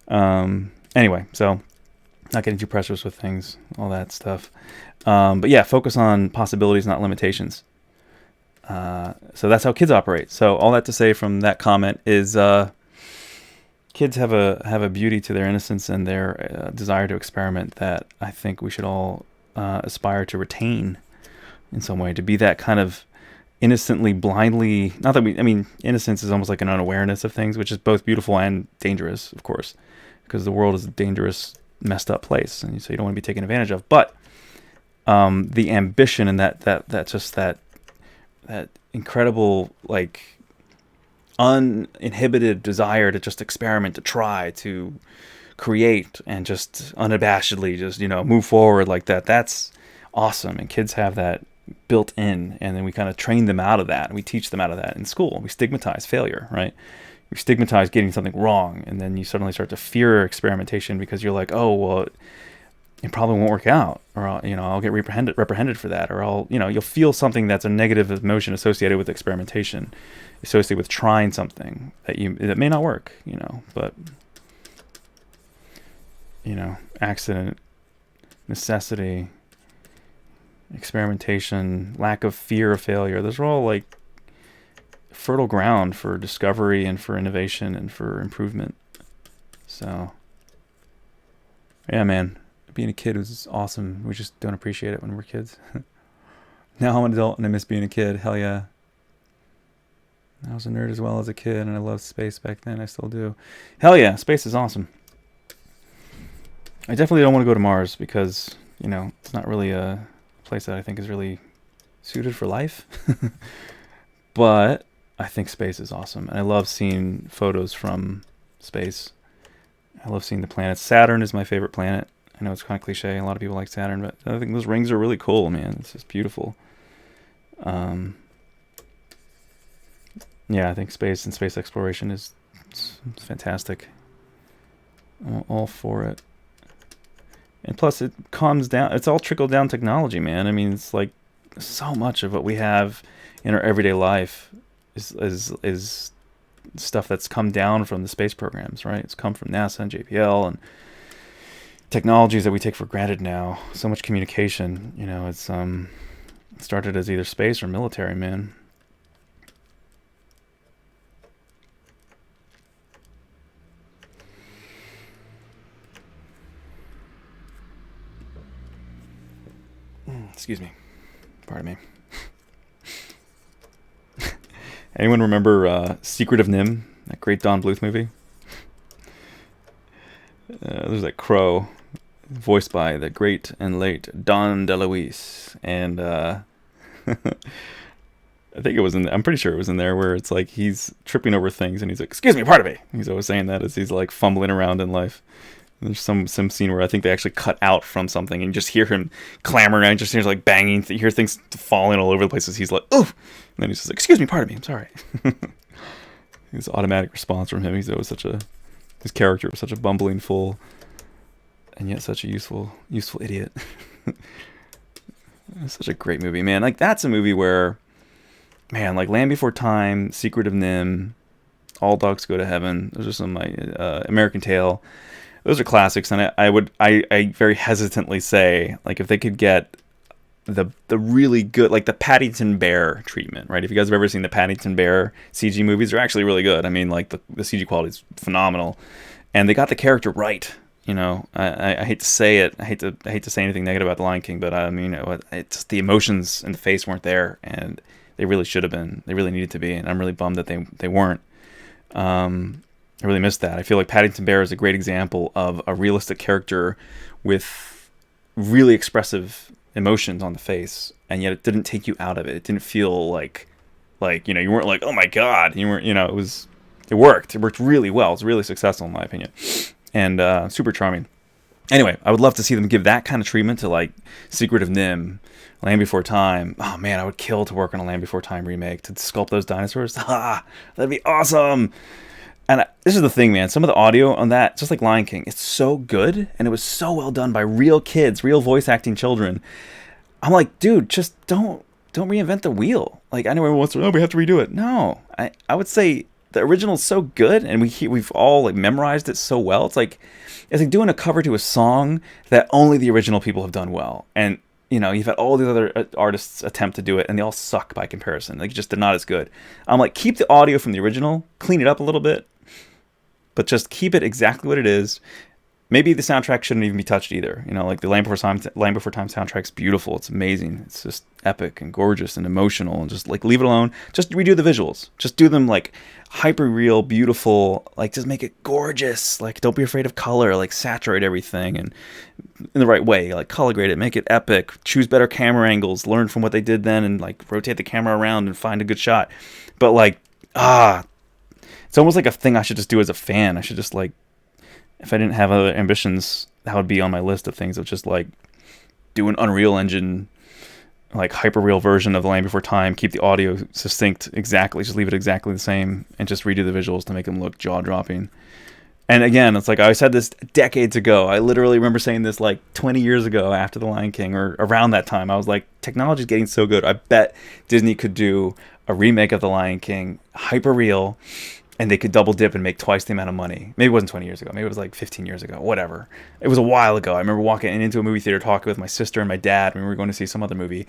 Anyway, so not getting too precious with things, all that stuff. But yeah, focus on possibilities, not limitations. So that's how kids operate. So all that to say from that comment is kids have a beauty to their innocence and their desire to experiment that I think we should all aspire to retain in some way, to be that kind of innocently, blindly, not that we, I mean, innocence is almost like an unawareness of things, which is both beautiful and dangerous, of course, because the world is a dangerous, messed up place, and so you don't want to be taken advantage of. But the ambition and that incredible, like, uninhibited desire to just experiment, to try, to create, and just unabashedly just, you know, move forward like that, that's awesome. And kids have that built in, and then we kind of train them out of that, and we teach them out of that in school. We stigmatize failure, right? We stigmatize getting something wrong, and then you suddenly start to fear experimentation because you're like, oh, well, it probably won't work out, or I'll get reprehended for that, or you'll feel something that's a negative emotion associated with experimentation, associated with trying something that may not work, but accident, necessity, experimentation, lack of fear of failure. Those are all like fertile ground for discovery and for innovation and for improvement. So yeah, man, being a kid was awesome. We just don't appreciate it when we're kids. Now I'm an adult and I miss being a kid. Hell yeah. I was a nerd as well as a kid, and I loved space back then. I still do. Hell yeah, space is awesome. I definitely don't want to go to Mars because, it's not really a place that I think is really suited for life. But I think space is awesome, and I love seeing photos from space. I love seeing the planets. Saturn is my favorite planet. I know it's kind of cliche. A lot of people like Saturn, but I think those rings are really cool, man. It's just beautiful. Yeah, I think space and space exploration is it's fantastic. I'm all for it. And plus, it calms down. It's all trickled down technology, man. I mean, it's like so much of what we have in our everyday life is stuff that's come down from the space programs, right? It's come from NASA and JPL and technologies that we take for granted now. So much communication, you know. It's started as either space or military, man. Excuse me. Pardon me. Anyone remember Secret of Nim, that great Don Bluth movie? There's that crow, voiced by the great and late Don DeLuise, and I think it was in. I'm pretty sure it was in there where it's like he's tripping over things and he's like, "Excuse me, pardon me." He's always saying that as he's like fumbling around in life. There's some scene where I think they actually cut out from something and you just hear him clamoring and just hears like banging. You hear things falling all over the place as he's like, "Oh," and then he's just like, "Excuse me, pardon me, I'm sorry." His automatic response from him. He's always his character was such a bumbling fool, and yet such a useful idiot. It's such a great movie, man. Like that's a movie where, man, like Land Before Time, Secret of Nim, All Dogs Go to Heaven. Those are some of my American Tail. Those are classics, and I very hesitantly say, like, if they could get the really good, like the Paddington Bear treatment, right? If you guys have ever seen the Paddington Bear CG movies, they're actually really good. I mean, like the CG quality is phenomenal, and they got the character right. You know, I hate to say it. I hate to say anything negative about the Lion King, but I mean, it's the emotions in the face weren't there, and they really should have been. They really needed to be, and I'm really bummed that they weren't. I really missed that. I feel like Paddington Bear is a great example of a realistic character with really expressive emotions on the face, and yet it didn't take you out of it. It didn't feel like you know, you weren't like, oh my god, you weren't, you know, it worked really well. It's really successful in my opinion, and super charming. Anyway, I would love to see them give that kind of treatment to like Secret of Nim, Land Before Time. Oh man, I would kill to work on a Land Before Time remake to sculpt those dinosaurs. That'd be awesome. And this is the thing, man. Some of the audio on that, just like Lion King, it's so good, and it was so well done by real kids, real voice acting children. I'm like, dude, just don't reinvent the wheel. Like, I know everyone wants to, we have to redo it. No, I would say the original's so good, and we've all like memorized it so well. It's like doing a cover to a song that only the original people have done well, and you know, you've had all these other artists attempt to do it, and they all suck by comparison. Like, they're not as good. I'm like, keep the audio from the original, clean it up a little bit, but just keep it exactly what it is. Maybe the soundtrack shouldn't even be touched either. You know, like the Land Before Time soundtrack's beautiful. It's amazing. It's just epic and gorgeous and emotional, and just like leave it alone. Just redo the visuals. Just do them like hyper real, beautiful. Like, just make it gorgeous. Like, don't be afraid of color. Like, saturate everything and in the right way. Like, color grade it. Make it epic. Choose better camera angles. Learn from what they did then, and like rotate the camera around and find a good shot. But like, it's almost like a thing I should just do as a fan. I should just like, if I didn't have other ambitions, that would be on my list of things, of just like do an Unreal Engine, like hyper real version of the Land Before Time, keep the audio succinct exactly, just leave it exactly the same, and just redo the visuals to make them look jaw dropping. And again, it's like I said this decades ago. I literally remember saying this like 20 years ago after The Lion King, or around that time. I was like, technology's getting so good. I bet Disney could do a remake of The Lion King, hyper real, and they could double dip and make twice the amount of money. Maybe it wasn't 20 years ago. Maybe it was like 15 years ago. Whatever. It was a while ago. I remember walking into a movie theater talking with my sister and my dad when we were going to see some other movie.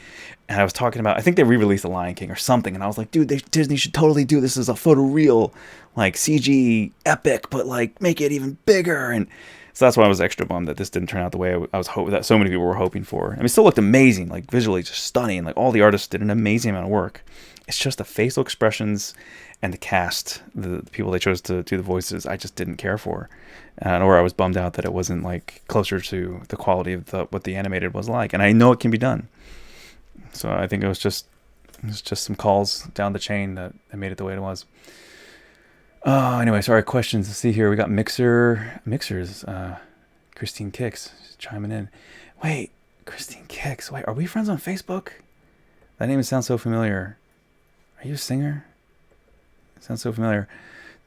And I was talking about, I think they re-released The Lion King or something. And I was like, dude, Disney should totally do this as a photoreal, like CG epic, but like make it even bigger. And so that's why I was extra bummed that this didn't turn out the way I was hoping, that so many people were hoping for. I mean, it still looked amazing, like visually just stunning. Like, all the artists did an amazing amount of work. It's just the facial expressions and the cast, the people they chose to do the voices, I just didn't care for. Or I was bummed out that it wasn't like closer to the quality of what the animated was like. And I know it can be done. So I think it was just some calls down the chain that made it the way it was. Oh, anyway, sorry, questions. Let's see here. We got Mixers. Christine Kicks chiming in. Wait, Christine Kicks. Wait, are we friends on Facebook? That name sounds so familiar. Are you a singer? It sounds so familiar.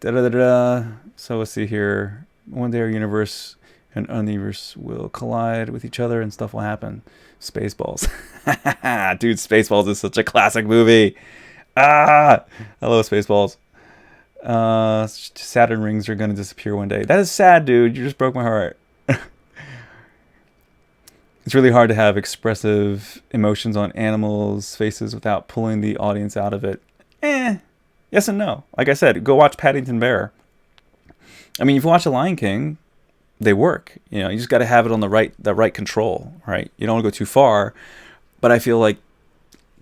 Da da da da. So let's see here. One day our universe and universe will collide with each other and stuff will happen. Spaceballs. Dude, Spaceballs is such a classic movie. I love Spaceballs. Saturn rings are going to disappear one day. That is sad, dude. You just broke my heart. It's really hard to have expressive emotions on animals' faces without pulling the audience out of it. Yes and no. Like I said, go watch Paddington Bear. I mean, if you watch The Lion King, they work. You just got to have it on the right control, right? You don't want to go too far, but I feel like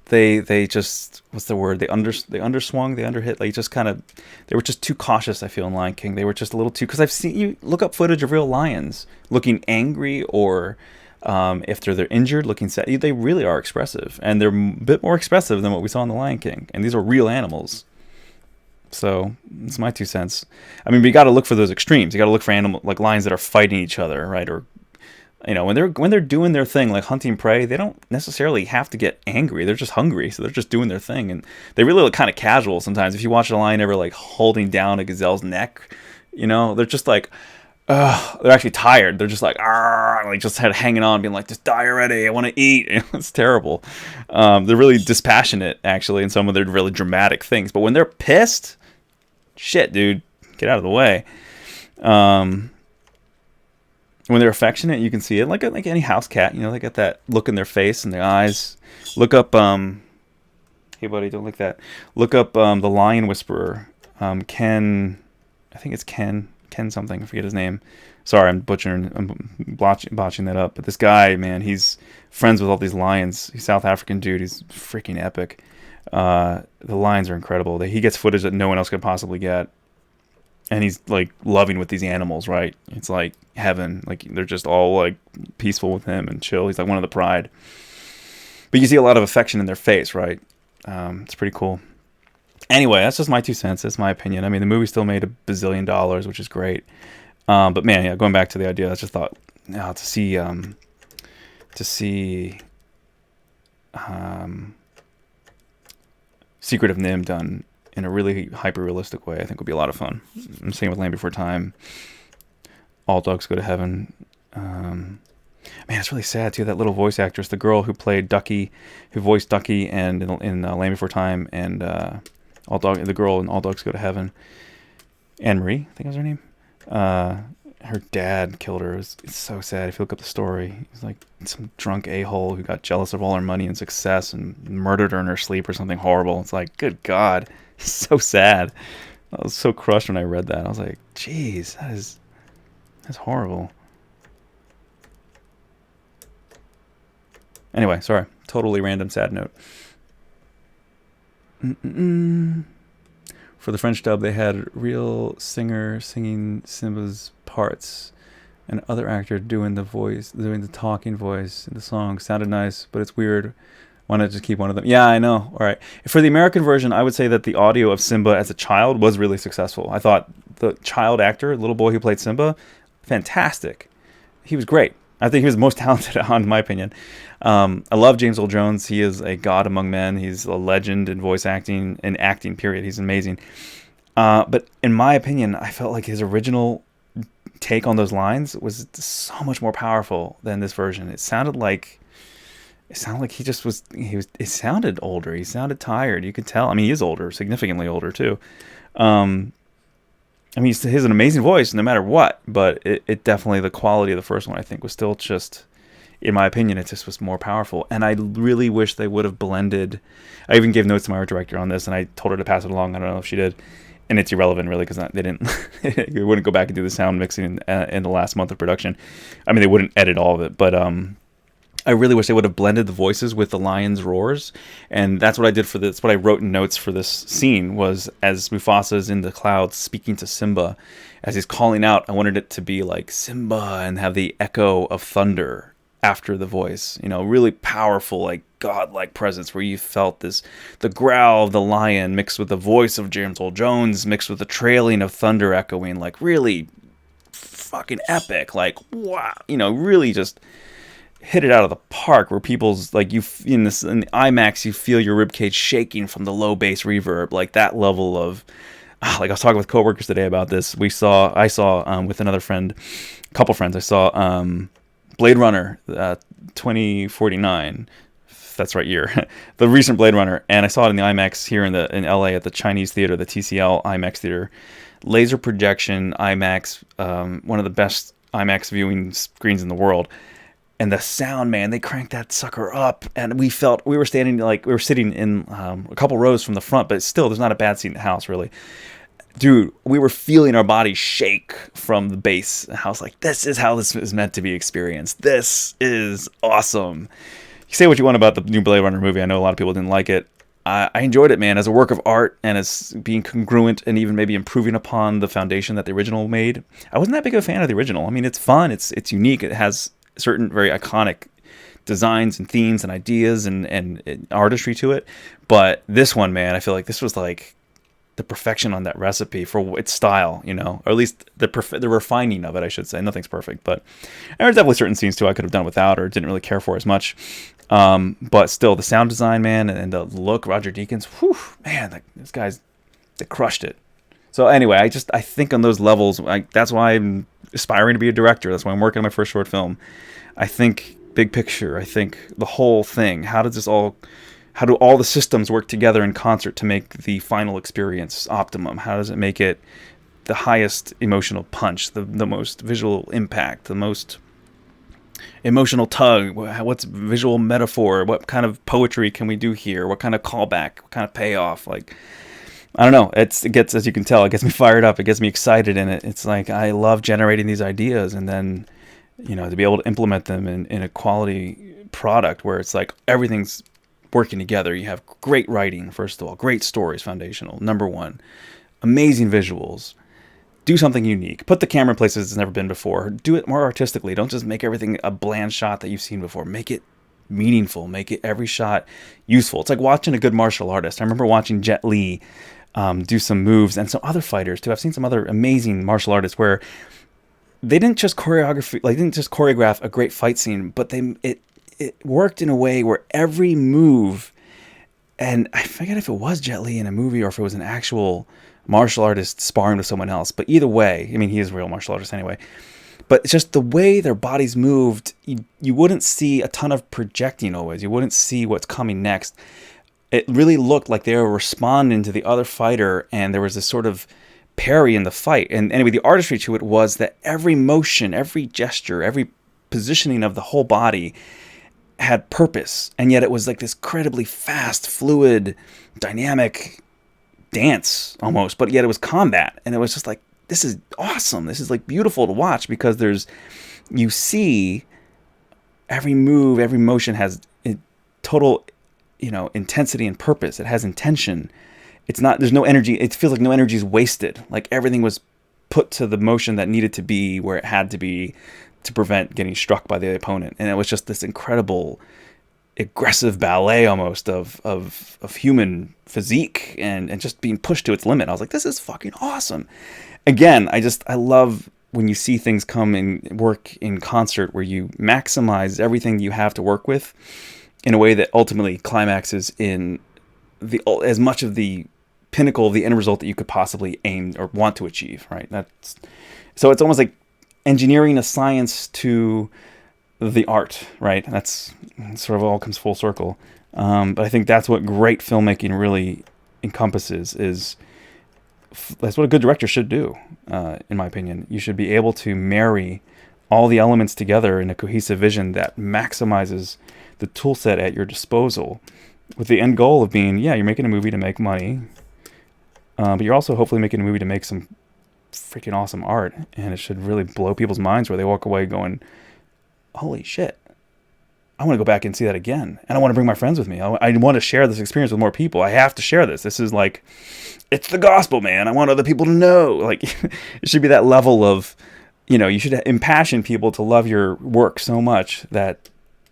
they just, what's the word? They underswung, they underhit. Like just kind of, they were just too cautious. I feel in Lion King, they were just a little too. Because I've seen you look up footage of real lions looking angry, or if they're injured, looking sad. They really are expressive, and they're a bit more expressive than what we saw in The Lion King. And these are real animals. So it's my 2 cents. I mean, we got to look for those extremes. You got to look for like lions that are fighting each other, right? Or when they're doing their thing, like hunting prey, they don't necessarily have to get angry. They're just hungry, so they're just doing their thing, and they really look kind of casual sometimes. If you watch a lion ever like holding down a gazelle's neck, they're just like, they're actually tired. They're just like, like just hanging on, being like, just die already. I want to eat. It's terrible. They're really dispassionate, actually, in some of their really dramatic things. But when they're pissed, shit, dude, get out of the way. When they're affectionate, you can see it like any house cat. They got that look in their face and their eyes. Look up, hey buddy, don't look that. Look up the Lion Whisperer, Ken. I think it's Ken something. I forget his name. Sorry, I'm botching that up. But this guy, man, he's friends with all these lions. He's a South African dude. He's freaking epic. The lions are incredible. He gets footage that no one else could possibly get. And he's like loving with these animals, right? It's like heaven. Like they're just all like peaceful with him and chill. He's like one of the pride. But you see a lot of affection in their face, right? It's pretty cool. Anyway, that's just my 2 cents. That's my opinion. I mean, the movie still made $1 bazillion, which is great. But man, yeah, going back to the idea, I just thought to see Secret of Nim done in a really hyper-realistic way, I think would be a lot of fun. Same with Land Before Time. All Dogs Go to Heaven. Man, it's really sad too. That little voice actress, the girl who played Ducky, who voiced Ducky, and in Land Before Time, and the girl in All Dogs Go to Heaven, Anne Marie, I think was her name. Her dad killed her. It's so sad. If you look up the story, he's like some drunk a-hole who got jealous of all her money and success and murdered her in her sleep or something horrible. It's like, good God, so sad. I was so crushed when I read that. I was like, geez, that's horrible. Anyway, sorry. Totally random sad note. For the French dub, they had a real singer singing Simba's parts, and other actor doing the talking voice in the song. Sounded nice, but it's weird. Why not just keep one of them? Yeah, I know. All right. For the American version, I would say that the audio of Simba as a child was really successful. I thought the child actor, little boy who played Simba, fantastic. He was great. I think he was the most talented, in my opinion. I love James Earl Jones. He is a god among men. He's a legend in voice acting and acting, period. He's amazing. But in my opinion, I felt like his original take on those lines was so much more powerful than this version. It sounded like he just was. It sounded older. He sounded tired. You could tell. I mean, he is older, significantly older too. I mean, he has an amazing voice no matter what, but it definitely, the quality of the first one, I think, was still just, in my opinion, it just was more powerful. And I really wish they would have blended. I even gave notes to my art director on this, and I told her to pass it along. I don't know if she did. And it's irrelevant, really, because they didn't. They wouldn't go back and do the sound mixing in the last month of production. I mean, they wouldn't edit all of it, but I really wish they would have blended the voices with the lion's roars. And that's what I did for this. What I wrote in notes for this scene was, as Mufasa is in the clouds speaking to Simba, as he's calling out, I wanted it to be like Simba and have the echo of thunder after the voice, you know, really powerful, like godlike presence where you felt this, the growl of the lion mixed with the voice of James Earl Jones mixed with the trailing of thunder echoing, like really fucking epic, like wow, you know, really just hit it out of the park. Where people's like, you in the IMAX, you feel your ribcage shaking from the low bass reverb, like that level of like I was talking with coworkers today about this. I saw with another friend, a couple friends, I saw Blade Runner 2049. That's right year. The recent Blade Runner, and I saw it in the IMAX here in LA at the Chinese theater, the TCL IMAX theater. Laser projection IMAX, one of the best IMAX viewing screens in the world. And the sound, man, they cranked that sucker up, and we were sitting in a couple rows from the front, but still, there's not a bad seat in the house, really. Dude, we were feeling our bodies shake from the bass. I was like, this is how this is meant to be experienced. This is awesome. You say what you want about the new Blade Runner movie. I know a lot of people didn't like it. I enjoyed it, man, as a work of art and as being congruent and even maybe improving upon the foundation that the original made. I wasn't that big of a fan of the original. I mean, it's fun. It's unique. It has certain very iconic designs and themes and ideas and artistry to it. But this one, man, I feel like this was like the perfection on that recipe for its style, you know, or at least the refining of it, I should say. Nothing's perfect, but there's definitely certain scenes too I could have done without or didn't really care for as much. But still, the sound design, man, and the look, Roger Deakins, whew, man, these guys, they crushed it. So anyway, I think on those levels, that's why I'm aspiring to be a director. That's why I'm working on my first short film. I think big picture. I think the whole thing. How do all the systems work together in concert to make the final experience optimum? How does it make it the highest emotional punch, the most visual impact, the most emotional tug? What's visual metaphor? What kind of poetry can we do here? What kind of callback? What kind of payoff? Like, I don't know. It gets, as you can tell, it gets me fired up. It gets me excited, and it's like I love generating these ideas, and then, you know, to be able to implement them in a quality product where it's like everything's working together. You have great writing, first of all, great stories, foundational, number one, amazing visuals. Do something unique. Put the camera in places it's never been before. Do it more artistically. Don't just make everything a bland shot that you've seen before. Make it meaningful. Make it every shot useful. It's like watching a good martial artist. I remember watching Jet Li do some moves, and some other fighters too. I've seen some other amazing martial artists where they didn't just choreograph a great fight scene, but it worked in a way where every move, and I forget if it was Jet Li in a movie or if it was an actual martial artist sparring with someone else. But either way, I mean, he is a real martial artist anyway. But it's just the way their bodies moved, you wouldn't see a ton of projecting always. You wouldn't see what's coming next. It really looked like they were responding to the other fighter, and there was this sort of parry in the fight. And anyway, the artistry to it was that every motion, every gesture, every positioning of the whole body had purpose, and yet it was like this incredibly fast, fluid, dynamic dance almost, but yet it was combat, and it was just like, this is awesome. This is like beautiful to watch, because you see every move, every motion has total, you know, intensity and purpose. It has intention. There's no energy. It feels like no energy is wasted. Like everything was put to the motion that needed to be where it had to be to prevent getting struck by the opponent. And it was just this incredible, aggressive ballet almost of human physique and just being pushed to its limit. I was like, this is fucking awesome. Again, I love when you see things come and work in concert where you maximize everything you have to work with in a way that ultimately climaxes in as much of the pinnacle of the end result that you could possibly aim or want to achieve, right? So it's almost like engineering a science to the art, right? That's sort of all comes full circle. But I think that's what great filmmaking really encompasses. That's what a good director should do, in my opinion. You should be able to marry all the elements together in a cohesive vision that maximizes the tool set at your disposal, with the end goal of being, you're making a movie to make money, but you're also hopefully making a movie to make some freaking awesome art, and it should really blow people's minds where they walk away going, holy shit, I want to go back and see that again, and I want to bring my friends with me. I want to share this experience with more people. I have to share this. This is like, it's the gospel, man. I want other people to know. Like, it should be that level of you should impassion people to love your work so much that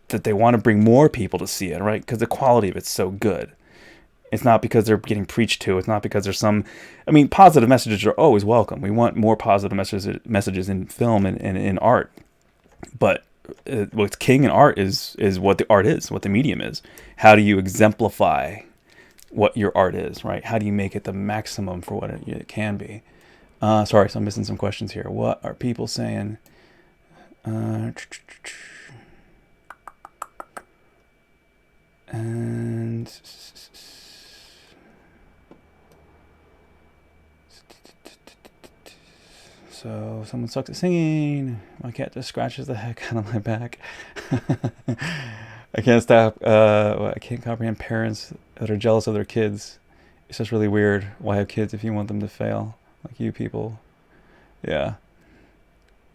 they want to bring more people to see it, right? Because the quality of it's so good. It's not because they're getting preached to. It's not because there's positive messages are always welcome. We want more positive messages in film and in art. But what's king in art is what the art is, what the medium is. How do you exemplify what your art is, right? How do you make it the maximum for what it can be? Sorry, so I'm missing some questions here. What are people saying? And so someone sucks at singing. My cat just scratches the heck out of my back. I can't stop. I can't comprehend parents that are jealous of their kids. It's just really weird. Why have kids if you want them to fail? Like you people. Yeah.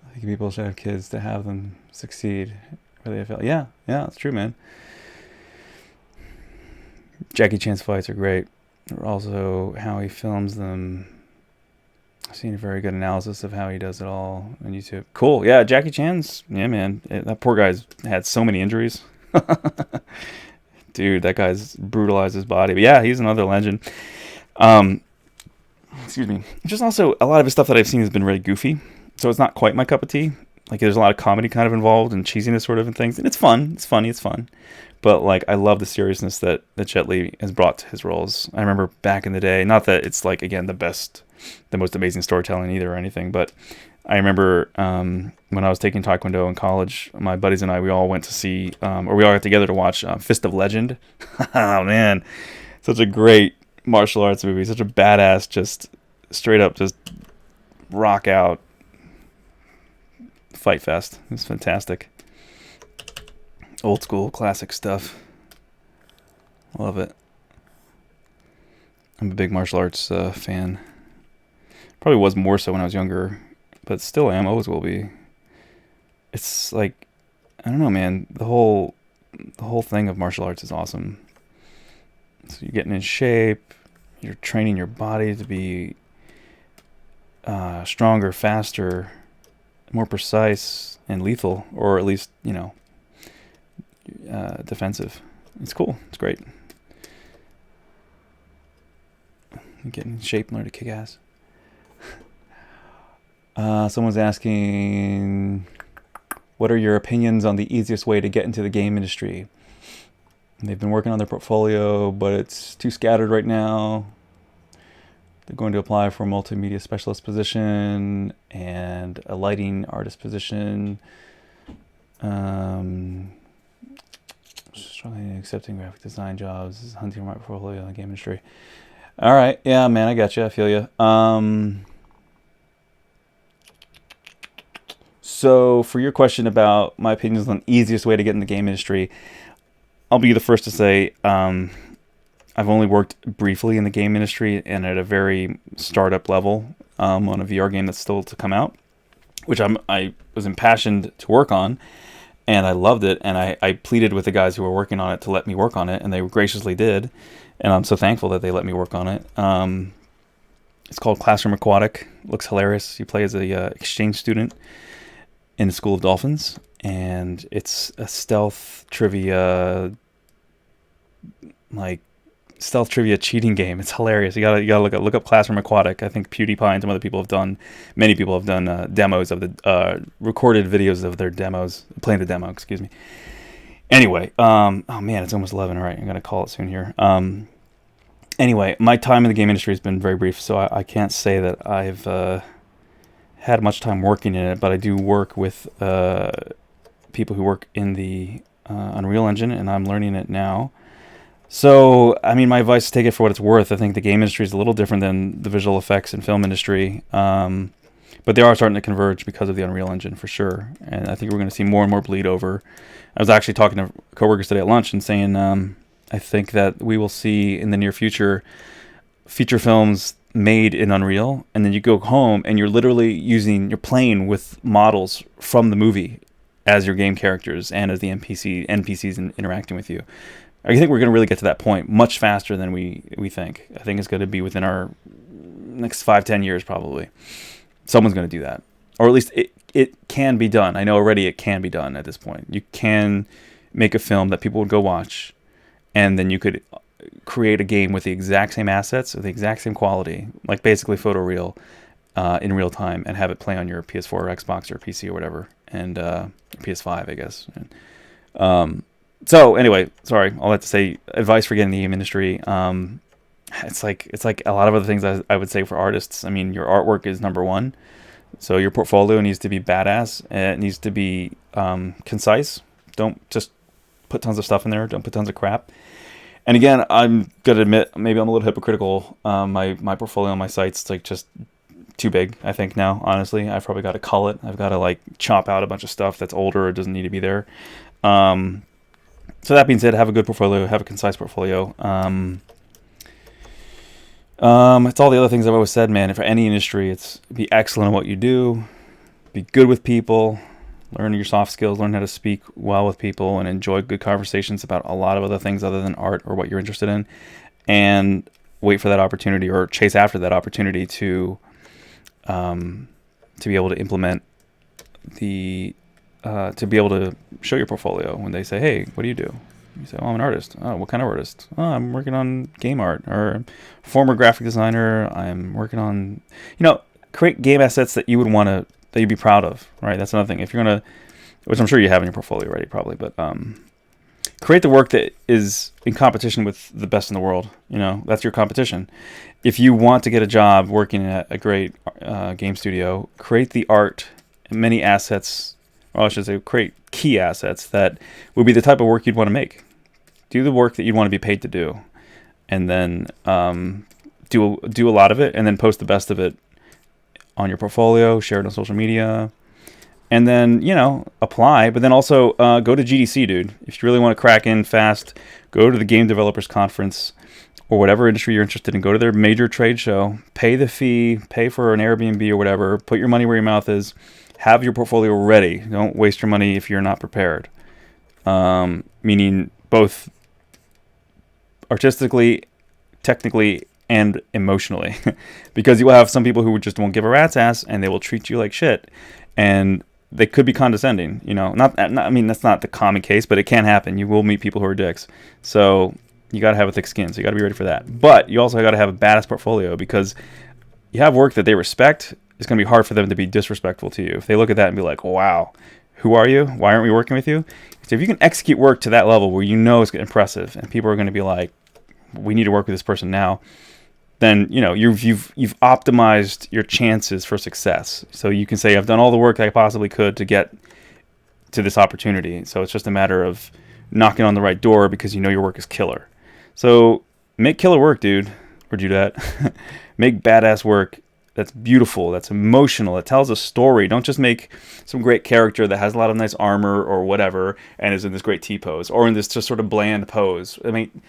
I think people should have kids to have them succeed where they fail. Yeah, that's true, man. Jackie Chan's fights are great. Also, how he films them. I've seen a very good analysis of how he does it all on YouTube. Cool. Yeah, Jackie Chan's. Yeah, man. That poor guy's had so many injuries. Dude, that guy's brutalized his body. But yeah, he's another legend. Excuse me. Just also, a lot of his stuff that I've seen has been really goofy. So it's not quite my cup of tea. Like, there's a lot of comedy kind of involved and cheesiness sort of and things. And it's fun. It's funny. It's fun. But, like, I love the seriousness that Jet Li has brought to his roles. I remember back in the day, not that it's, like, again, the most amazing storytelling either or anything, but I remember when I was taking Taekwondo in college, my buddies and I, we all went to see, or we all got together to watch Fist of Legend. Oh, man. Such a great martial arts movie. Such a badass, just straight up, just rock out fight fest. It's fantastic. Old school, classic stuff. Love it. I'm a big martial arts fan. Probably was more so when I was younger, but still am, always will be. It's like, I don't know, man. The whole thing of martial arts is awesome. So you're getting in shape. You're training your body to be stronger, faster, more precise, and lethal, or at least, defensive. It's cool. It's great. Get in shape and learn to kick ass. Someone's asking, what are your opinions on the easiest way to get into the game industry? They've been working on their portfolio, but it's too scattered right now. They're going to apply for a multimedia specialist position and a lighting artist position. Struggling accepting graphic design jobs, hunting my portfolio in the game industry. All right, yeah, man, I got you. I feel you. So for your question about my opinions on the easiest way to get in the game industry, I'll be the first to say I've only worked briefly in the game industry and at a very startup level on a VR game that's still to come out, which I was impassioned to work on, and I loved it, and I pleaded with the guys who were working on it to let me work on it, and they graciously did, and I'm so thankful that they let me work on it. It's called Classroom Aquatic. Looks hilarious. You play as a exchange student in the School of Dolphins, and it's a stealth trivia cheating game. It's hilarious. You gotta look up Classroom Aquatic. I think PewDiePie and some other people have done, many people have done demos of the recorded videos of their demos, playing the demo. Excuse me. Anyway, oh man, it's almost 11. All right, I'm gonna call it soon here. Anyway, my time in the game industry has been very brief, so I can't say that I've had much time working in it, but I do work with people who work in the Unreal Engine, and I'm learning it now. So, I mean, my advice is take it for what it's worth. I think the game industry is a little different than the visual effects and film industry, but they are starting to converge because of the Unreal Engine, for sure. And I think we're going to see more and more bleed over. I was actually talking to coworkers today at lunch and saying I think that we will see in the near future feature films made in Unreal, and then you go home and you're literally you're playing with models from the movie as your game characters and as the NPCs interacting with you. I think we're going to really get to that point much faster than we think. I think it's going to be within our next 5-10 years probably. Someone's going to do that, or at least it can be done. I know already it can be done at this point. You can make a film that people would go watch, and then you could create a game with the exact same assets, with the exact same quality, like basically photoreal, in real time, and have it play on your PS4 or Xbox or PC or whatever, and PS5, I guess. So anyway, sorry, all that to say, advice for getting the game industry. It's like a lot of other things I would say for artists. I mean, your artwork is number one. So your portfolio needs to be badass. It needs to be concise. Don't just put tons of stuff in there. Don't put tons of crap. And again, I'm gonna admit, maybe I'm a little hypocritical. My portfolio on my site's like just too big, I think now, honestly. I've probably got to cull it. I've got to like chop out a bunch of stuff that's older or doesn't need to be there. So that being said, have a good portfolio, have a concise portfolio. It's all the other things I've always said, man. For any industry, it's be excellent at what you do, be good with people, learn your soft skills, learn how to speak well with people, and enjoy good conversations about a lot of other things other than art or what you're interested in, and wait for that opportunity or chase after that opportunity to be able to implement to be able to show your portfolio when they say, hey, what do you do? You say, oh, I'm an artist. Oh, what kind of artist? Oh, I'm working on game art, or former graphic designer. I'm working on, create game assets that you would want to, that you'd be proud of, right? That's another thing. If you're going to, which I'm sure you have in your portfolio already probably, but create the work that is in competition with the best in the world. That's your competition. If you want to get a job working at a great game studio, create the art, many assets, or I should say create key assets that would be the type of work you'd want to make. Do the work that you'd want to be paid to do, and then do a lot of it, and then post the best of it on your portfolio, share it on social media, and then, apply. But then also go to GDC, dude. If you really want to crack in fast, go to the Game Developers Conference or whatever industry you're interested in. Go to their major trade show, pay the fee, pay for an Airbnb or whatever, put your money where your mouth is. Have your portfolio ready. Don't waste your money if you're not prepared. Meaning both artistically, technically, and emotionally. Because you will have some people who just won't give a rat's ass, and they will treat you like shit. And they could be condescending. I mean, that's not the common case, but it can happen. You will meet people who are dicks. So you got to have a thick skin. So you got to be ready for that. But you also got to have a badass portfolio, because you have work that they respect. It's going to be hard for them to be disrespectful to you. If they look at that and be like, wow, who are you? Why aren't we working with you? So if you can execute work to that level where it's impressive and people are going to be like, we need to work with this person now, then you've optimized your chances for success. So you can say, I've done all the work I possibly could to get to this opportunity. So it's just a matter of knocking on the right door, because your work is killer. So make killer work, dude, or do that. Make badass work that's beautiful, that's emotional, that tells a story. Don't just make some great character that has a lot of nice armor or whatever and is in this great T-pose or in this just sort of bland pose. I mean,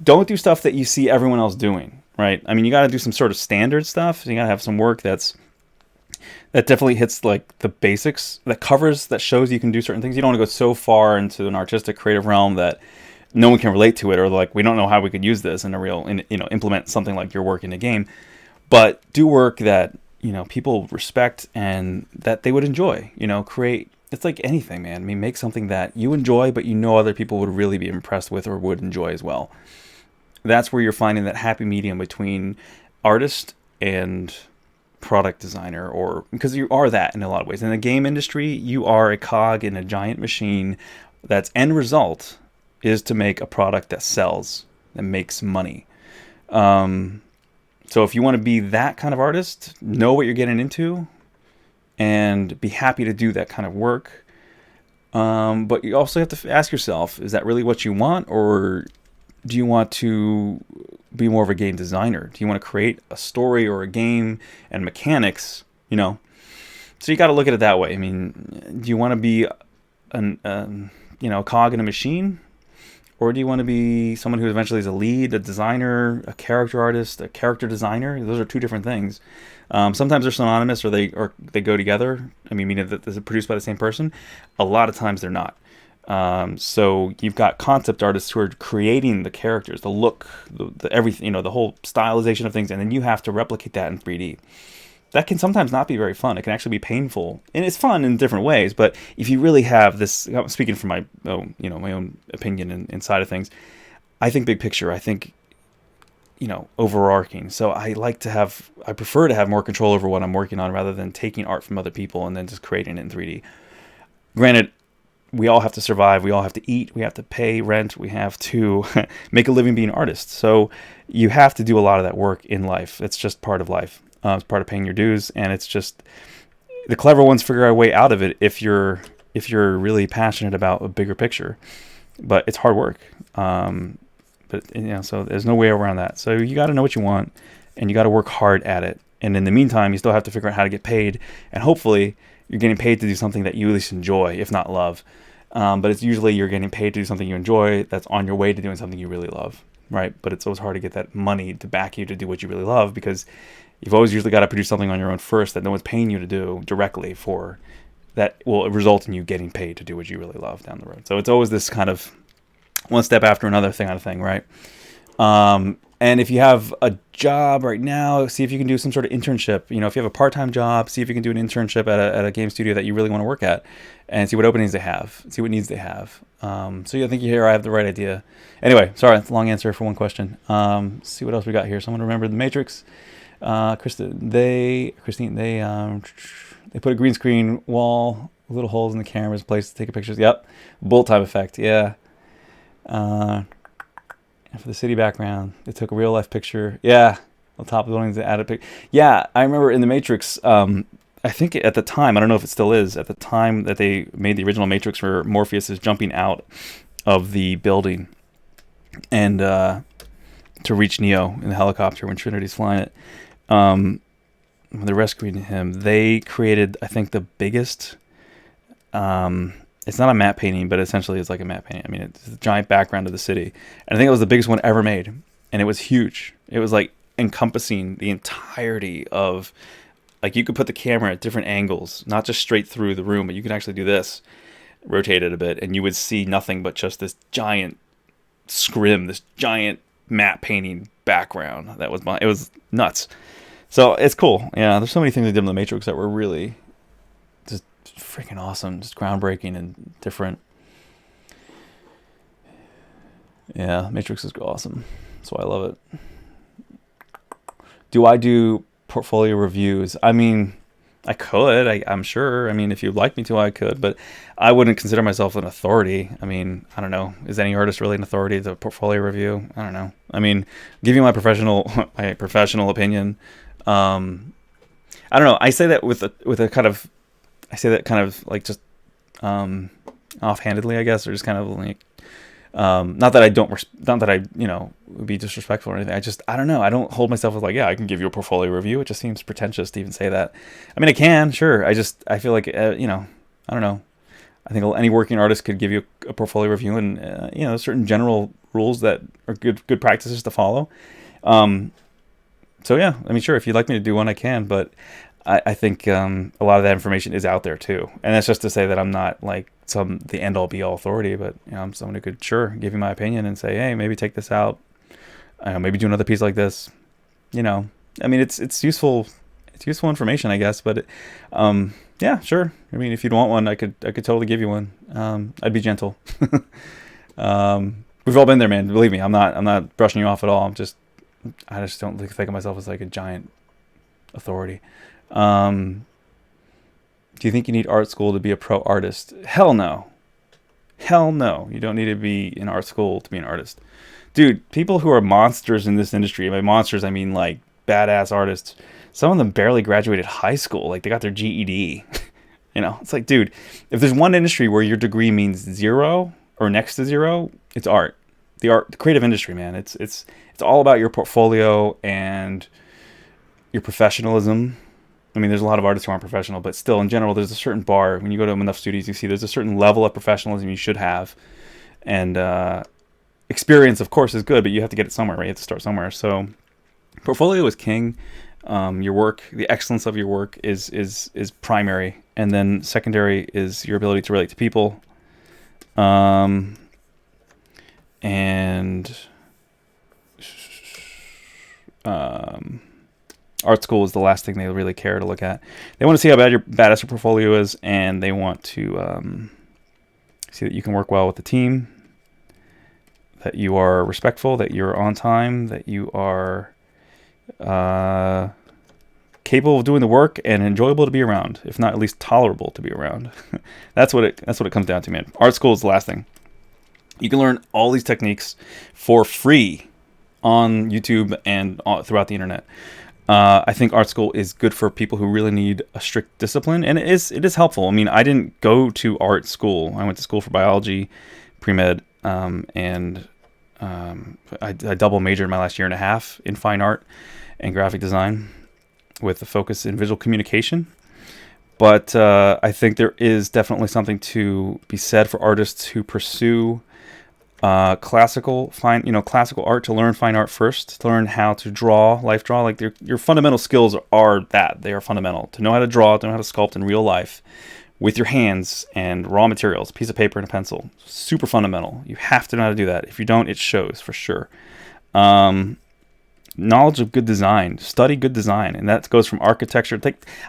don't do stuff that you see everyone else doing, right? I mean, you got to do some sort of standard stuff. You got to have some work that definitely hits like the basics, that shows you can do certain things. You don't want to go so far into an artistic, creative realm that no one can relate to it, or like, we don't know how we could use this implement something like your work in a game. But do work that, people respect and that they would enjoy, create. It's like anything, man. I mean, make something that you enjoy, but other people would really be impressed with or would enjoy as well. That's where you're finding that happy medium between artist and product designer, or because you are that in a lot of ways. In the game industry, you are a cog in a giant machine that's end result is to make a product that sells, that makes money. So if you want to be that kind of artist, know what you're getting into and be happy to do that kind of work. But you also have to ask yourself, is that really what you want? Or do you want to be more of a game designer? Do you want to create a story or a game and mechanics, So you got to look at it that way. I mean, do you want to be a cog in a machine? Or do you want to be someone who eventually is a lead, a designer, a character artist, a character designer? Those are two different things. Sometimes they're synonymous, or they go together. I mean, meaning that they're produced by the same person. A lot of times they're not. So you've got concept artists who are creating the characters, the look, the everything, the whole stylization of things, and then you have to replicate that in 3D. that can sometimes not be very fun. It can actually be painful, and it's fun in different ways. But if you really have this, I'm speaking from my own, my own opinion and side of things, I think big picture. I think, overarching. So I prefer to have more control over what I'm working on rather than taking art from other people and then just creating it in 3D. Granted, we all have to survive. We all have to eat. We have to pay rent. We have to make a living being artists. So you have to do a lot of that work in life. It's just part of life. It's part of paying your dues, and it's just the clever ones figure a way out of it if you're really passionate about a bigger picture. But it's hard work. So there's no way around that. So you got to know what you want, and you got to work hard at it. And in the meantime, you still have to figure out how to get paid, and hopefully you're getting paid to do something that you at least enjoy, if not love. But it's usually you're getting paid to do something you enjoy that's on your way to doing something you really love, right? But it's always hard to get that money to back you to do what you really love, because you've always usually got to produce something on your own first that no one's paying you to do directly for, that will result in you getting paid to do what you really love down the road. So it's always this kind of one step after another thing kind of thing, right? And if you have a job right now, see if you can do some sort of internship. If you have a part-time job, see if you can do an internship at a game studio that you really want to work at, and see what openings they have, see what needs they have. So I think here I have the right idea. Anyway, sorry, that's a long answer for one question. See what else we got here. Someone remembered the Matrix. Christine, they put a green screen wall, little holes in the camera's place to take pictures. Yep, bullet time effect. Yeah. For the city background, they took a real life picture. Yeah, on top of the buildings, they added a picture. Yeah, I remember in the Matrix. I think at the time, I don't know if it still is, at the time that they made the original Matrix, where Morpheus is jumping out of the building and to reach Neo in the helicopter when Trinity's flying it. When they're rescuing him, they created, I think, the biggest. It's not a matte painting, but essentially it's like a matte painting. I mean, it's a giant background of the city. And I think it was the biggest one ever made. And it was huge. It was like encompassing the entirety of, like, you could put the camera at different angles, not just straight through the room, but you could actually do this, rotate it a bit, and you would see nothing but just this giant scrim, this giant matte painting background. It was nuts. So it's cool. Yeah, there's so many things they did in the Matrix that were really just freaking awesome, just groundbreaking and different. Yeah, Matrix is awesome. That's why I love it. Do I do portfolio reviews? I mean, I could. I'm sure. I mean, if you'd like me to, I could. But I wouldn't consider myself an authority. I mean, I don't know. Is any artist really an authority to portfolio review? I don't know. I mean, give you my professional opinion. I don't know. I say that with a kind of. I say that kind of like just offhandedly, I guess, or just kind of like. Not that I would be disrespectful or anything. I don't know. I don't hold myself as like, yeah, I can give you a portfolio review. It just seems pretentious to even say that. I mean, I can, sure. I feel like, I don't know. I think any working artist could give you a portfolio review, and certain general rules that are good practices to follow. So yeah, I mean, sure, if you'd like me to do one, I can, but I think a lot of that information is out there too. And that's just to say that I'm not like the end all be all authority, but I'm someone who could sure give you my opinion and say, hey, maybe take this out. Maybe do another piece like this. I mean, it's useful. It's useful information, I guess. But yeah, sure. I mean, if you'd want one, I could totally give you one. I'd be gentle. We've all been there, man. Believe me, I'm not brushing you off at all. I just don't think of myself as like a giant authority. Do you think you need art school to be a pro artist? Hell no. Hell no. You don't need to be in art school to be an artist. Dude, people who are monsters in this industry, by monsters I mean like badass artists, some of them barely graduated high school. Like they got their GED. It's like, dude, if there's one industry where your degree means zero or next to zero, it's art. The creative industry, man. It's all about your portfolio and your professionalism. I mean, there's a lot of artists who aren't professional, but still, in general, there's a certain bar. When you go to enough studios, you see there's a certain level of professionalism you should have. And experience, of course, is good, but you have to get it somewhere, right? You have to start somewhere. So portfolio is king. Your work, the excellence of your work is primary. And then secondary is your ability to relate to people. art school is the last thing they really care to look at. They want to see how badass your portfolio is, and they want to see that you can work well with the team, that you are respectful, that you're on time, that you are capable of doing the work and enjoyable to be around, if not at least tolerable to be around. That's what it comes down to, man. Art school is the last thing. You can learn all these techniques for free on YouTube and throughout the internet. I think art school is good for people who really need a strict discipline, and it is helpful. I mean, I didn't go to art school. I went to school for biology, pre-med, and I double majored my last year and a half in fine art and graphic design with a focus in visual communication. But I think there is definitely something to be said for artists who pursue classical art, to learn fine art first, to learn how to life draw. Like your fundamental skills are that they are fundamental. To know how to draw, to know how to sculpt in real life with your hands and raw materials, a piece of paper and a pencil. Super fundamental. You have to know how to do that. If you don't, it shows for sure. Knowledge of good design, study good design, and that goes from architecture.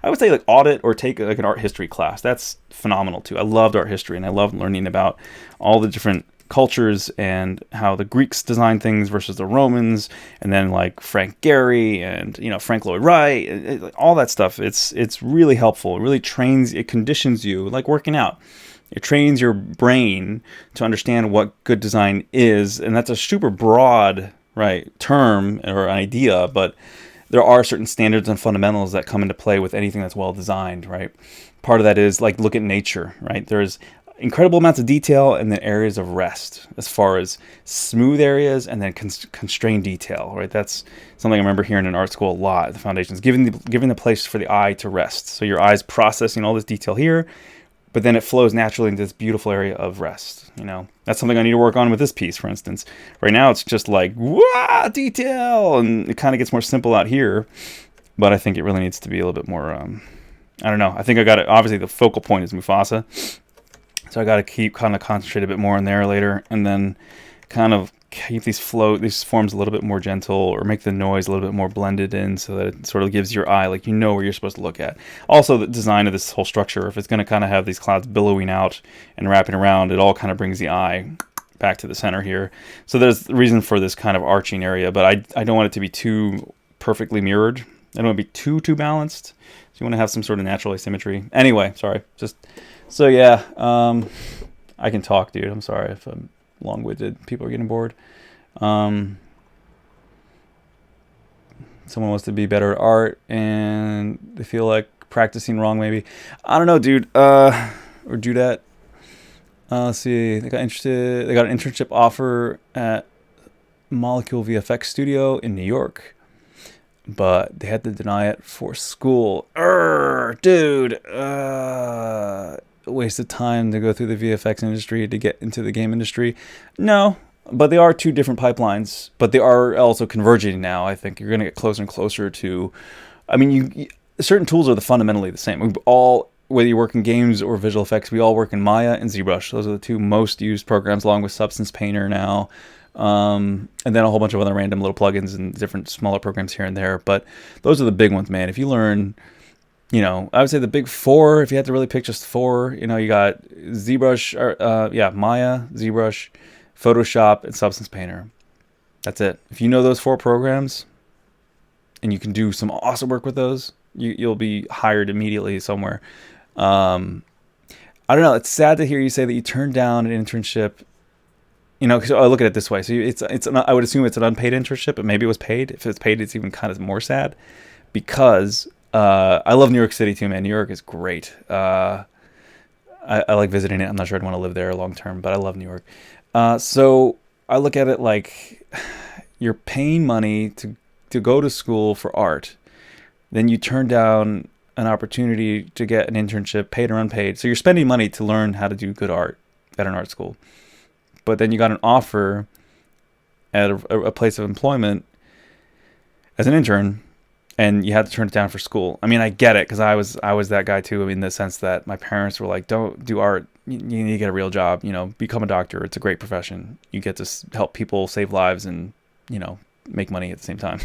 I would say like audit or take like an art history class. That's phenomenal too. I loved art history, and I loved learning about all the different cultures and how the Greeks designed things versus the Romans, and then like Frank Gehry and Frank Lloyd Wright, all that stuff. It's really helpful. It really it conditions you, like working out. It trains your brain to understand what good design is, and that's a super broad term or idea, but there are certain standards and fundamentals that come into play with anything that's well designed, right? Part of that is like look at nature, right? There's incredible amounts of detail and then areas of rest, as far as smooth areas and then constrained detail, right? That's something I remember hearing in art school a lot at the foundations, giving the place for the eye to rest. So your eye's processing all this detail here, but then it flows naturally into this beautiful area of rest. That's something I need to work on with this piece, for instance. Right now it's just like, wow, detail, and it kind of gets more simple out here, but I think it really needs to be a little bit more, I don't know. I think I got it. Obviously the focal point is Mufasa, so I got to keep kind of concentrate a bit more in there later, and then kind of keep these forms a little bit more gentle, or make the noise a little bit more blended in, so that it sort of gives your eye, like, where you're supposed to look at. Also, the design of this whole structure, if it's going to kind of have these clouds billowing out and wrapping around, it all kind of brings the eye back to the center here. So there's the reason for this kind of arching area, but I don't want it to be too perfectly mirrored. I don't want it to be too balanced. So you want to have some sort of natural asymmetry. Anyway, sorry. So yeah, I can talk, dude. I'm sorry if I'm long-winded. People are getting bored. Someone wants to be better at art and they feel like practicing wrong, maybe. I don't know, dude. Or do that. Let's see. They got an internship offer at Molecule VFX Studio in New York, but they had to deny it for school. Dude. Waste of time to go through the VFX industry to get into the game industry. No, but they are two different pipelines, but they are also converging now. I think you're going to get closer and closer to, certain tools are fundamentally the same. We all, whether you work in games or visual effects, we all work in Maya and ZBrush. Those are the two most used programs, along with Substance Painter now. And then a whole bunch of other random little plugins and different smaller programs here and there. But those are the big ones, man. If you learn, I would say the big four, if you had to really pick just four, you got ZBrush, Maya, ZBrush, Photoshop, and Substance Painter. That's it. If you know those four programs and you can do some awesome work with those, you'll be hired immediately somewhere. I don't know. It's sad to hear you say that you turned down an internship. So I look at it this way. So I would assume it's an unpaid internship, but maybe it was paid. If it's paid, it's even kind of more sad, because I love New York City too, man. New York is great. I like visiting it. I'm not sure I'd want to live there long term, but I love New York. So I look at it like you're paying money to go to school for art. Then you turn down an opportunity to get an internship, paid or unpaid. So you're spending money to learn how to do good art at an art school. But then you got an offer at a place of employment as an intern, and you had to turn it down for school. I get it, because I was that guy too. In the sense that my parents were like, "Don't do art. You need to get a real job. Become a doctor. It's a great profession. You get to help people, save lives, and make money at the same time.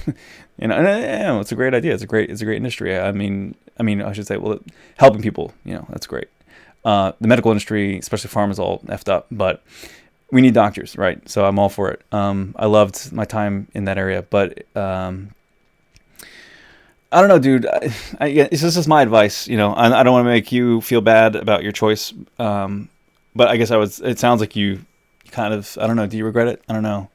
You know, and it's a great idea. It's a great industry. I mean, I should say, well, helping people, you know, that's great. The medical industry, especially pharma, is all effed up, but we need doctors, right? So I'm all for it. I loved my time in that area, but I don't know, dude. This is just my advice. You know, I don't want to make you feel bad about your choice, but I guess I was. It sounds like you kind of. I don't know. Do you regret it? I don't know.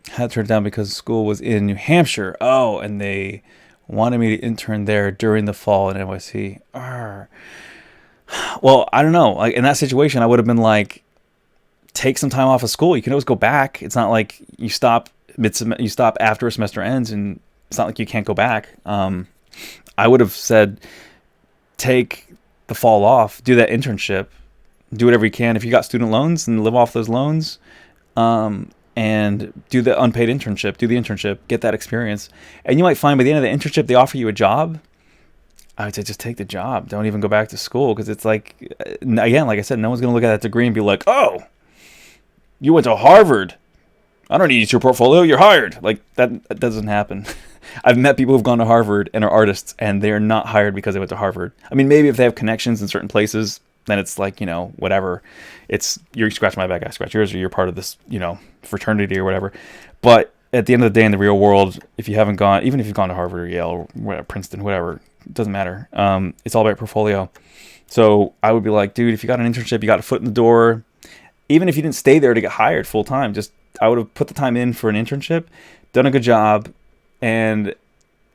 Had to turn it down because school was in New Hampshire. Oh, and they wanted me to intern there during the fall in NYC. Arr. Well, I don't know. Like in that situation, I would have been like, take some time off of school. You can always go back. It's not like you stop you stop after a semester ends, and it's not like you can't go back. I would have said, take the fall off, do that internship, do whatever you can. If you got student loans, and live off those loans, and do the unpaid internship, do the internship, get that experience. And you might find by the end of the internship, they offer you a job. I would say just take the job. Don't even go back to school, because it's like, again, like I said, no one's going to look at that degree and be like, oh, you went to Harvard. I don't need your portfolio. You're hired. Like that doesn't happen. I've met people who've gone to Harvard and are artists, and they're not hired because they went to Harvard. I mean, maybe if they have connections in certain places, then it's like, you know, whatever. It's, you're scratching my back, I scratch yours, or you're part of this, you know, fraternity or whatever. But at the end of the day, in the real world, if you haven't gone, even if you've gone to Harvard or Yale or whatever, Princeton, whatever, it doesn't matter. It's all about portfolio. So I would be like, dude, if you got an internship, you got a foot in the door, even if you didn't stay there to get hired full time, just, I would have put the time in for an internship, done a good job, and,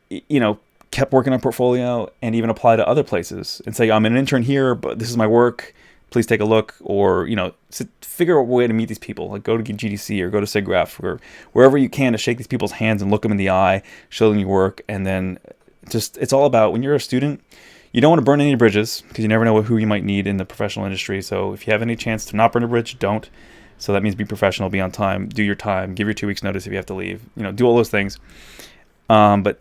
you know, kept working on portfolio, and even apply to other places and say, I'm an intern here, but this is my work. Please take a look. Or, you know, figure out a way to meet these people. Like go to GDC or go to SIGGRAPH or wherever you can to shake these people's hands and look them in the eye, show them your work. And then just, it's all about, when you're a student, you don't want to burn any bridges, because you never know who you might need in the professional industry. So if you have any chance to not burn a bridge, don't. So that means be professional, be on time, do your time, give your 2 weeks notice if you have to leave, you know, do all those things. But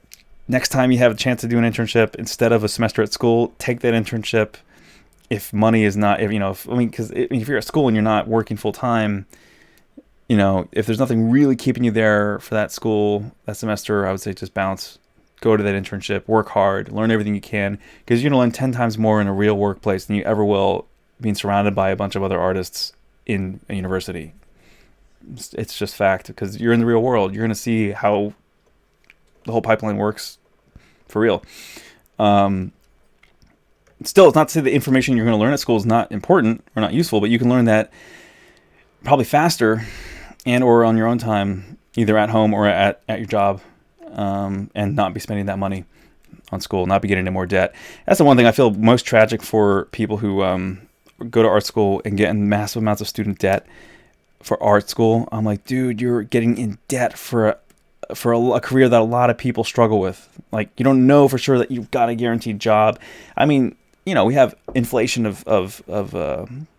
next time you have a chance to do an internship, instead of a semester at school, take that internship. If money is not, because if you're at school and you're not working full time, you know, if there's nothing really keeping you there for that school, that semester, I would say just bounce, go to that internship, work hard, learn everything you can, because you're going to learn 10 times more in a real workplace than you ever will being surrounded by a bunch of other artists in a university. It's just fact, because you're in the real world. You're going to see how the whole pipeline works for real. Still, it's not to say the information you're going to learn at school is not important or not useful, but you can learn that probably faster and or on your own time, either at home or at your job, and not be spending that money on school, not be getting into more debt. That's the one thing I feel most tragic for people who go to art school and get in massive amounts of student debt for art school. I'm like, dude, you're getting in debt for a career that a lot of people struggle with. Like, you don't know for sure that you've got a guaranteed job. I mean, you know, we have inflation of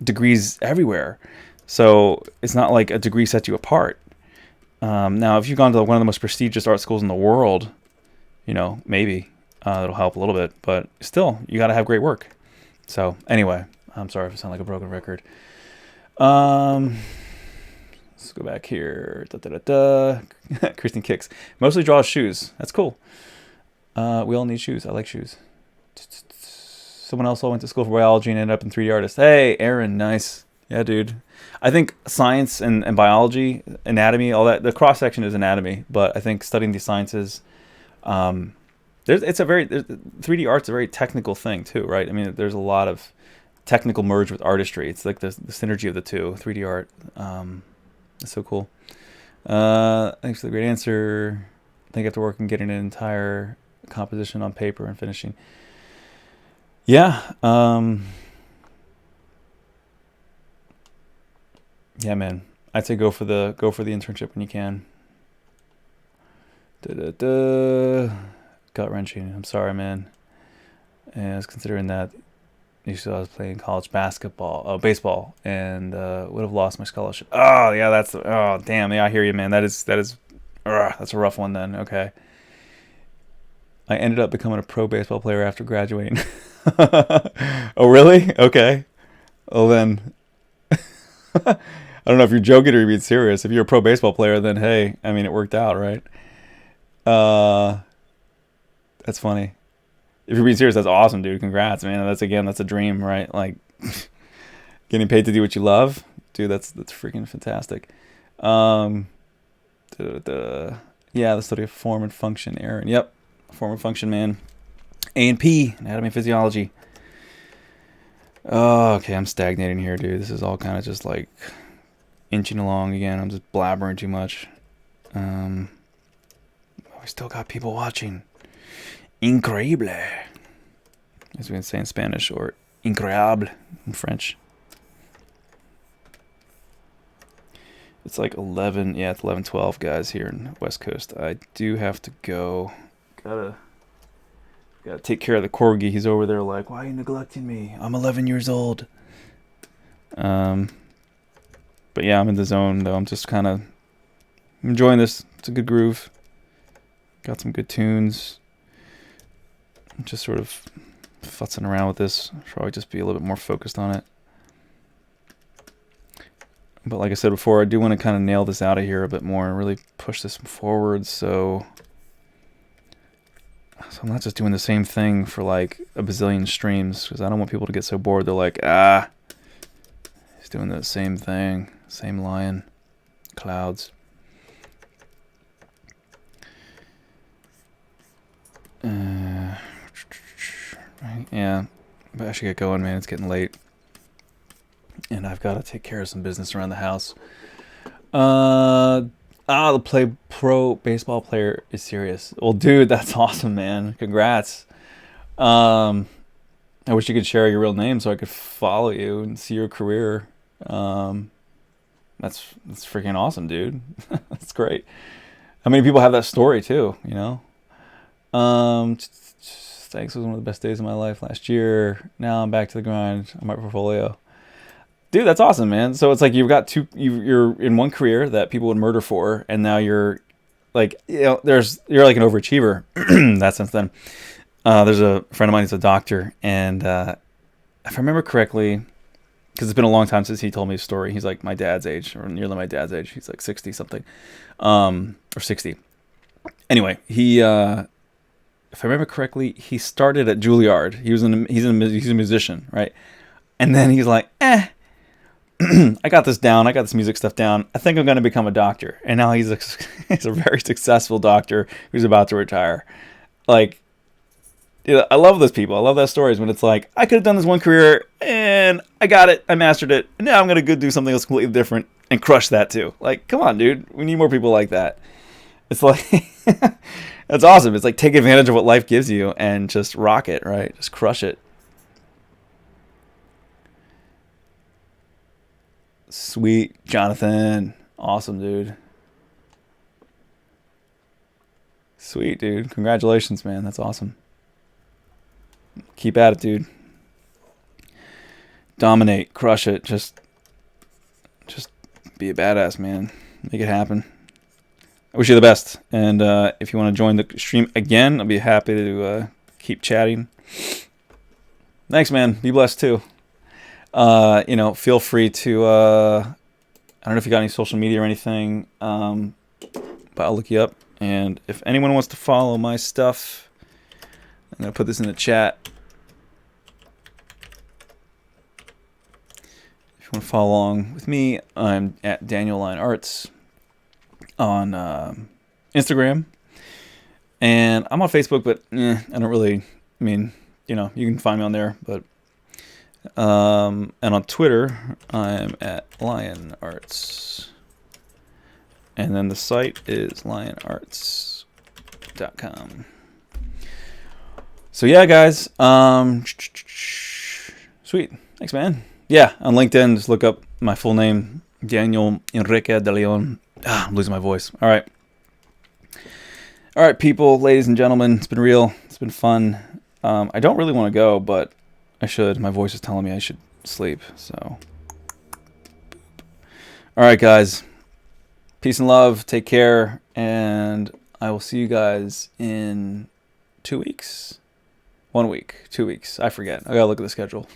degrees everywhere. So it's not like a degree sets you apart. Now, if you've gone to one of the most prestigious art schools in the world, you know, maybe it'll help a little bit. But still, you got to have great work. So anyway, I'm sorry if I sound like a broken record. Let's go back here. Kristen Kicks. Mostly draws shoes. That's cool. We all need shoes. I like shoes. Someone else all went to school for biology and ended up in 3D artist. Hey, Aaron, nice. Yeah, dude. I think science and biology, anatomy, all that, the cross section is anatomy, but I think studying the sciences, 3D art's a very technical thing too, right? I mean, there's a lot of technical merge with artistry. It's like the synergy of the two. 3D art. That's so cool. Thanks for the great answer. I think after working, getting an entire composition on paper and finishing. Yeah. Yeah, man. I'd say go for the internship when you can. Gut wrenching. I'm sorry, man. And I was considering that. Usually I was playing college baseball, and would have lost my scholarship. Oh, yeah, damn, yeah, I hear you, man. That's a rough one then. Okay. I ended up becoming a pro baseball player after graduating. Oh, really? Okay. Well, then, I don't know if you're joking or you're being serious. If you're a pro baseball player, then hey, I mean, it worked out, right? That's funny. If you're being serious, that's awesome, dude. Congrats, man. That's a dream, right? Like getting paid to do what you love, dude. That's freaking fantastic. Um, yeah, the study of form and function, Aaron. Yep, form and function, man. A&P, anatomy and physiology. Oh, okay, I'm stagnating here, dude. This is all kind of just like inching along again. I'm just blabbering too much. We still got people watching. Increíble, as we can say in Spanish, or increíble in French. It's like 11, yeah, it's 11:12, guys, here in the West Coast. I do have to go. Gotta take care of the corgi. He's over there like, why are you neglecting me? I'm 11 years old. But yeah, I'm in the zone, though. I'm just kind of enjoying this. It's a good groove. Got some good tunes. I'm just sort of futzing around with this. I'll probably just be a little bit more focused on it. But like I said before, I do want to kind of nail this out of here a bit more and really push this forward. So I'm not just doing the same thing for like a bazillion streams, because I don't want people to get so bored. They're like, he's doing the same thing, same lion, clouds. Yeah, but I should get going, man. It's getting late. And I've got to take care of some business around the house. The pro baseball player is serious. Well, dude, that's awesome, man. Congrats. I wish you could share your real name so I could follow you and see your career. That's freaking awesome, dude. That's great. How many people have that story too, you know? Thanks, was one of the best days of my life last year. Now I'm back to the grind on my portfolio. Dude, that's awesome, man. So it's like you've got you're in one career that people would murder for, and now you're like, you know, you're like an overachiever in that sense. Then there's a friend of mine who's a doctor, and if I remember correctly, because it's been a long time since he told me his story. He's like my dad's age, or nearly my dad's age. He's like 60 something, or 60. Anyway, he if I remember correctly, he started at Juilliard. He's a musician, right? And then he's like, I got this down. I got this music stuff down. I think I'm going to become a doctor. And now he's a very successful doctor who's about to retire. Like, you know, I love those people. I love those stories when it's like, I could have done this one career and I got it. I mastered it. And now I'm going to go do something else completely different and crush that too. Like, come on, dude. We need more people like that. It's like, that's awesome. It's like, take advantage of what life gives you and just rock it, right? Just crush it. Sweet, Jonathan. Awesome, dude. Sweet, dude. Congratulations, man. That's awesome. Keep at it, dude. Dominate, crush it. Just be a badass, man. Make it happen. I wish you the best. And if you want to join the stream again, I'll be happy to keep chatting. Thanks, man. Be blessed too. You know, feel free to, I don't know if you got any social media or anything, but I'll look you up. And if anyone wants to follow my stuff, I'm going to put this in the chat. If you want to follow along with me, I'm at Daniel Lion Arts on Instagram. And I'm on Facebook, but I don't really, I mean, you know, you can find me on there, but and on Twitter, I'm at Lion Arts. And then the site is lionarts.com. So yeah, guys. Sweet. Thanks, man. Yeah, on LinkedIn, just look up my full name, Daniel Enrique de León. I'm losing my voice. All right. All right, people, ladies and gentlemen, it's been real. It's been fun. I don't really want to go, but I should. My voice is telling me I should sleep. So, all right, guys. Peace and love. Take care. And I will see you guys in 2 weeks. 1 week. 2 weeks. I forget. I got to look at the schedule.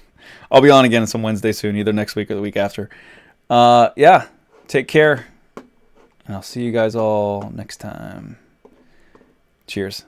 I'll be on again some Wednesday soon, either next week or the week after. Yeah. Take care, and I'll see you guys all next time. Cheers.